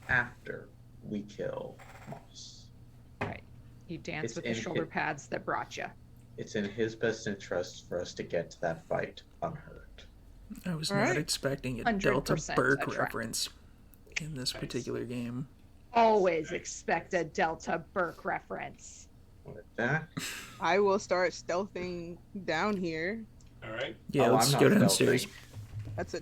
after we kill Moss. right, you dance It's with the in shoulder his- pads that brought you. It's in his best interest for us to get to that fight unhurt. I was All not right. expecting a 100% Delta Burke a trap. reference in this Nice. particular game. Always expect a Delta Burke reference. With that, I will start stealthing down here. All right. Yeah, Oh, let's I'm not go downstairs. stealthing. That's a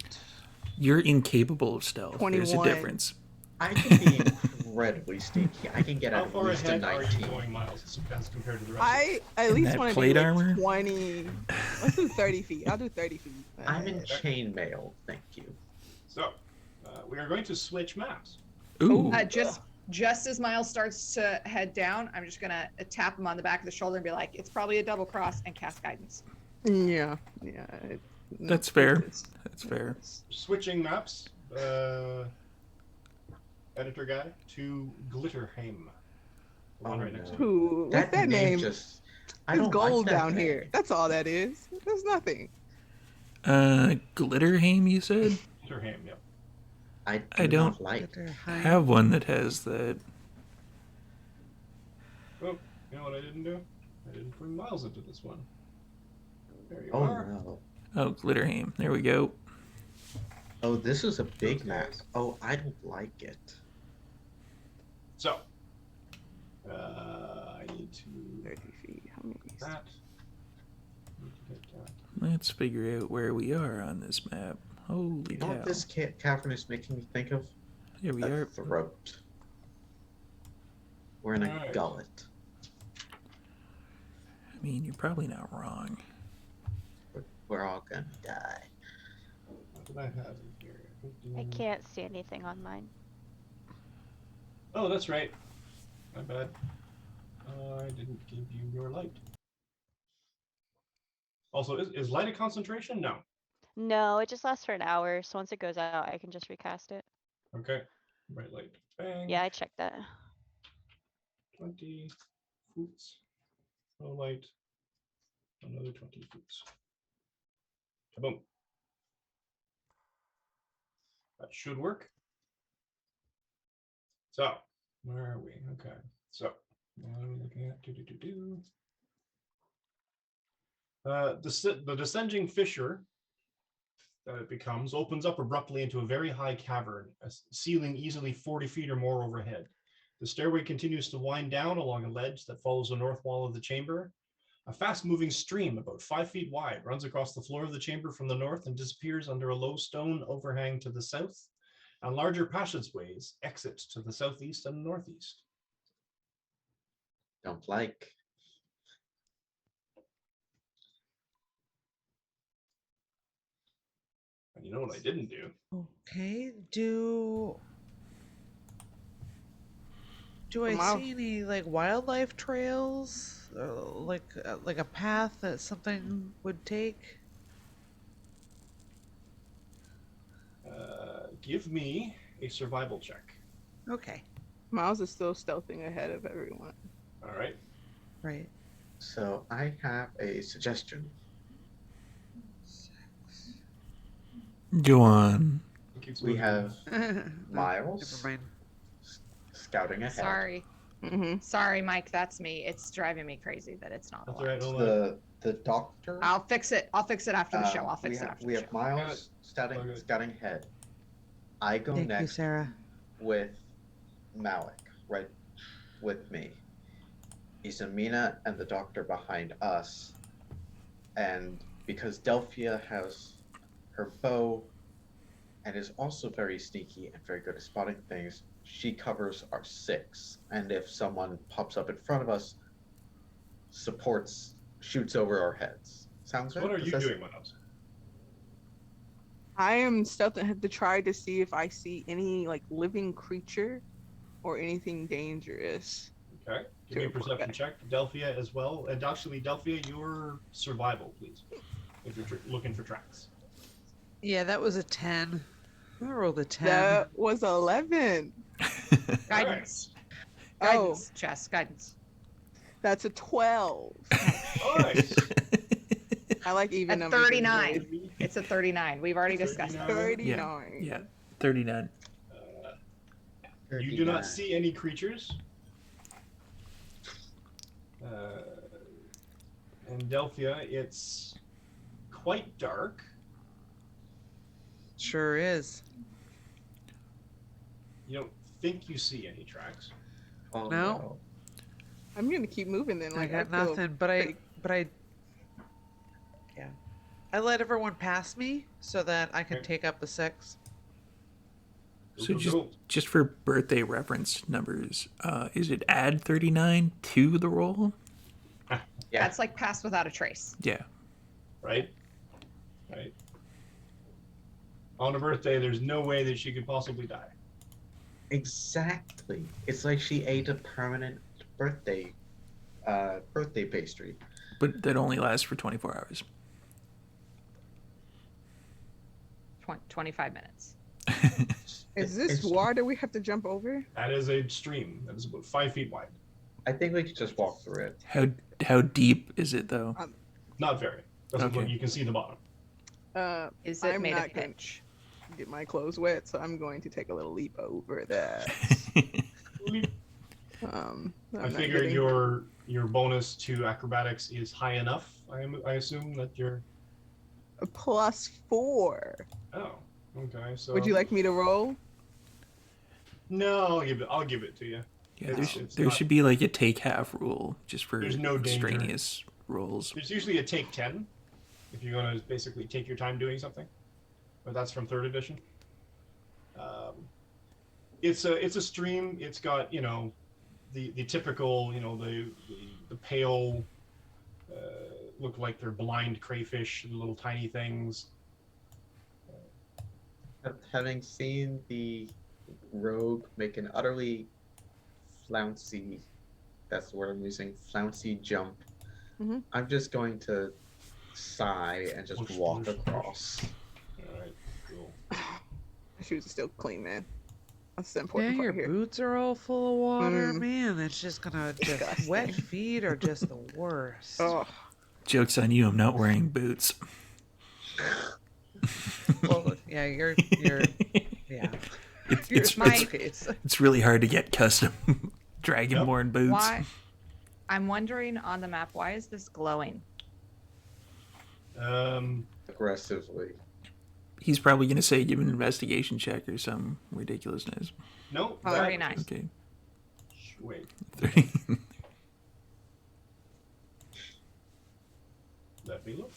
You're incapable of stealth. There's a 21. difference. I can be incredibly sneaky. I can get How at far least a ahead are you 19. going, Miles, as compared to the rest? I at In least that want to plate be like armor? 20. Let's do 30 feet. I'll do 30 feet. I'm in chainmail, thank you. So, we are going to switch maps. Ooh. Just as Miles starts to head down, I'm just gonna tap him on the back of the shoulder and be like, "It's probably a double cross," and cast guidance. Yeah. That's fair. That's fair. Switching maps. Editor guy to Glitterheim. The one Oh, right next no. to it. Who? What's that name? Just. I There's don't like gold that down name. here. That's all that is. There's nothing. Glitterheim, you said? Glitterheim, yep. I don't- not like. I have one that has that. Oh, you know what I didn't do? I didn't bring Miles into this one. There you Oh are. no. Oh, Glitterheim. There we go. Oh, this is a big Okay. map. Oh, I don't like it. So, I need to 30 feet. How many? get that. Need to get that. Let's figure out where we are on this map. Holy You know cow. what this cavern is making me think of? Here we A are. throat. We're in a Alright. gullet. I mean, you're probably not wrong. We're all gonna die. What did I have in here? I can't see anything on mine. Oh, that's right. My bad. I didn't give you your light. Also, is light a concentration? No. No, it just lasts for an hour, so once it goes out, I can just recast it. Okay. Bright light. Bang. Yeah, I checked that. 20 foots. Low light. Another 20 foots. Kaboom. That should work. So, where are we? Okay. So, what are we looking at? The descending fissure that it becomes opens up abruptly into a very high cavern, a ceiling easily 40 feet or more overhead. The stairway continues to wind down along a ledge that follows the north wall of the chamber. A fast-moving stream about 5 feet wide runs across the floor of the chamber from the north and disappears under a low stone overhang to the south, and larger passageways exit to the southeast and northeast. Don't like. And you know what I didn't do? Okay. Do I Wow. see any like wildlife trails, like a path that something would take? Give me a survival check. Okay. Miles is still stealthing ahead of everyone. All right. Right. So I have a suggestion. Go on. It keeps We moving. have No, Miles Never mind. scouting ahead. Sorry, Mm-hmm. sorry, Mike. That's me. It's driving me crazy that it's not That's all right. aligned. No lag. The doctor. I'll fix it. I'll fix it after the show. I'll we fix it have, after we the have show. Miles Okay. scouting ahead. I go Thank you, next Sarah. with Malik, right with me. Isamina and the doctor behind us. And because Delphia has her bow and is also very sneaky and very good at spotting things, she covers our six. And if someone pops up in front of us, shoots over our heads. Sounds So good? what are Does you that- doing, Miles? I am stealthing to try to see if I see any like living creature or anything dangerous. Okay. Give me a perception check. Delphia as well. And actually, Delphia, your survival, please. If you're looking for tracks. Yeah, that was a 10. I rolled a 10. That was 11. Guidance. Oh. Guidance, Chess, guidance. That's a 12. Nice. I like even At numbers. 39. It's a 39. We've already discussed that. 39. Yeah, 39. You do not see any creatures. And Delphia, it's quite dark. Sure is. You don't think you see any tracks. Oh, No. I'm gonna keep moving then. I Like got feel nothing, but I let everyone pass me so that I can Okay. take up the 6. So Go, just go. just for birthday reference numbers, is it add 39 to the roll? Yeah. That's like pass without a trace. Yeah. Right? Right. On a birthday, there's no way that she could possibly die. Exactly. It's like she ate a permanent birthday pastry. But that only lasts for 24 hours. 25 minutes. Is this It's- water we have to jump over? That is a stream that is about 5 feet wide. I think we could just walk through it. How deep is it though? Not very. Doesn't Okay. look, you can see the bottom. Is it I'm made not of gonna pitch? get my clothes wet, so I'm going to take a little leap over that. I'm I not figure getting- your bonus to acrobatics is high enough. I assume that you're. a +4. Oh, okay. So Would you like me to roll? No, I'll give it to you. Yeah, It's there not- should be like a take half rule just for There's no danger. extraneous rolls. There's usually a take 10 if you're going to basically take your time doing something, but that's from 3rd edition. It's a stream. It's got the typical the pale look like they're blind crayfish, the little tiny things. Having seen the rogue make an utterly flouncy, that's the word I'm using, flouncy jump, Mhm. I'm just going to sigh and just Whoosh, walk whoosh, whoosh. across. All right, cool. My shoes are still clean, man. That's the Yeah, important your part here. boots are all full of water, Mm. man. It's just gonna just Disgusting. wet feet are just the worst. Oh, Joke's on you, I'm not wearing boots. Well, yeah, you're yeah. It's, You're it's, my- it's, it's really hard to get custom Dragonborn boots. Why? I'm wondering on the map, why is this glowing? Aggressively. He's probably going to say give an investigation check or some ridiculousness. No, Oh, that- 39. Okay. Wait, 30. let me look.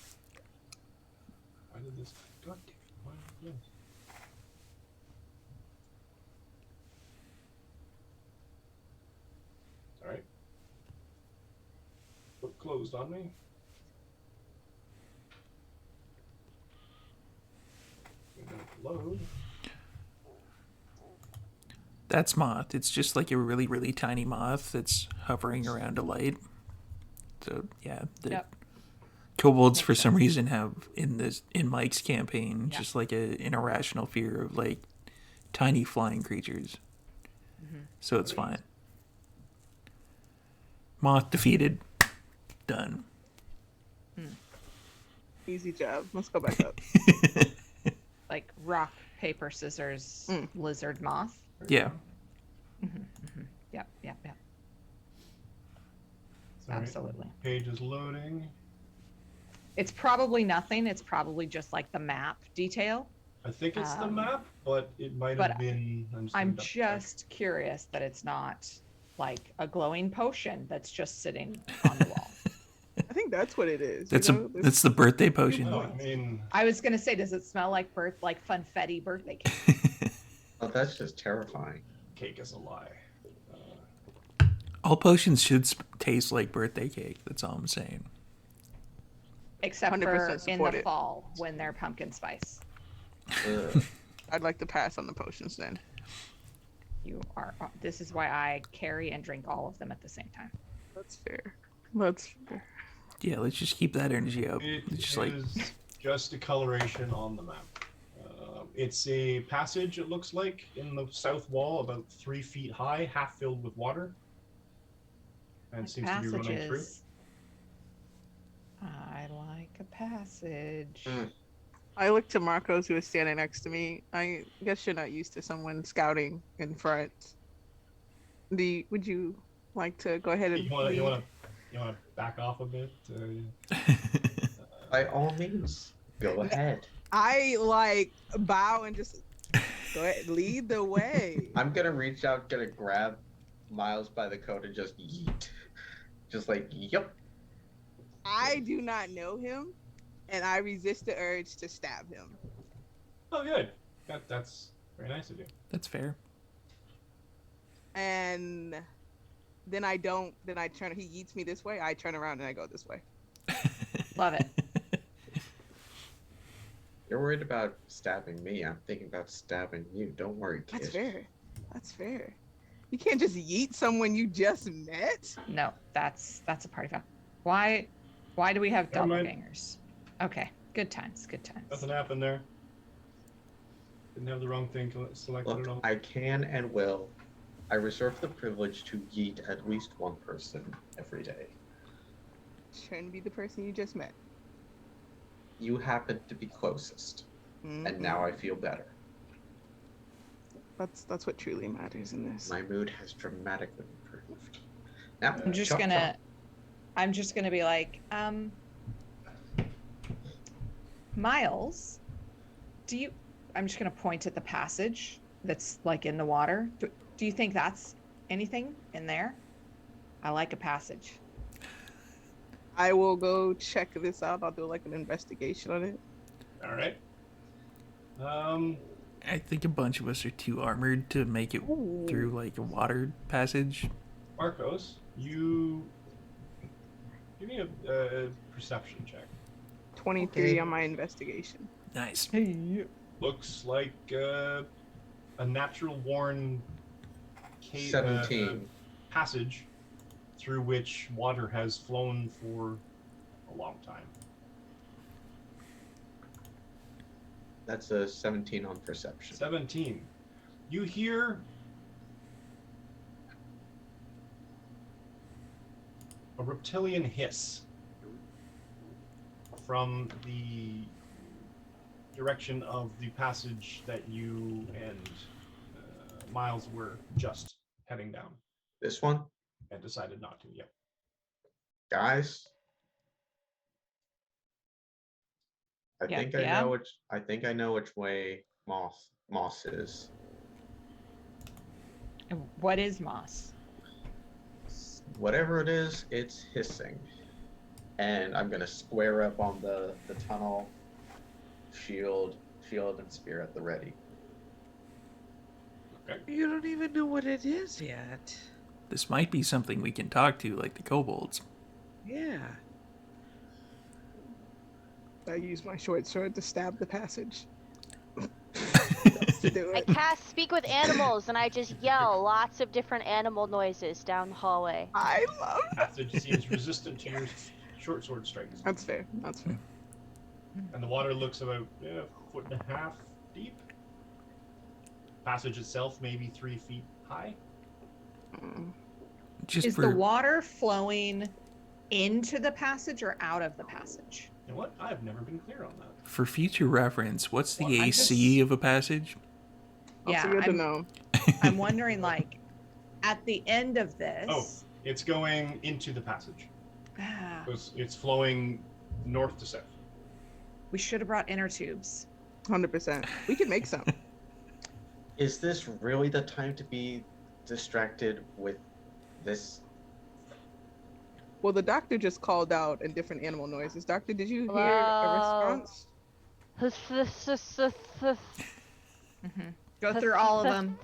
Why did this? God damn it! Why did this? All right. Book closed on me. Load. That's moth. It's just like a really, really tiny moth that's hovering around a light. So yeah, the Yep. kobolds Makes for some sense. reason have in Mike's campaign Yeah. just like an irrational fear of like tiny flying creatures. Mm-hmm. So it's fine. Moth defeated. Done. easy job. Let's go back up. Like rock, paper, scissors, Mm. lizard, moth. Yeah. Yep, yep, yep. Sorry, Absolutely. Page is loading. It's probably nothing. It's probably just like the map detail. I think it's the Um, map, but it might but have been. I'm gonna double check. just curious that it's not like a glowing potion that's just sitting on the wall. I think that's what it is. That's you know? that's the birthday potion. Oh, I mean, I was gonna say, does it smell like funfetti birthday cake? Oh, that's just terrifying. cake is a lie. All potions should taste like birthday cake. That's all I'm saying. Except 100% for in support the it. fall when they're pumpkin spice. Ugh. I'd like to pass on the potions then. You are. This is why I carry and drink all of them at the same time. That's fair. That's fair. Yeah, let's just keep that energy up. It It's just like is just a coloration on the map. It's a passage, it looks like, in the south wall, about 3 feet high, half filled with water. And seems to be running through. Passages. I like a passage. I look to Marcos, who is standing next to me. I guess you're not used to someone scouting in front. Would you like to go ahead and You want to back off a bit? By all means, go ahead. I like bow and just go ahead, lead the way. I'm gonna reach out, gonna grab Miles by the coat and just yeet. Just like, yep. I do not know him, and I resist the urge to stab him. Oh, good. That's very nice of you. that's fair. And then I don't. Then I turn. He yeets me this way. I turn around and I go this way. Love it. You're worried about stabbing me. I'm thinking about stabbing you. Don't worry, kid. That's fair. That's fair. You can't just yeet someone you just met. No, that's a party foul. Why do we have Never mind. doppelgangers? Okay, good times, good times. Nothing happened there. Didn't have the wrong thing selected Look, at all. I can and will. I reserve the privilege to yeet at least one person every day. Trying to be the person you just met. You happen to be closest, and Mhm. now I feel better. That's what truly matters in this. My mood has dramatically improved. Now, I'm just chop, gonna chop. be like, Miles, I'm just gonna point at the passage that's like in the water. Do you think that's anything in there? I like a passage. I will go check this out. I'll do like an investigation on it. All right. I think a bunch of us are too armored to make it through like a water passage. Marcos, you give me a perception check. 23 Okay. on my investigation. Nice. Looks like a natural worn cave, 17. passage through which water has flown for a long time. That's a 17 on perception. 17. You hear a reptilian hiss from the direction of the passage that you and Miles were just heading down, This one, and decided not to. Yep. guys. I Yeah, think yeah. I know which way Moss is. What is moss? Whatever it is, it's hissing. And I'm gonna square up on the tunnel, shield and spear at the ready. You don't even know what it is yet. This might be something we can talk to, like the kobolds. Yeah. I use my short sword to stab the passage. To do I it. cast Speak with Animals and I just yell lots of different animal noises down the hallway. I love that. Passage seems resistant to your short sword strikes, That's fair. That's fair. and the water looks about a foot and a half deep. Passage itself maybe 3 feet high. Mm. Just Is for the water flowing into the passage or out of the passage? You know what? I've never been clear on that. for future reference, what's the Well, I'm AC just- of a passage? Yeah, Also good to know. I'm wondering, like, at the end of this. Oh. It's going into the passage. Ah, It's flowing north to south. we should have brought inner tubes. 100%. We can make some. Is this really the time to be distracted with this? Well, the doctor just called out in different animal noises. Doctor, did you hear a Hello? response? Go through all of them.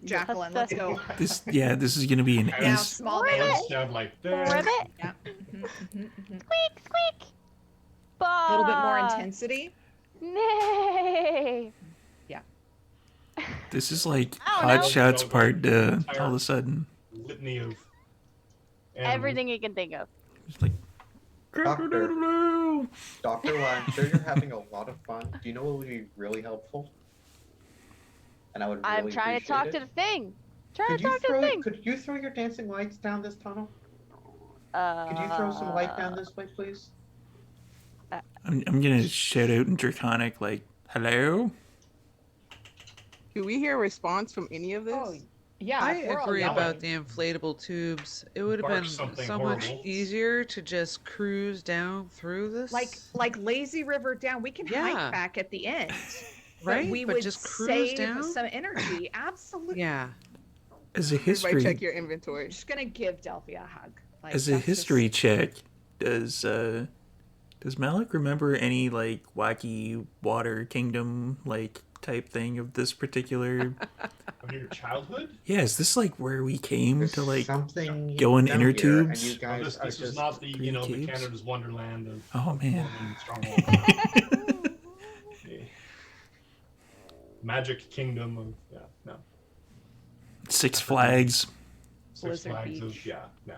Jacqueline, let's go. This is gonna be an Now, ace. small Ribbit. nails. Stab like there. Ribbit? Yeah. Squeak, squeak. A little bit more Bah. intensity. Nay. This is like I don't Hot know. Shots part Entire- all of a sudden. Litany of animals. Everything you can think of. It's like Doctor, Doctor, while I'm sure you're having a lot of fun, do you know what would be really helpful? And I would really I'm trying to talk appreciate to the thing. Could you throw your dancing lights down this tunnel? Could you throw some light down this way, please? I'm gonna shout out in Draconic like, hello? Do we hear a response from any of this? Oh, yeah. I if we're all agree yelling- about the inflatable tubes. It would have Bark been something so much horrible. easier to just cruise down through this. like lazy river down. We can Yeah. hike back at the end. right? But we but would just cruise save down. some energy. Absolutely. Yeah. As a Everybody history check your inventory. I'm just gonna give Delphia a hug. Like, as a that's history just- check, does Malik remember any like wacky water kingdom like type thing of this particular Of your childhood? Yeah, is this like where we came There's to like something go in down inner here, and tubes? you Oh, guys this are was just not the green the cubes? Canada's wonderland of Oh man. Northern stronghold. The Magic Kingdom of no. Six Flags. Six Blizzard Flags of Beach. no.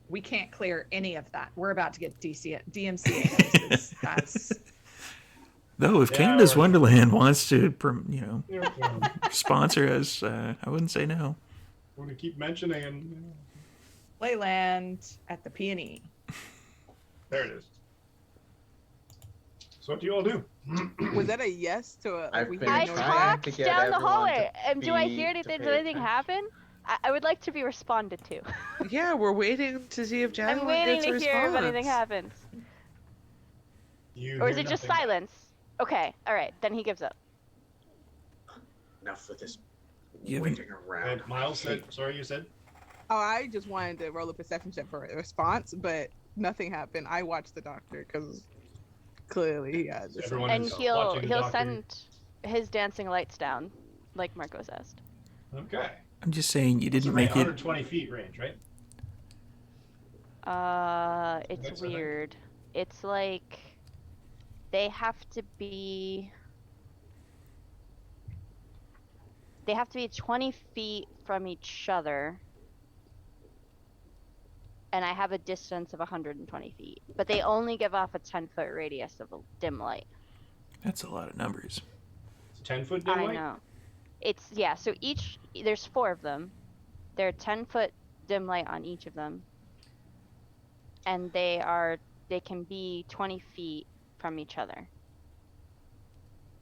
We can't clear any of that. We're about to get DMCA notices. That's Though if Yeah, Canada's or- Wonderland wants to We're sponsor us, I wouldn't say no. gonna keep mentioning and Playland at the Peony. there it is. So what do you all do? Was that a yes to a? I've we been hear I no trying yes? talked to get down the everyone hallway. to And do I be- hear to anything? pay Does anything attention. happen? I would like to be responded to. Yeah, we're waiting to see if Jacqueline I'm waiting gets a to hear if response. anything happens. You Or is hear it just nothing. silence? Okay, alright, then he gives up. Enough of this You haven't- waiting around. And Miles said, sorry, you said? Oh, I just wanted to roll a perception check for a response, but nothing happened. I watched the doctor because clearly he had this. Everyone And is he'll watching the doctor. send his dancing lights down, like Marcos asked. Okay. I'm just saying you It's didn't around make it. 120 feet range, right? It's That's okay. weird. It's like they have to be 20 feet from each other. And I have a distance of 120 feet. But they only give off a 10-foot radius of a dim light. That's a lot of numbers. It's a 10-foot dim I light? know. So there's 4 of them. They're 10-foot dim light on each of them. And they can be 20 feet from each other.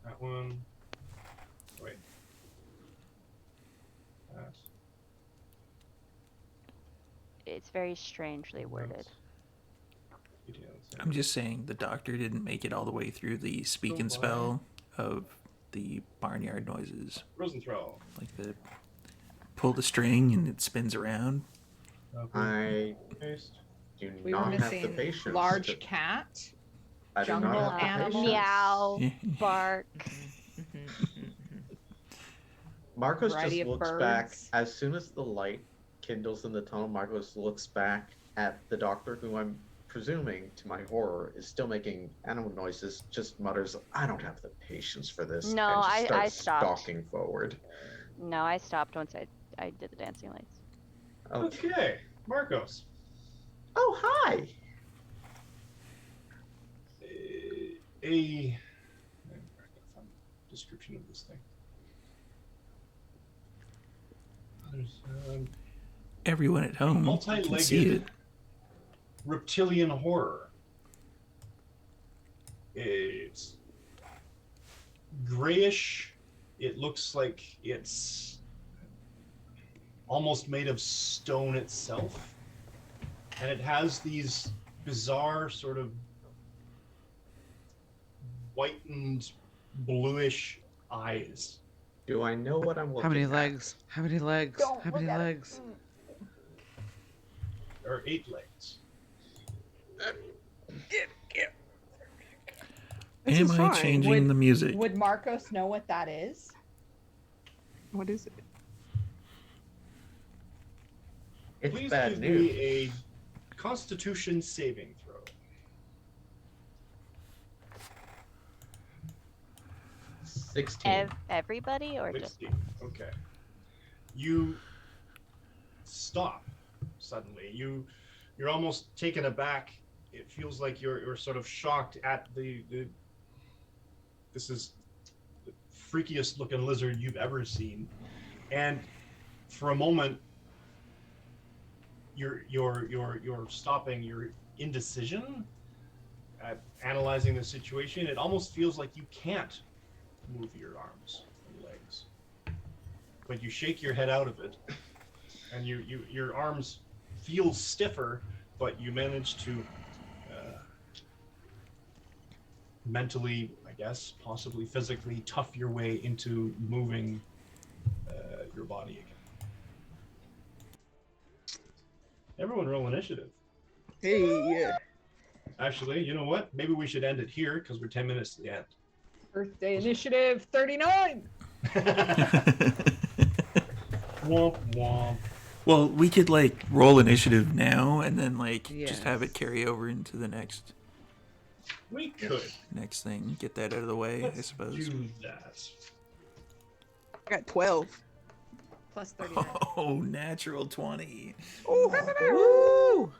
That one. Wait. That. It's very strangely worded. Details. I'm just saying the doctor didn't make it all the way through the speak and spell of the barnyard noises. Rosenthal. Like the pull the string and it spins around. I Paste. do We were not have the missing patience. large to- cat. I do not jungle have the animals. patience. Meow, bark. Marcos Variety just of looks back birds. as soon as the light kindles in the tunnel. Marcos looks back at the doctor, who I'm presuming, to my horror, is still making animal noises. Just mutters, "I don't have the patience for this." No, and just I starts stopped. stalking forward. No, I stopped once I did the dancing lights. Okay. Okay, Marcos. Oh, hi. A description of this thing. There's Everyone at home can see multi-legged it. reptilian horror. It's grayish. It looks like it's almost made of stone itself. And it has these bizarre sort of whitened bluish eyes. Do I know what I'm looking How many at? legs? How many legs? Don't How look many at it. legs? There are 8 legs. This Am is I fine. changing the music? Would Marcos know what that is? What is it? It's Please bad give news. me a Constitution saving throw. 16. Everybody or just 16. Okay. You stop suddenly. You're almost taken aback. It feels like you're sort of shocked at the this is the freakiest looking lizard you've ever seen. And for a moment you're stopping your indecision at analyzing the situation. It almost feels like you can't move your arms and legs, but you shake your head out of it, and your arms feel stiffer, but you manage to mentally, I guess, possibly physically, tough your way into moving your body again. Everyone roll initiative. Hey. Actually, you know what? Maybe we should end it here because we're 10 minutes to the end. Birthday initiative 39. Womp womp. Well, we could like roll initiative now and then like just have it Yes. carry over into the next We could. thing. Get that out of the way, I Let's suppose. do that. I got 12. Plus 39. Oh, natural 20. Woo!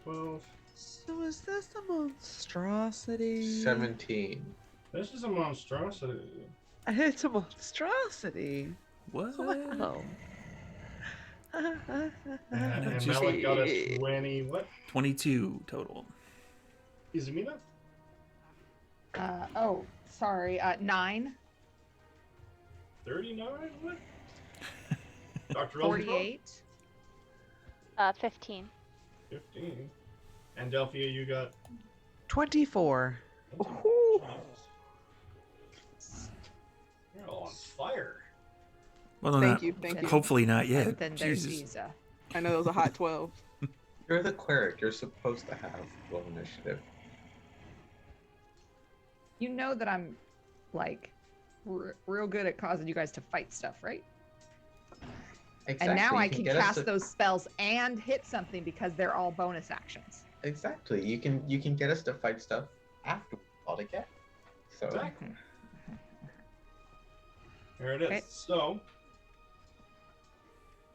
12. So is this a monstrosity? 17. This is a monstrosity. It's a monstrosity. What? Wow. And just- Malik got a 20. What? 22 total. Izumina? Sorry. 9. 39? What? Dr. Rosenthal? 48. 15. 15. And Delphia, you got 24. 20. You're all on fire. Well, no, Thank not, you. Thank you. hopefully not yet. And then there's Jesus. Isa. I know that was a hot 12. You're the cleric. You're supposed to have low initiative. You know that I'm like real good at causing you guys to fight stuff, right? Exactly. And now you I can get us cast to- those spells and hit something because they're all bonus actions. Exactly. You can get us to fight stuff after we fought again. So Exactly. There it is. Okay. So,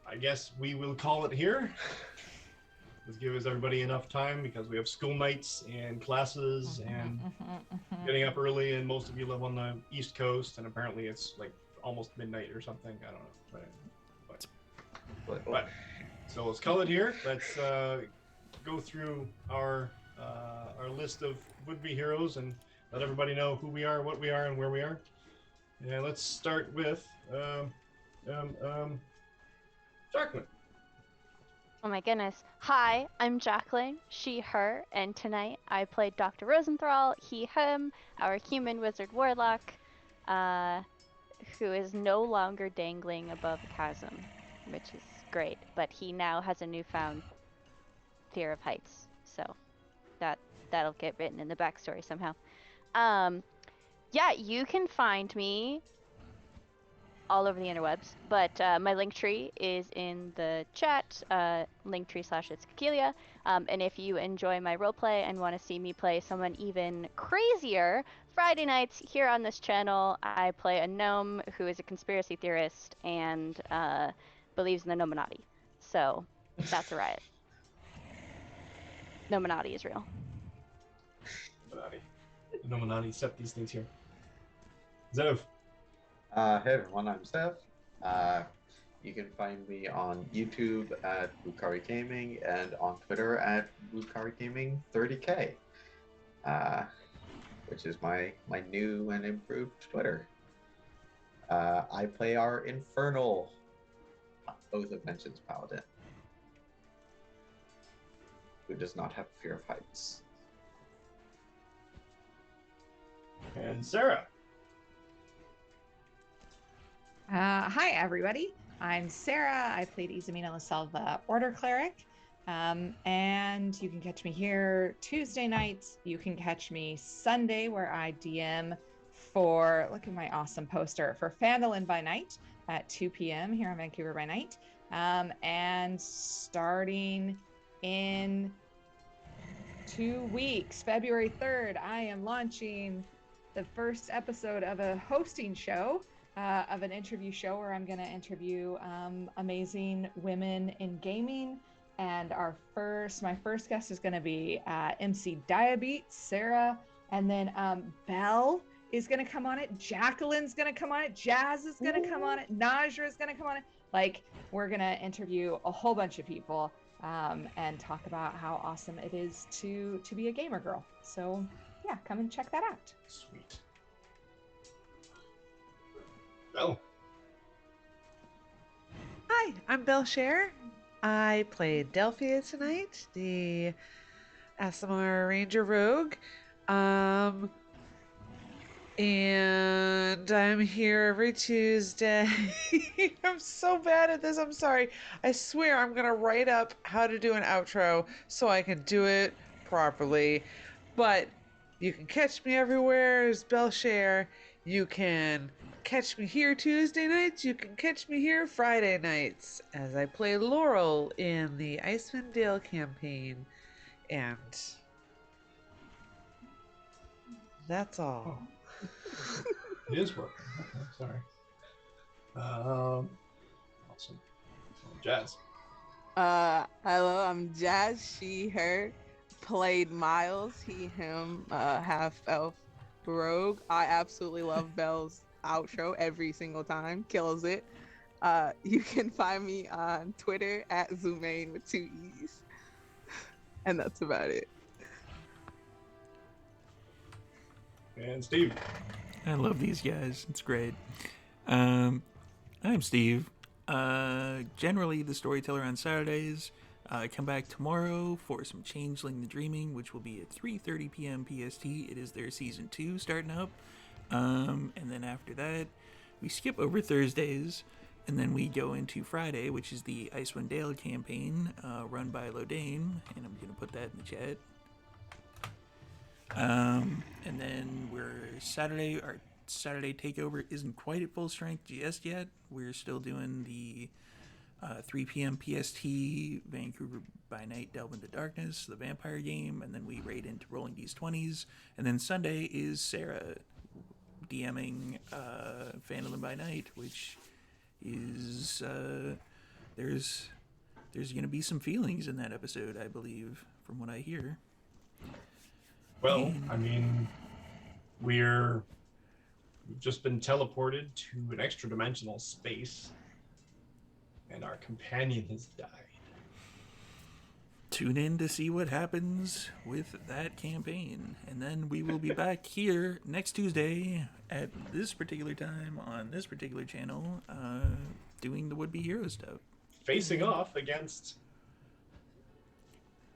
I guess we will call it here. Let's give us everybody enough time because we have school nights and classes and getting up early, and most of you live on the East Coast, and apparently it's like almost midnight or something. I don't know. But so let's call it here. Let's go through our list of would-be heroes and let everybody know who we are, what we are, and where we are. And let's start with Jacqueline. Oh my goodness. Hi, I'm Jacqueline, she, her, and tonight I played Dr. Rosenthal, he, him, our human wizard warlock, who is no longer dangling above a chasm, which is great, but he now has a newfound fear of heights, so that'll get written in the backstory somehow. Yeah, you can find me all over the interwebs, but my link tree is in the chat, linktree/itskakelia. And if you enjoy my roleplay and want to see me play someone even crazier, Friday nights here on this channel, I play a gnome who is a conspiracy theorist and believes in the Nominati. So that's a riot. Nominati is real. The Nominati set these things here. Zev. Hey everyone, I'm Steph. You can find me on YouTube at Bukari Gaming and on Twitter at Bukari Gaming 30K, which is my new and improved Twitter. I play our infernal Oath of Vengeance Paladin, who does not have fear of heights. And Sarah. Hi, everybody. I'm Sarah. I played Izumina Laselva, Order Cleric. And you can catch me here Tuesday nights. You can catch me Sunday, where I DM for, look at my awesome poster, for Phandalin by Night at 2 p.m. here in Vancouver by night. And starting in 2 weeks, February 3rd, I am launching the first episode of a hosting show, of an interview show where I'm going to interview amazing women in gaming. And my first guest is going to be MC Diabetes, Sarah, and then Belle is going to come on it. Jacqueline's going to come on it. Jazz is going to come on it. Najra is going to come on it. Like, we're going to interview a whole bunch of people and talk about how awesome it is to be a gamer girl. So yeah, come and check that out. Sweet. Belle. Hi, I'm Belle Share. I played Delphia tonight, the Asimar Ranger Rogue. And I'm here every Tuesday. I'm so bad at this. I'm sorry. I swear I'm going to write up how to do an outro so I can do it properly. But you can catch me everywhere as Belle Share. You can catch me here Tuesday nights. You can catch me here Friday nights as I play Laurel in the Icewind Dale campaign. And that's all. Oh. It is working. Okay, sorry. Awesome. Jazz. Hello, I'm Jazz. She, her. Played Miles. He, him. Half elf rogue. I absolutely love Belle's outro every single time. Kills it. You can find me on Twitter at Zumain with 2 E's. And that's about it. And Steve. I love these guys. It's great. I'm Steve. Generally the storyteller on Saturdays. Come back tomorrow for some Changeling the Dreaming, which will be at 3:30 p.m. PST. It is their season 2 starting up. And then after that, we skip over Thursdays, and then we go into Friday, which is the Icewind Dale campaign, run by Lodane, and I'm going to put that in the chat. And then our Saturday takeover isn't quite at full strength just yet. We're still doing the 3 p.m. PST Vancouver by Night Delve into Darkness, the vampire game, and then we raid into Rolling D's 20s. And then Sunday is Sarah DMing Phandalin by Night, which is there's going to be some feelings in that episode, I believe, from what I hear. Well, I mean, we've just been teleported to an extra dimensional space, and our companion has died. Tune in to see what happens with that campaign, and then we will be back here next Tuesday at this particular time on this particular channel, doing the would-be hero stuff. Facing off against...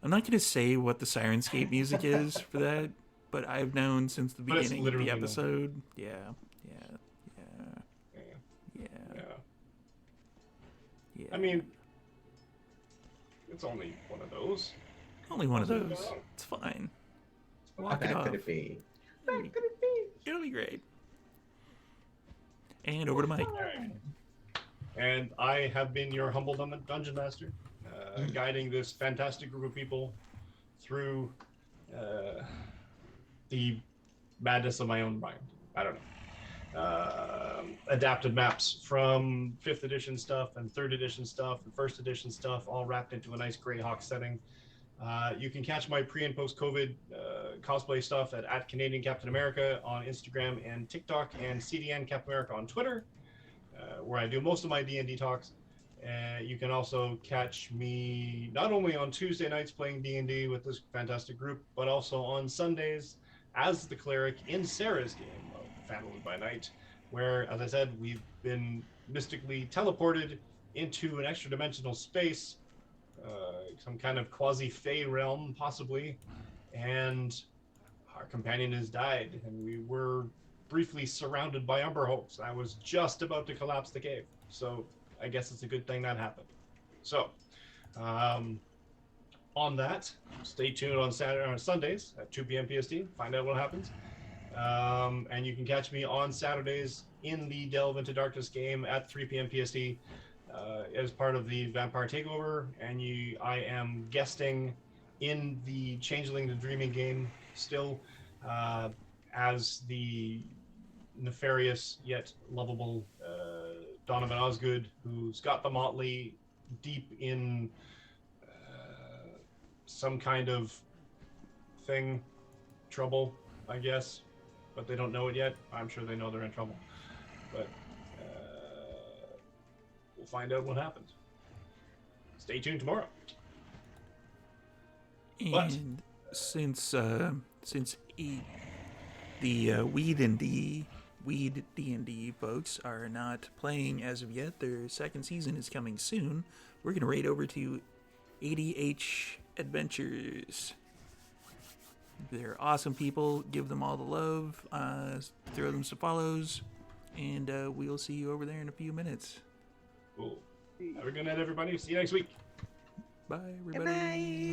I'm not going to say what the Sirenscape music is for that, but I've known since the beginning of the episode. Yeah. I mean, it's only one of those. Only one of those. It's fine. Walk it off. Could it be? It'll be great. And over to Mike. Right. And I have been your humble dungeon master, guiding this fantastic group of people through the madness of my own mind. I don't know. Adapted maps from 5th edition stuff and 3rd edition stuff and 1st edition stuff, all wrapped into a nice Greyhawk setting. You can catch my pre and post COVID cosplay stuff at Canadian Captain America on Instagram and TikTok, and CDN Captain America on Twitter, where I do most of my D&D talks. You can also catch me not only on Tuesday nights playing D&D with this fantastic group, but also on Sundays as the cleric in Sarah's game of Phandalin by Night, where, as I said, we've been mystically teleported into an extra dimensional space, some kind of quasi-fey realm, possibly, and our companion has died, and we were briefly surrounded by Umber Hulks. I was just about to collapse the cave, so I guess it's a good thing that happened. So, on that, stay tuned on Sundays at 2 p.m. PST. Find out what happens. And you can catch me on Saturdays in the Delve into Darkness game at 3 p.m. PST as part of the Vampire Takeover. And I am guesting in the Changeling the Dreaming game still as the nefarious yet lovable Donovan Osgood, who's got the Motley deep in some kind of thing, trouble, I guess, but they don't know it yet. I'm sure they know they're in trouble, but we'll find out what happens. Stay tuned tomorrow. And since the Weed D&D folks are not playing as of yet, their second season is coming soon. We're gonna raid over to ADH Adventures. They're awesome people. Give them all the love. Throw them some follows, and we'll see you over there in a few minutes. Cool. Have a good night, everybody. See you next week. Bye, everybody. Good night.